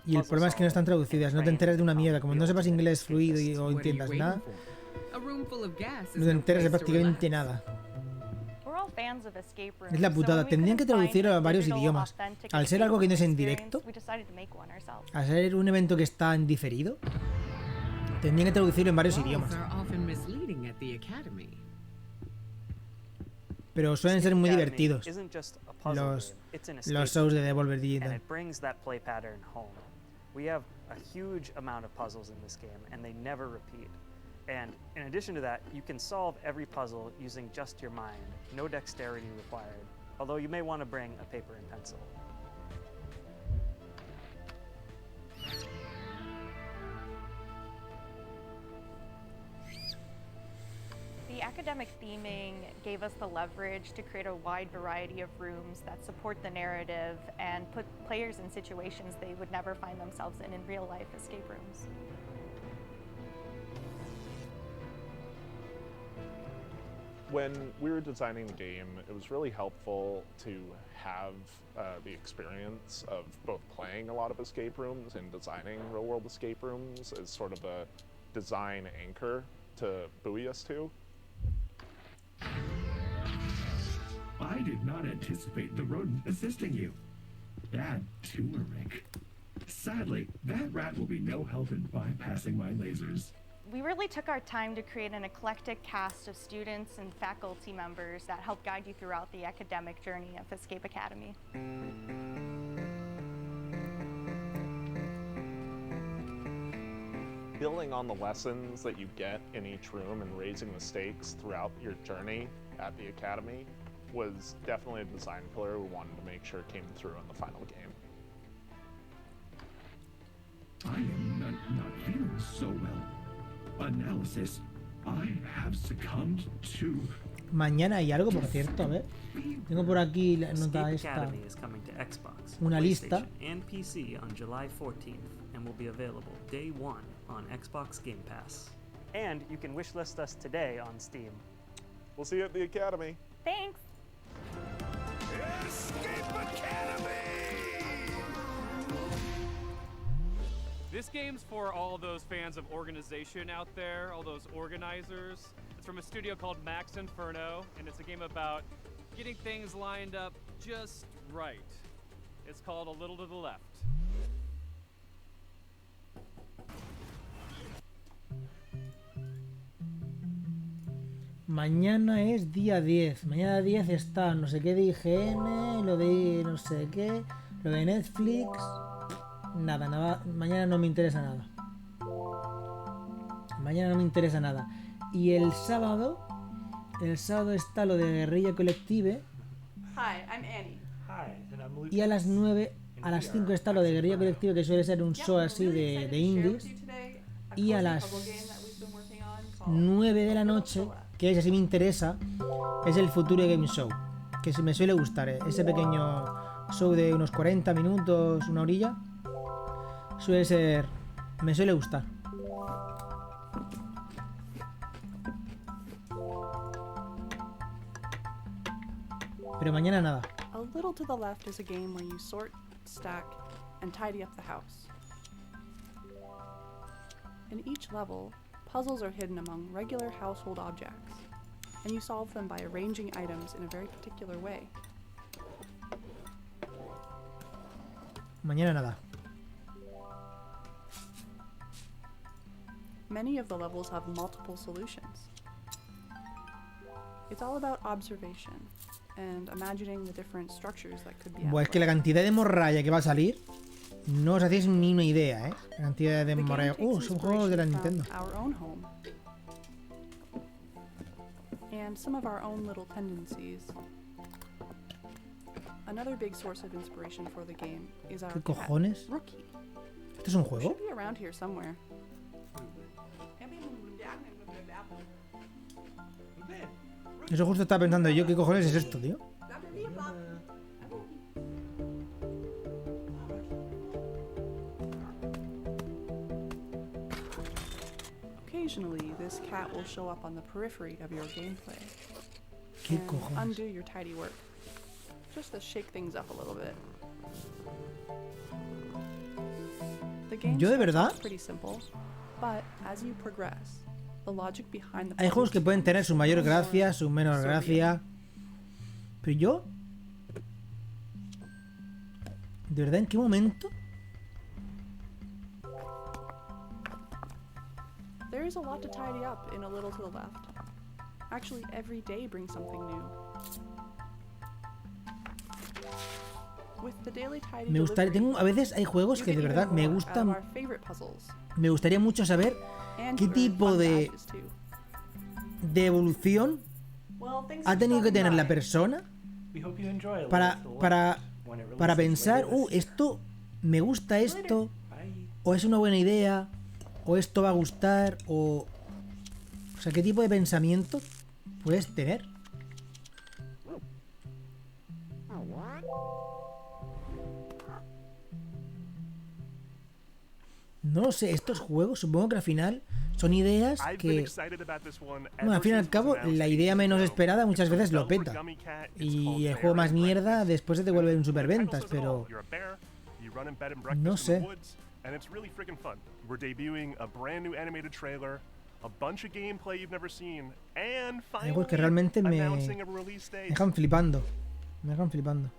Y el problema es que no están traducidas, no te enteras de una mierda. Como no sepas inglés fluido o entiendas nada, no te enteras de prácticamente nada. Es la putada, tendrían que traducirlo a varios idiomas. Al ser algo que no es en directo, al ser un evento que está en diferido, tendrían que traducirlo en varios idiomas. Pero suelen ser muy divertidos los shows de Devolver Digital.
And in addition to that, you can solve every puzzle using just your mind, no dexterity required, although you may want to bring a paper and pencil.
The academic theming gave us the leverage to create a wide variety of rooms that support the narrative and put players in situations they would never find themselves in real-life escape rooms.
When we were designing the game, it was really helpful to have the experience of both playing a lot of escape rooms and designing real-world escape rooms as sort of a design anchor to buoy us to.
I did not anticipate the rodent assisting you. Bad turmeric. Sadly, that rat will be no help in bypassing my lasers.
We really took our time to create an eclectic cast of students and faculty members that help guide you throughout the academic journey of Escape Academy.
Building on the lessons that you get in each room and raising the stakes throughout your journey at the Academy was definitely a design pillar we wanted to make sure came through in the final game.
I am not feeling so well. Analysis, I have succumbed to...
Mañana hay algo, por cierto, a ver. Tengo por aquí la nota esta. Una lista.
And PC on July 14th and will be available day 1 on Xbox Game Pass. And you can wishlist us today on Steam.
We'll see you at the Academy.
Thanks.
Escape Academy!
This game's for all those fans of organization out there, all those organizers. It's from a studio called Max Inferno, and it's a game about getting things lined up just right. It's called A Little to the Left.
Mañana es día 10. Mañana 10 está no sé qué de IGN, lo de no sé qué, lo de Netflix. Nada. Mañana no me interesa nada. Mañana no me interesa nada. Y el sábado está lo de Guerrilla Collective.
Hi, I'm Annie.
Y a las 9, a las 5 está lo de Guerrilla Collective, que suele ser un show así de indies. Y a las 9 de la noche, que ese sí me interesa, es el Future Game Show, que me suele gustar, ese pequeño show de unos 40 minutos, una horilla, me suele gustar. Pero mañana nada.
A Little to the Left is a game where you sort, stack, and tidy up the house. In each level, puzzles are hidden among regular household objects, and you solve them by arranging items in a very particular way.
Mañana nada.
Many of the levels have multiple solutions. It's all about observation and imagining the different structures that could be.
Buah, es que la cantidad de morralla que va a salir, no os hacéis ni una idea, ¿eh? La cantidad de morralla. Son juegos de la Nintendo.
Our own home. And some of our own little tendencies. Another big source of inspiration for the game is our
¿Qué cojones?
Rookie.
¿Esto es un juego?
Should be around here somewhere.
Eso justo estaba pensando yo, ¿qué cojones es esto, tío?
Occasionally, this cat will show up on the periphery of your gameplay
¿Qué
and
cojones?
undo your tidy work, just to shake things up a little bit. The game
Yo de verdad,
starts pretty simple, but as you progress, the logic behind the
hay juegos que pueden tener su mayor gracia, su menor
So
gracia. Pero yo, ¿de verdad en qué momento?
There is a lot to tidy up in A Little to the Left. Actually, every day brings something new. With the daily tidy
Me gustaría,
delivery,
a veces hay juegos
you
que
get
de
even
verdad me
more out of
gustan.
our favorite puzzles,
Me gustaría mucho saber
and
qué
you earn
tipo
fun
de
badges too.
evolución
Well, things
ha
are
tenido que
starting
tener la
right.
persona
We hope you enjoy a
para,
little
para,
when it releases
para pensar,
later this
esto, me gusta esto,
Bye.
o es una buena idea, o esto va a gustar, o sea, qué tipo de pensamiento puedes tener. No lo sé, estos juegos supongo que al final son ideas que, bueno, al fin y al cabo, la idea menos esperada muchas veces lo peta. Y el juego más mierda después se te vuelve un superventas, pero no sé.
And it's really freaking fun. We're debuting a brand new animated trailer, a bunch of gameplay you've never seen, and finally
que realmente me
announcing a release date.
dejan flipando. Me dejan flipando.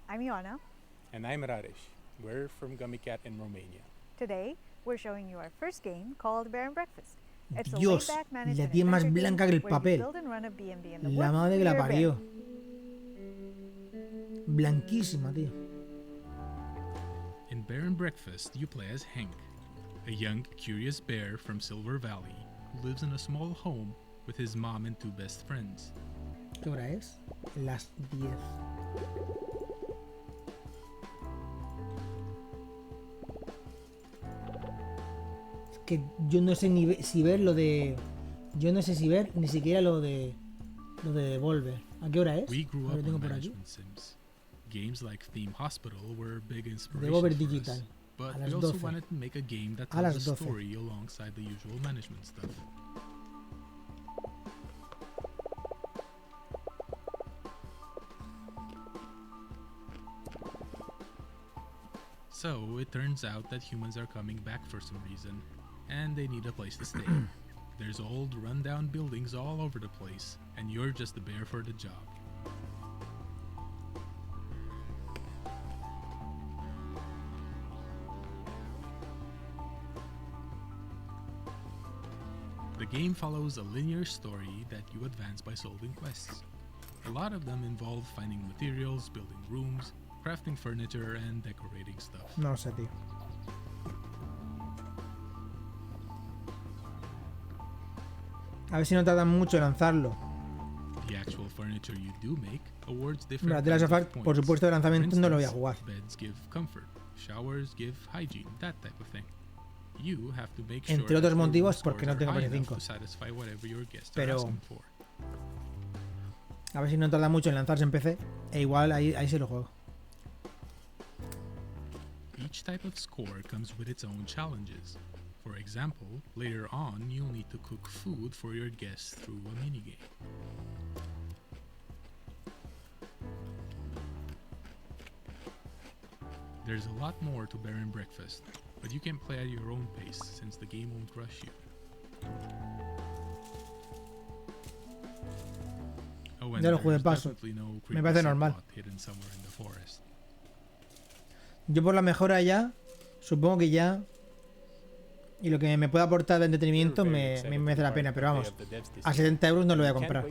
I'm Ioana.
And I'm Raresh. We're from Gummy Cat in Romania.
Today, we're showing you our first game called Bear and Breakfast. It's
Dios,
a laid-back
la
management
tiene más
adventure
blanca que el
game where you
papel.
build and run a B&B in the
La
woods
madre que
for
la
your
parió.
bear.
Blanquísima, tío.
In Bear and Breakfast, you play as Hank, a young, curious bear from Silver Valley who lives in a small home with his mom and two best friends.
¿Qué hora es? Las 10. Es que yo no sé ni si ver lo de... Yo no sé si ver ni siquiera lo de Devolver. ¿A qué hora es?
We grew
Lo
up
tengo
on
por aquí.
management sims. Games like Theme Hospital were big
Devolver
inspiration for
Digital.
us, but
A
we
las
also
12.
wanted to make a game that
A las
tells a
12.
story alongside the usual management stuff. So it turns out that humans are coming back for some reason, and they need a place to stay. There's old, rundown buildings all over the place, and you're just the bear for the job. The game follows a linear story that you advance by solving quests. A lot of them involve finding materials, building rooms, crafting furniture, and decorating stuff.
No sé, tío. A ver si no tardan mucho en lanzarlo.
The actual furniture you do make awards
Hombre,
different
la Tales of
kinds
Us,
of
por
points.
supuesto, de lanzamiento
For
no lo voy a
instance,
jugar.
Beds give comfort, showers give hygiene, that type of thing. You have to make
Entre
sure
otros
that your
motivos,
room
porque no
scores
tengo
are high
PS5.
enough to satisfy whatever your guests are
Pero
asking for.
a ver si no tarda mucho en lanzarse en PC. E igual ahí se lo juego.
Each type of score comes with its own challenges. For example, later on, you'll need to cook food for your guests through a minigame. There's a lot more to Bear and Breakfast, but you can play at your own pace since the game won't rush you. Oh, and
Ya lo jugué
there's
paso.
definitely no
Me
creepy
parece normal.
subplot hidden somewhere in the forest.
Yo por la mejora ya, supongo que ya... Y lo que me pueda aportar de entretenimiento me merece la pena, pero vamos, a 70 euros no lo voy a comprar.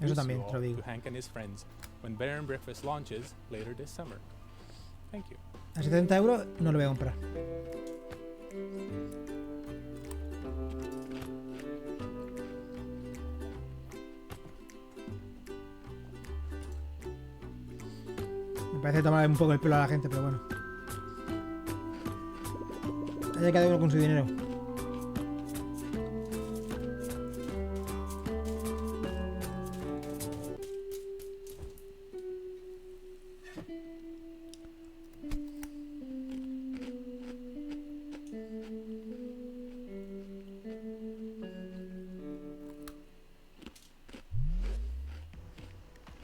Eso también te lo digo.
When Bear and Breakfast launches later this summer. Thank you.
A 70 euros no lo voy a comprar. Me parece tomar un poco el pelo a la gente, pero bueno. Haya cada uno con su dinero.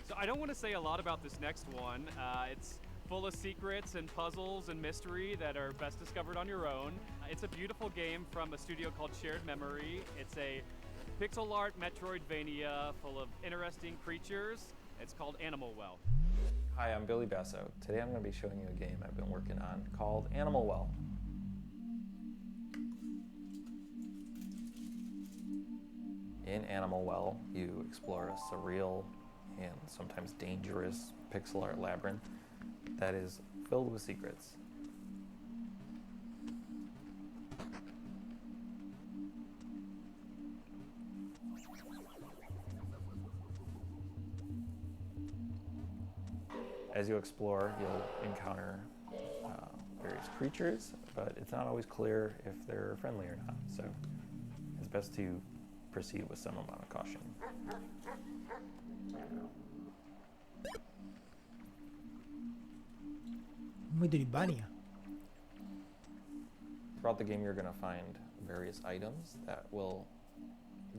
So I don't want to say a lot about this next one. It's full of secrets and puzzles and mystery that are best discovered on your own. It's a beautiful game from a studio called Shared Memory. It's a pixel art Metroidvania full of interesting creatures. It's called Animal Well.
Hi, I'm Billy Basso. Today I'm going to be showing you a game I've been working on called Animal Well. In Animal Well, you explore a surreal and sometimes dangerous pixel art labyrinth that is filled with secrets. As you explore, you'll encounter various creatures, but it's not always clear if they're friendly or not, so it's best to proceed with some amount of caution.
Metroidvania.
Throughout the game, you're going to find various items that will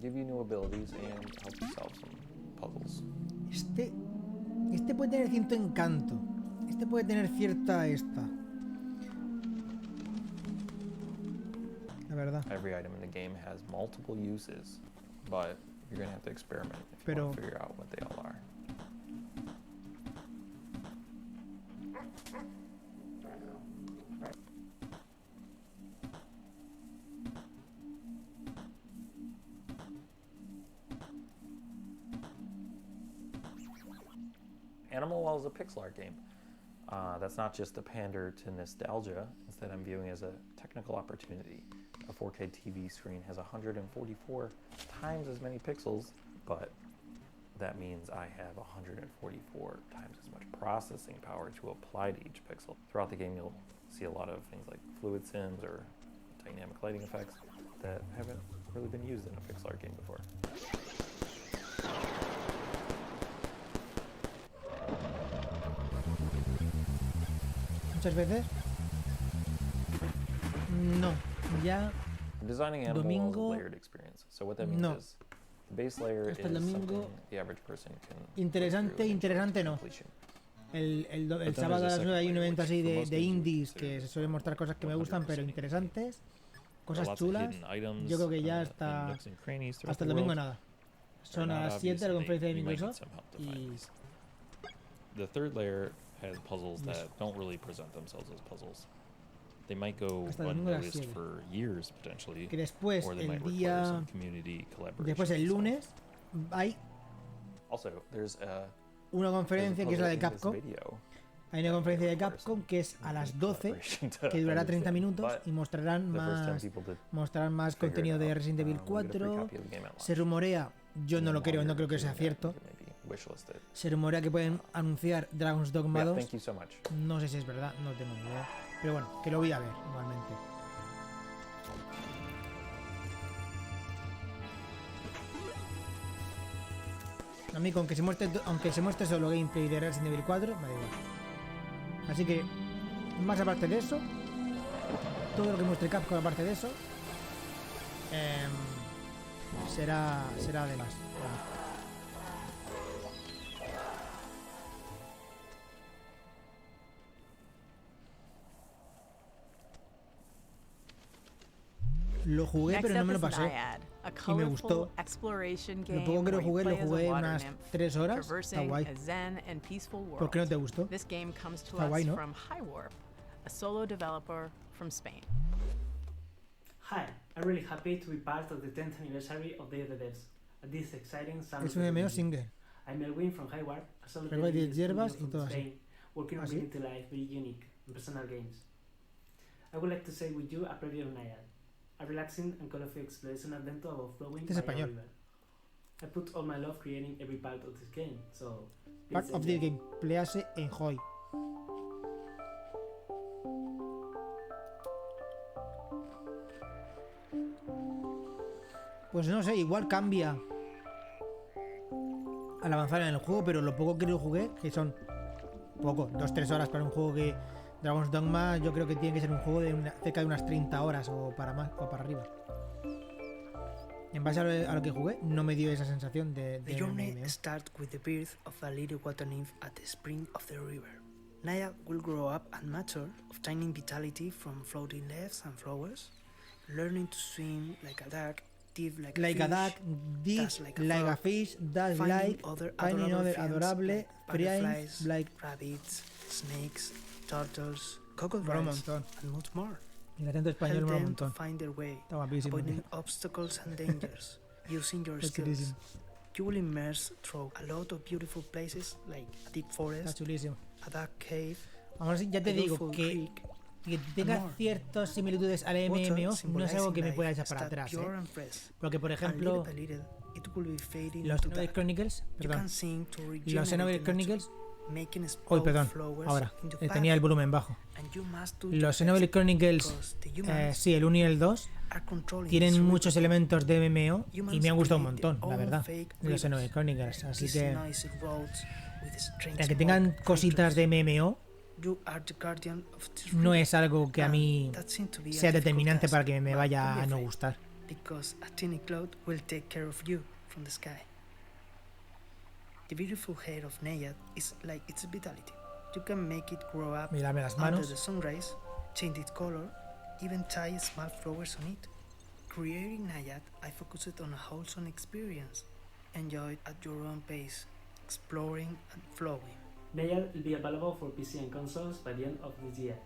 give you new abilities and help you solve some puzzles.
Este puede tener cierto encanto. Este puede tener cierta la verdad.
Every item in the game has multiple uses, but you're going to have to experiment if you want to figure out what they all are. Animal Well is a pixel art game. That's not just a pander to nostalgia. Instead, I'm viewing it as a technical opportunity. A 4K TV screen has 144 times as many pixels, but that means I have 144 times as much processing power to apply to each pixel. Throughout the game, you'll see a lot of things like fluid sims or dynamic lighting effects that haven't really been used in a pixel art game before.
Muchas veces. No, ya.
Designing Animal Well is a layered experience. So what that means is the base layer is something the average person can.
Interesante no. El sábado a las 9 hay un evento así de indies que se suelen mostrar cosas que me gustan, pero interesantes, cosas chulas. Yo creo que ya hasta el domingo nada. Son a las 7 la conferencia de Microsoft y.
The third layer has puzzles that don't really present themselves as puzzles. They might go unnoticed for years potentially,
que después,
or they might require some community collaboration.
Después el lunes hay una conferencia que es la de Capcom. Hay una conferencia de Capcom que es a las 12, que durará 30 minutos y mostrarán más contenido de Resident Evil 4. Se rumorea, yo no lo creo, no creo que sea cierto. Se rumorea que pueden anunciar Dragon's Dogma 2. No sé si es verdad, no tengo ni idea. Pero bueno, que lo voy a ver igualmente. A mí, aunque se muestre solo gameplay de Resident Evil 4, me da igual. Así que, más aparte de eso, todo lo que muestre Capcom aparte de eso, será de más. Lo jugué, pero no me lo pasé. Y me gustó. Lo poco que lo jugué unas 3 horas. Está guay. ¿Por qué no te gustó? Está guay, ¿no?
Hi, I'm really happy to be part of the 10th anniversary of Day of the Devs. At this exciting summer.
Es un MMO single.
I'm Elwin from Highward, a solo
de hierbas y todo así.
Working on bringing to life very unique and personal games. I would like to share with you a preview of Naiad, a relaxing and colorful exploration adventure about flowing by a river. I put all my love creating every part of this game, so
part of the game, pléase enjoy. Pues no sé, igual cambia al avanzar en el juego, pero lo poco que lo jugué, que son poco, 2-3 horas para un juego que Dragon's Dogma, yo creo que tiene que ser un juego de cerca de unas 30 horas o para más o para arriba. En base a lo que jugué, no me dio esa sensación de
The journey starts with the birth of a little water nymph at the spring of the river. Naya will grow up and mature, obtaining vitality from floating leaves and flowers, learning to swim like a duck, dive like a duck,
like a fish, dash like, finding other adorable,
butterflies, like rabbits, snakes, turtles, crocodiles, and much more.
El acento español mola un montón.
Find their way,
Está guapísimo.
avoiding obstacles and dangers, using your skills. You will immerse through a lot of beautiful places like a deep
Está
forest,
chulísimo.
a dark cave,
Aún así, ya te
a
digo
beautiful
que
creek,
tenga
more.
ciertas similitudes al
Water
MMO no es algo que me
symbolizing
pueda
life
echar para
start
atrás,
pure and fresh,
Porque, por
and
ejemplo,
little by little, it will be fading
los
into
Xenoblade
dark.
Chronicles,
You
perdón,
can sing to
los
regenerate
Xenoblade
the
Chronicles,
nature, making
hoy
sprout
perdón,
flowers
ahora,
in your path.
tenía el volumen bajo.
And you must do
Los
your
Xenoblade
best,
Chronicles,
because the humans
sí, el 1 y el 2,
are controlling
tienen
this
muchos
river.
elementos de MMO y
Humans
me han gustado un
create
montón,
their
la
own
verdad,
fake
de los Xenoblade
rivers,
Chronicles, así
these
que
noisy roads with strange
el que
smoke
tengan cositas de MMO
You are the guardian of this
no
river.
es algo que a mí
That seems to be a
sea
difficult
determinante
task,
para que me
but
vaya
don't be
a no
afraid,
gustar.
because a tiny cloud will take care of you from the sky. The beautiful hair of Nayad is like its vitality. You can make it grow up
Mírame las
under
manos.
the sunrise, change its color, even tie small flowers on it. Creating Nayad, I focused on a wholesome experience. Enjoy it at your own pace, exploring and flowing.
Nayad will be available for PC and consoles by the end of this year.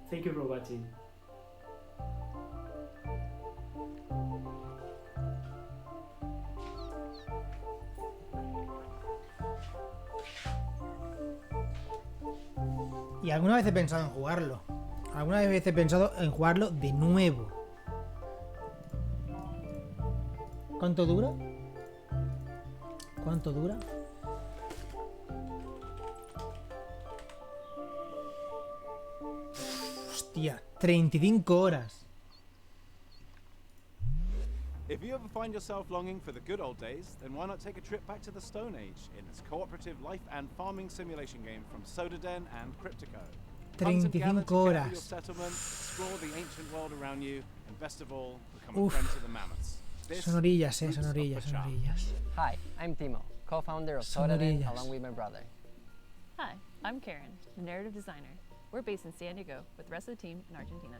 Thank you for watching.
Y alguna vez he pensado en jugarlo. Alguna vez he pensado en jugarlo de nuevo. ¿Cuánto dura? ¿Cuánto dura? Hostia, 35 horas.
If you ever find yourself longing for the good old days, then why not take a trip back to the Stone Age in this cooperative life and farming simulation game from Sodaden and Cryptico. Hunt and gather
35
to care for your
horas.
settlement, explore the ancient world around you, and best of all, become
Uf.
a friend to the mammoths. This
Son orillas,
Roots
son
of the
orillas, son
Charm.
orillas.
Hi, I'm Timo, co-founder of
Son
Sodaden
orillas.
along with my brother.
Hi, I'm Karen, the narrative designer. We're based in San Diego with the rest of the team in Argentina.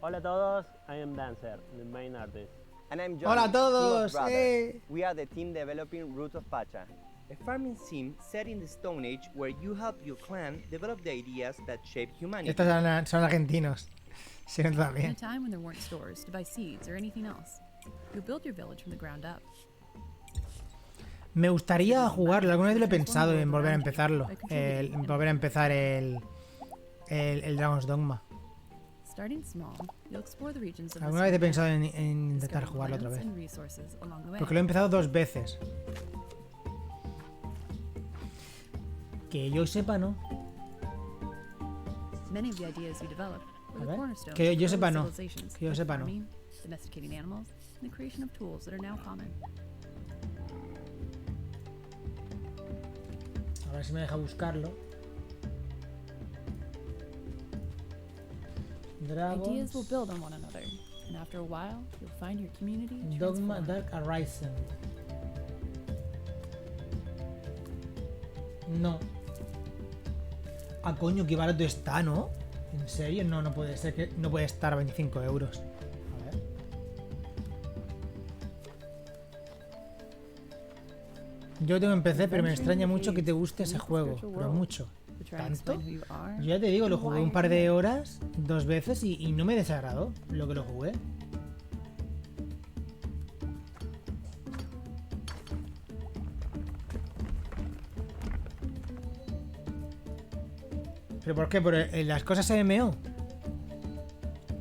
Hola a todos, I am Dancer, the main artist.
And I'm Johnny,
Hola a
team
todos,
of brothers.
eh.
We are the team developing Roots of Pacha, a farming sim set in the Stone Age where you help your clan develop the ideas that shape humanity.
Estos son argentinos. Sí,
In a
también.
time when there weren't stores to buy seeds or anything else, you'll build your village from the ground up.
Me gustaría jugarlo. Alguna vez lo he pensado en volver a empezarlo. En volver a empezar el Dragon's Dogma.
Starting small, you'll explore the regions of the
Alguna vez he
Stone
pensado
Age,
en intentar
discovering
jugarlo otra
plants
vez.
and resources along the way.
Porque lo he empezado 2 veces. Que yo sepa, no.
Many of the ideas you develop
A
were the
ver,
cornerstones
que
of
yo
early
sepa, no.
civilizations
Que yo
like
sepa, no.
farming, domesticating animals, and the creation of tools that are now common.
A ver si me deja buscarlo.
Ideas will
Dragons
build on one another, and after a while, you'll find your community
Dogma
transformed.
Dark Horizon. No. Ah, coño, qué barato está, ¿no? ¿En serio? No, no puede ser, que no puede estar a 25 euros. A ver. Yo tengo en PC, pero me extraña mucho que te guste ese juego. Pero mucho. ¿Tanto? Yo ya te digo, lo jugué un par de horas, 2 veces, y no me desagradó lo que lo jugué. ¿Pero por qué? ¿Por las cosas MMO?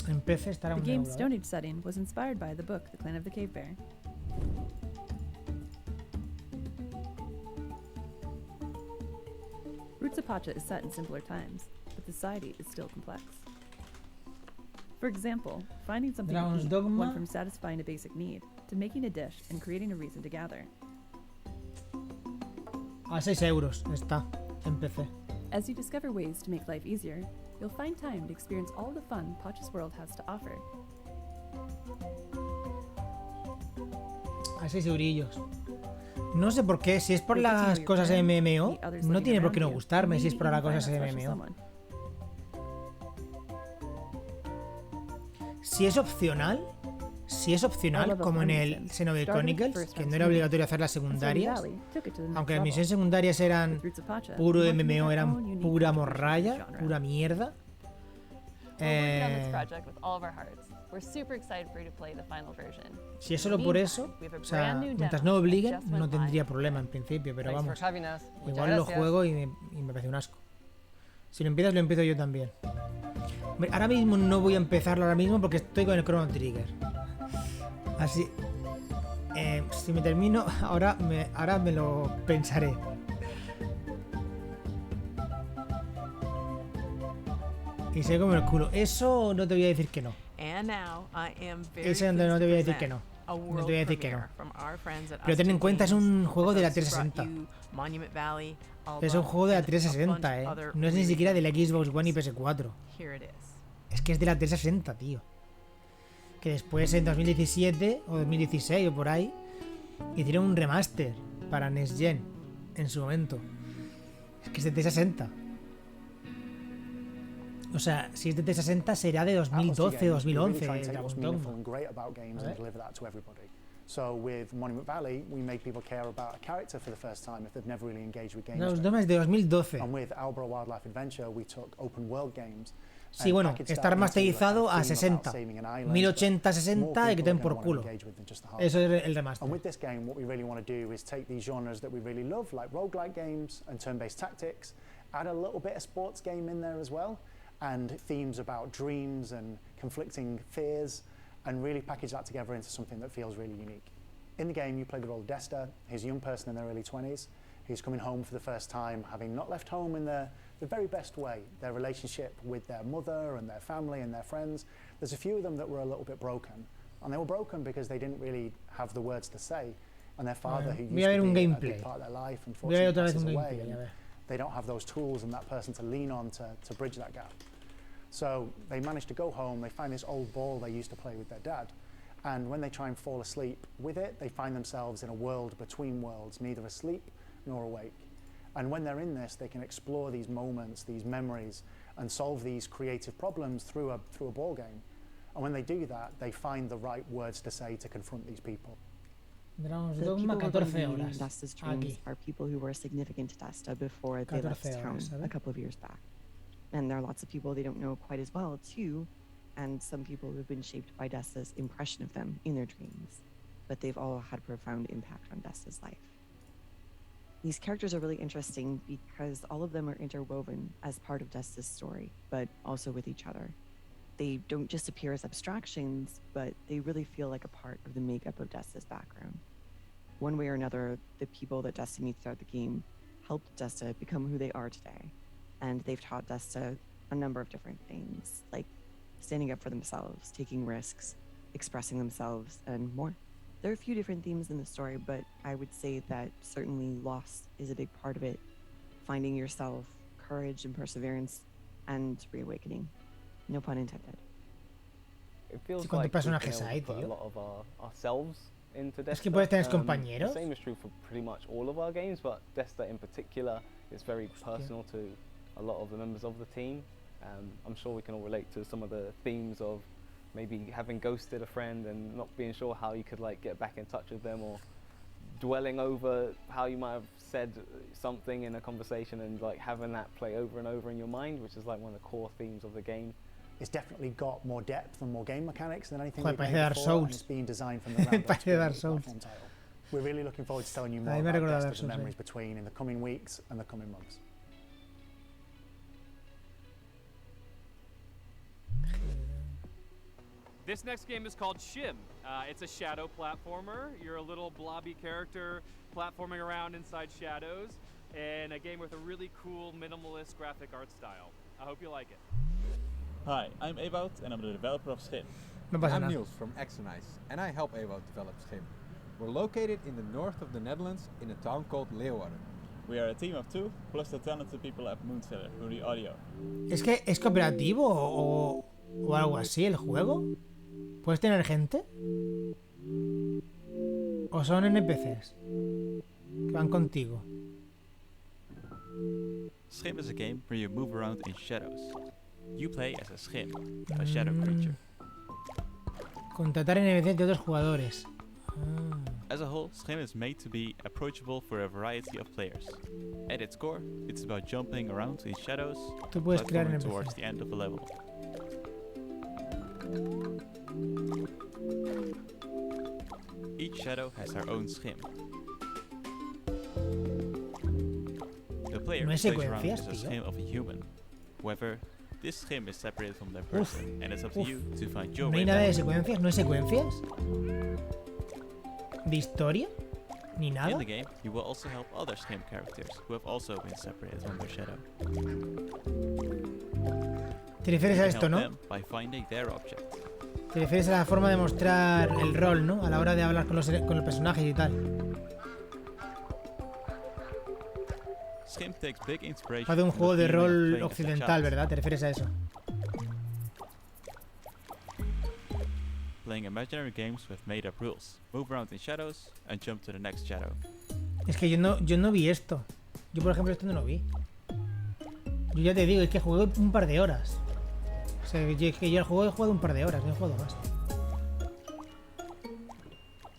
En PC estará
The
un
game's
euro,
Stone Age setting was inspired by the book The Clan of the Cave Bear. Roots of Pacha is set in simpler times, but the society is still complex. For example, finding something to
Dragon's
eat
Dogma.
went from satisfying a basic need to making a dish and creating a reason to gather.
A 6 euros está en PC.
As you discover ways to make life easier, you'll find time to experience all the fun Pacha's world has to offer.
A 6 eurillos. No sé por qué, si es por las cosas MMO, no tiene por qué no gustarme si es por las cosas MMO. Si es opcional, como en el Xenoblade Chronicles, que no era obligatorio hacer las secundarias, aunque las misiones secundarias eran puro MMO, eran pura morralla, pura mierda,
We're working on this project with all of our hearts. We're super excited for you to play the final version.
Si es solo por eso, o sea, mientras no me obliguen, no tendría problema en principio, pero vamos. Igual lo juego y me parece un asco. Si lo empiezas, lo empiezo yo también. Ahora mismo no voy a empezarlo ahora mismo porque estoy con el Chrono Trigger. Así... si me termino, ahora me lo pensaré. Y sé como el culo. Eso no te voy a decir que no. Eso no te voy a decir que no. No te voy a decir que no. Pero ten en cuenta, es un juego de la 360. Es un juego de la 360, No es ni siquiera de la Xbox One y PS4. Es que es de la 360, tío. Que después en 2017 o 2016 o por ahí hicieron un remaster para Next Gen en su momento. Es que es de 360. O sea, si es de 360 será de 2012, 2011.
So with Monument Valley, we made people care about a character for the first time if they've never really engaged with games.
Los dos es de 2012.
And with Albro Wildlife Adventure, we took open world games.
Sí, bueno, está remasterizado a 60. 1080-60 y que te den por culo. Eso es el remaster.
And with this game, what we really want to do is take these genres that we really love, like roguelike games and turn-based tactics, add a little bit of sports game in there as well, and themes about dreams and conflicting fears, and really package that together into something that feels really unique. In the game, you play the role of Desta. He's a young person in their early 20s. He's coming home for the first time, having not left home in the very best way. Their relationship with their mother and their family and their friends, there's a few of them that were a little bit broken. And they were broken because they didn't really have the words to say. And their father, who used to be a big part of their life, unfortunately passes away. And they don't have those tools and that person to lean on to bridge that gap. So they manage to go home, they find this old ball they used to play with their dad. And when they try and fall asleep with it, they find themselves in a world between worlds, neither asleep nor awake. And when they're in this, they can explore these moments, these memories, and solve these creative problems through a ball game. And when they do that, they find the right words to say to confront these people.
The people who are going to be reading Desta's dreams are people who were significant to Desta before they left town a couple of years back. And there are lots of people they don't know quite as well, too, and some people who've been shaped by Desta's impression of them in their dreams. But they've all had a profound impact on Desta's life. These characters are really interesting because all of them are interwoven as part of Desta's story, but also with each other. They don't just appear as abstractions, but they really feel like a part of the makeup of Desta's background. One way or another, the people that Desta meets throughout the game helped Desta become who they are today. And they've taught Desta a number of different things, like standing up for themselves, taking risks, expressing themselves, and more. There are a few different themes in the story, but I would say that certainly loss is a big part of it. Finding yourself, courage and perseverance, and reawakening. No pun intended.
It feels like we put a lot of ourselves into Desta.
Es que puedes tener compañeros.
The same is true for pretty much all of our games, but Desta in particular is very personal to a lot of the members of the team. I'm sure we can all relate to some of the themes of maybe having ghosted a friend and not being sure how you could like get back in touch with them, or dwelling over how you might have said something in a conversation and like having that play over and over in your mind, which is like one of the core themes of the game.
It's definitely got more depth and more game mechanics than anything
we've
made before, and it's being designed from the ground up to be a platform title. We're really looking forward to telling you more about Desta's memories between in the coming weeks and the coming months.
This next game is called Shim. It's a shadow platformer. You're a little blobby character platforming around inside shadows in a game with a really cool minimalist graphic art style. I hope you like it.
Hi, I'm Ewout and I'm the developer of Schim.
I'm Niels from Exonice and I help Ewout develop Schim. We're located in the north of the Netherlands in a town called Leeuwarden.
We are a team of 2 plus the talented people at Moonseller who do audio.
¿Es que es cooperativo o algo así el juego? ¿Puedes tener gente? ¿O son NPCs que van contigo?
Schim is a game where you move around in shadows. You play as a Schim, a shadow creature.
Contratar NPCs de otros jugadores.
As a whole, Schim is made to be approachable for a variety of players. At its core, it's about jumping around in shadows,
Tú puedes crear
platforming
NPCs.
towards the end of a level. Each shadow has their own schim. The player
No hay
plays around
secuencias,
as a
tío.
schim of a human. However, this schim is separated from their person, and it's up to you to find your
No
way
hay nada de
back.
secuencias, no hay secuencias. ¿De historia? Ni
In
nada.
the game, you will also help other schim characters who have also been separated from their shadow.
Te refieres
You
a
can
esto,
help
¿no?
them by finding their object.
Te refieres a la forma de mostrar el rol, ¿no? A la hora de hablar con los personajes y tal.
Schim takes big inspiration
Va de un
from
juego
the
de
feeling of
rol
playing as a
occidental,
child.
¿verdad? Te refieres a eso.
Playing imaginary games with made-up rules. Move around in shadows and jump to the next shadow.
Es que yo no vi esto. Yo, por ejemplo, esto no lo vi. Yo ya te digo, es que jugué un par de horas. O sea, es que yo el juego he jugado un par de horas, no he jugado más.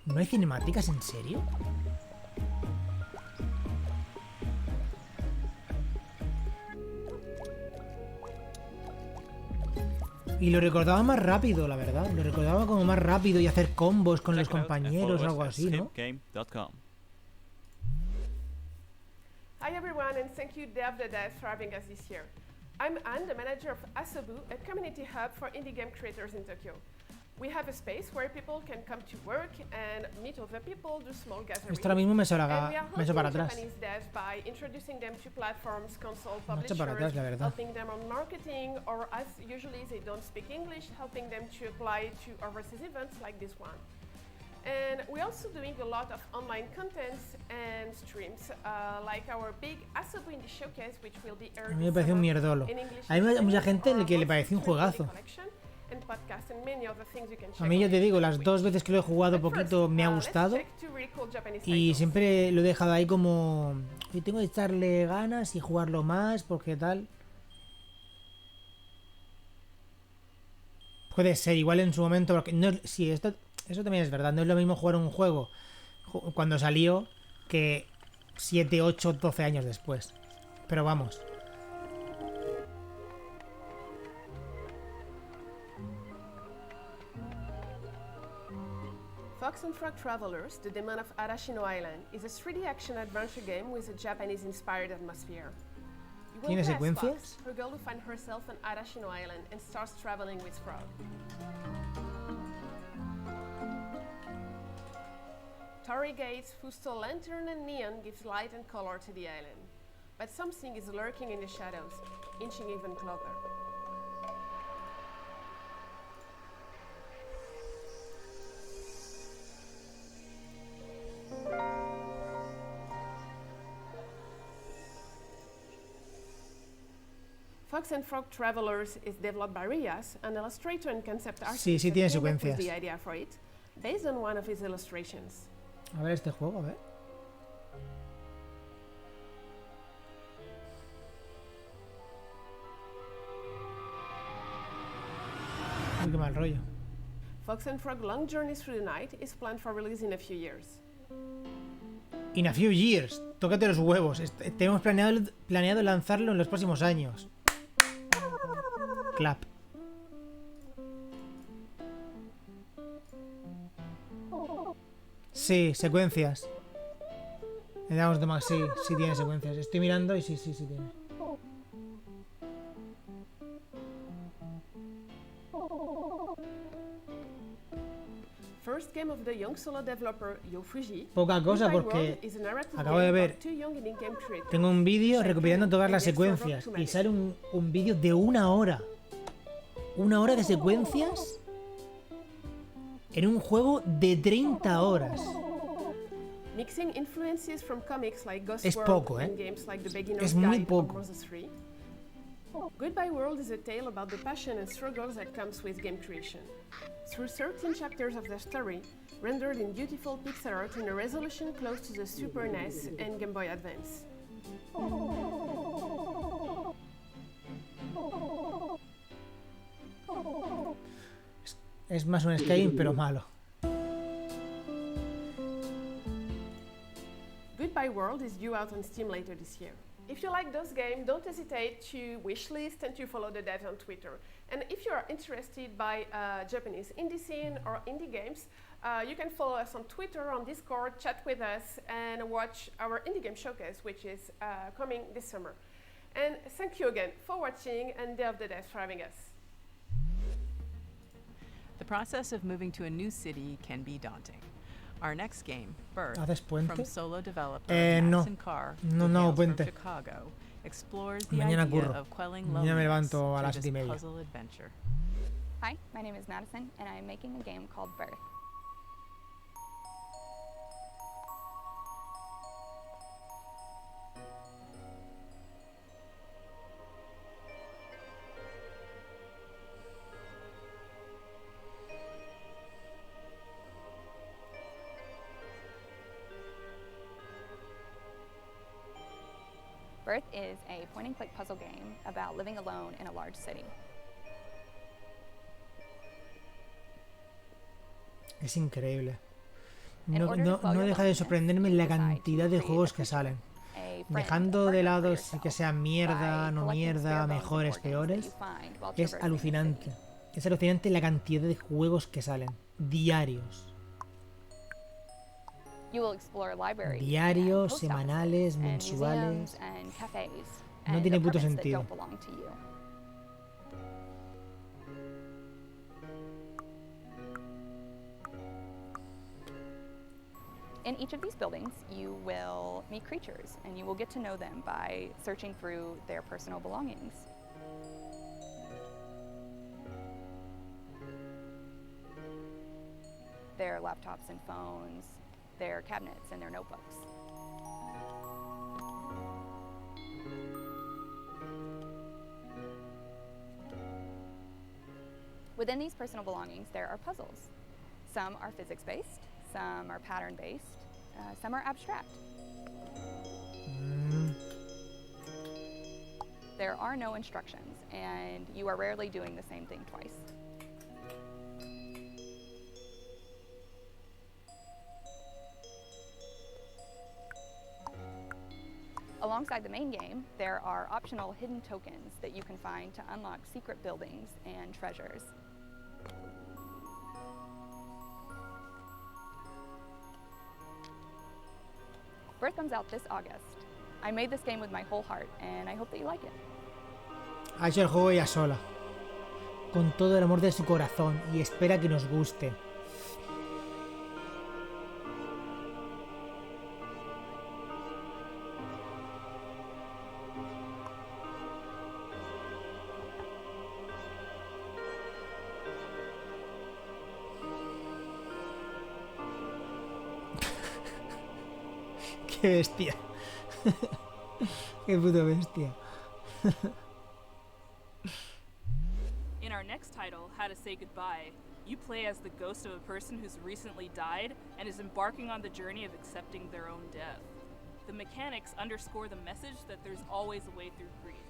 ¿No hay cinemáticas, en serio? Y lo recordaba más rápido, la verdad. Lo recordaba como más rápido y hacer combos con los
Check it out and
compañeros o
follow
algo
us at
así, ¿no?
schimgame.com.
Hi everyone, and thank you DevTheDev for having us this year. I'm Anne, the manager of Asobu, a community hub for indie game creators in Tokyo. We have a space where people can come to work and meet other people, do small gatherings.
Esto ahora mismo me
And we are
echo para
helping
atrás.
Japanese devs by introducing them to platforms, console
Me echo para atrás,
publishers,
la verdad.
helping them on marketing, or as usually they don't speak English, helping them to apply to overseas events like this one. And we're also doing a lot of online contents and streams, like our big Asobu Indie Showcase, which will be
A
aired
mí me
this
pareció un
summer
mierdolo.
in English
Hay
and
mucha
Spanish,
gente
or
que le
also
pareció un
stream
juegazo.
collection and podcast and many other things you can
A
check
mí ya
on
te
it.
digo, las dos veces que lo he jugado
But first,
poquito me ha
let's
gustado.
check two really cool Japanese
Y
titles.
siempre lo he dejado ahí como... Yo tengo que echarle ganas y jugarlo más, porque tal... Puede ser, igual en su momento, porque no, sí, eso también es verdad, no es lo mismo jugar un juego cuando salió que 7, 8, 12 años después. Pero vamos.
Fox and Frog Travelers, The Demon of Arashino Island, is a 3D action adventure game with a Japanese-inspired atmosphere. You will
¿Tiene
play as
secuencias?
Fox, a girl who finds herself on Arashino Island and starts traveling with Frog. Torii gates, fusto, lantern, and neon gives light and color to the island. But something is lurking in the shadows, inching even closer. Fox and Frog Travelers is developed by Rias, an illustrator and concept artist
Sí, sí
that
tiene
came up with
secuencias.
the idea for it, based on one of his illustrations.
A ver este juego, a ver. Uy, qué mal rollo.
Fox and Frog Long Journey Through the Night is planned for release in a few years.
In a few years. Tócate los huevos. Tenemos planeado lanzarlo en los próximos años. Clap. Sí, secuencias. Le damos de más. Sí, sí tiene secuencias. Estoy mirando y sí tiene.
First game of the young solo developer Yo Fuji.
Poca cosa
Goodbye
porque
World is a narrative
acabo de
game
ver.
about two young indie game creators.
Tengo un vídeo recopilando todas las
and their
secuencias
struggle to
y sale un vídeo de 1 hora. 1 hora de secuencias en un juego de 30 horas.
Mixing influences from comics like Ghost
Es
World
poco,
and games like The Beginner's
Es muy
Guide
poco.
or Moses 3. Goodbye World is a tale about the passion and struggles that comes with game creation. Through 13 chapters of the story, rendered in beautiful pixel art in a resolution close to the Super NES and Game Boy Advance.
Es más un Skyrim, pero malo.
Goodbye World is due out on Steam later this year. If you like those games, don't hesitate to wishlist and to follow the devs on Twitter. And if you are interested by Japanese indie scene or indie games, you can follow us on Twitter, on Discord, chat with us, and watch our indie game showcase, which is coming this summer. And thank you again for watching, and Day of the Devs for having us.
The process of moving to a new city can be daunting. Our next game, Birth,
¿Haces puente?
from solo developer
No.
Max and Carr,
No, no,
from
puente.
Chicago, explores the
Mañana
idea
curro.
of quelling
Mañana me
loneliness
levanto a
through
las
this
7:30.
puzzle adventure.
Hi, my name is Madison, and I'm making a game called Birth. Birth is a point-and-click puzzle game about living alone in a large city.
Es increíble. No deja de sorprenderme la cantidad de juegos que salen. Dejando de lado si que sean mierda, no mierda, mejores, peores. Es alucinante. Es alucinante la cantidad de juegos que salen. Diarios. Diarios, semanales, mensuales. No tiene puto sentido.
In each of these buildings, you will meet creatures, and you will get to know them by searching through their personal belongings. Their laptops and phones, their cabinets and their notebooks. Within these personal belongings, there are puzzles. Some are physics-based, some are pattern-based, some are abstract. There are no instructions, and you are rarely doing the same thing twice. Alongside the main game, there are optional hidden tokens that you can find to unlock secret buildings and treasures. Birth comes out this August. I made this game with my whole heart, and I hope that you like it.
Ha hecho el juego ella sola. Con todo el amor de su corazón, y espera que nos guste. Qué bestia. Qué puto bestia.
In our next title, How to Say Goodbye, you play as the ghost of a person who's recently died and is embarking on the journey of accepting their own death. The mechanics underscore the message that there's always a way through grief.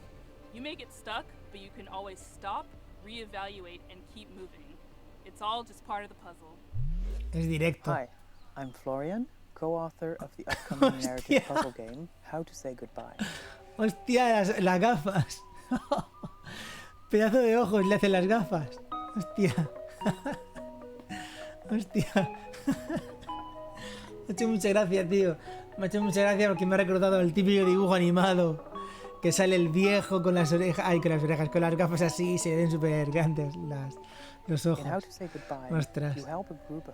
You may get stuck, but you can always stop, reevaluate, and keep moving. It's all just part of the puzzle.
Es directo.
Hi, I'm Florian, co-author of the upcoming narrative puzzle game, How to Say Goodbye.
Hostia, las gafas. Pedazo de ojos le hacen las gafas. Hostia. Hostia. Me ha hecho mucha gracia, tío. Me ha hecho mucha gracia porque me ha recordado el típico dibujo animado que sale el viejo con las orejas. Ay, con las orejas, con las gafas así, se ven súper grandes los ojos. Ostras.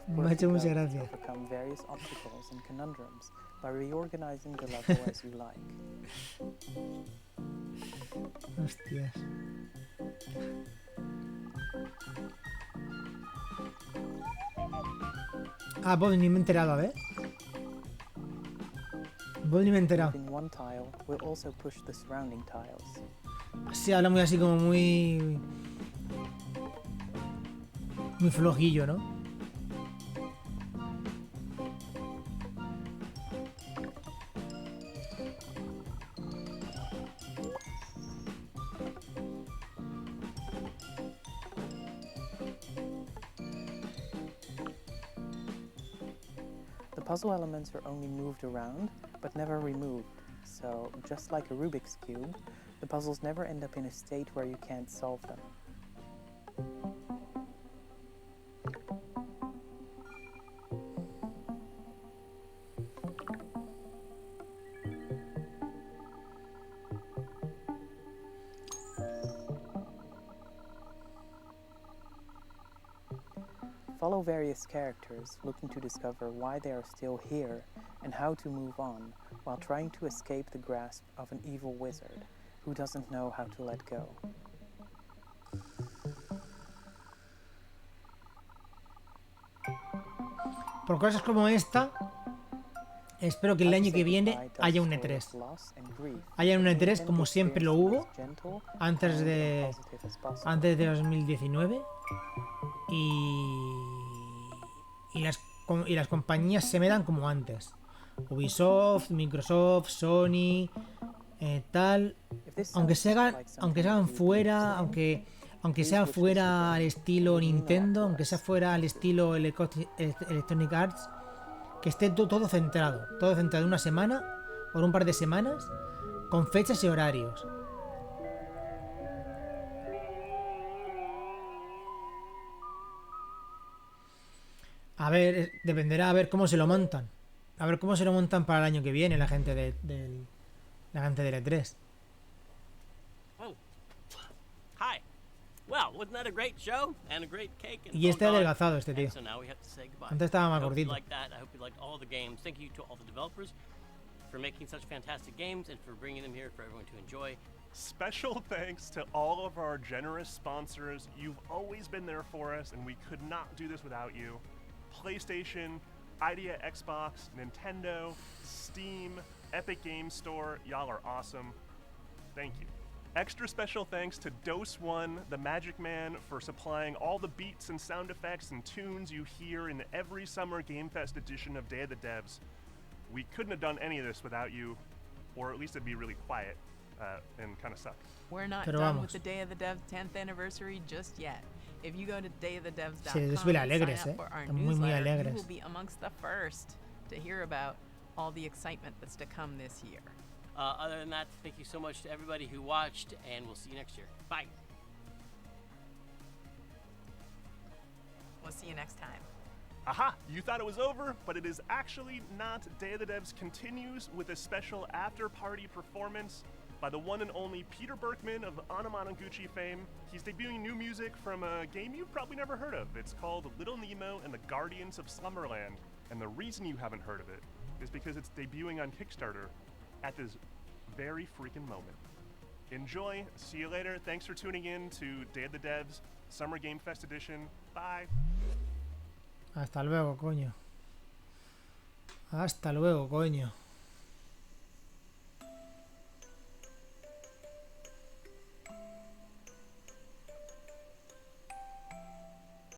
Me ha hecho mucha gracia.
By reorganizing the level as you like.
Hostias. Ah, pues ni me he enterado, a ver. Pues ni me he enterado.
One tile will also push the surrounding tiles.
Sí, habla muy así como muy flojillo, ¿no?
The puzzle elements are only moved around, but never removed, So, just like a Rubik's Cube, the puzzles never end up in a state where you can't solve them. Follow various characters looking to discover why they are still here and how to move on while trying to escape the grasp of an evil wizard who doesn't know how to let go.
Por cosas como esta, espero que el año que viene haya un E3. Haya un E3 como siempre lo hubo antes de 2019 y las compañías se metan como antes. Ubisoft, Microsoft, Sony, tal. Aunque se hagan fuera, aunque sea fuera al estilo Nintendo, aunque sea fuera al estilo Electronic Arts, que esté todo centrado una semana o un par de semanas con fechas y horarios. A ver, dependerá a ver cómo se lo montan. A ver cómo se lo montan para el año que viene la gente del E3.
Hi. Well, wasn't that a great show and a great cake?
Y este adelgazado este tío. Antes estaba más gordito.
I hope you liked all the games. Thank you to all the developers for making such fantastic games and for bringing them here for everyone to enjoy.
Special thanks to all of our generous sponsors. You've always been there for us, and we could not do this without you. PlayStation, Idea Xbox, Nintendo, Steam, Epic Games Store, y'all are awesome. Thank you. Extra special thanks to Dose One, the Magic Man, for supplying all the beats and sound effects and tunes you hear in every Summer Game Fest edition of Day of the Devs. We couldn't have done any of this without you, or at least it'd be really quiet and kind of suck.
We're not done with the Day of the Devs 10th anniversary just yet. If you go to dayofthedevs.com and sign up for our newsletter, you will be amongst the first to hear about all the excitement that's to come this year.
Other than that, thank you so much to everybody who watched, and we'll see you next year. Bye.
We'll see you next time.
Aha! You thought it was over, but it is actually not. Day of the Devs continues with a special after-party performance by the one and only Peter Berkman of Anamanaguchi fame. He's debuting new music from a game you've probably never heard of. It's called Little Nemo and the Guardians of Slumberland. And the reason you haven't heard of it is because it's debuting on Kickstarter at this very freaking moment. Enjoy. See you later. Thanks for tuning in to Day of the Devs Summer Game Fest Edition. Bye.
Hasta luego, coño. Hasta luego, coño.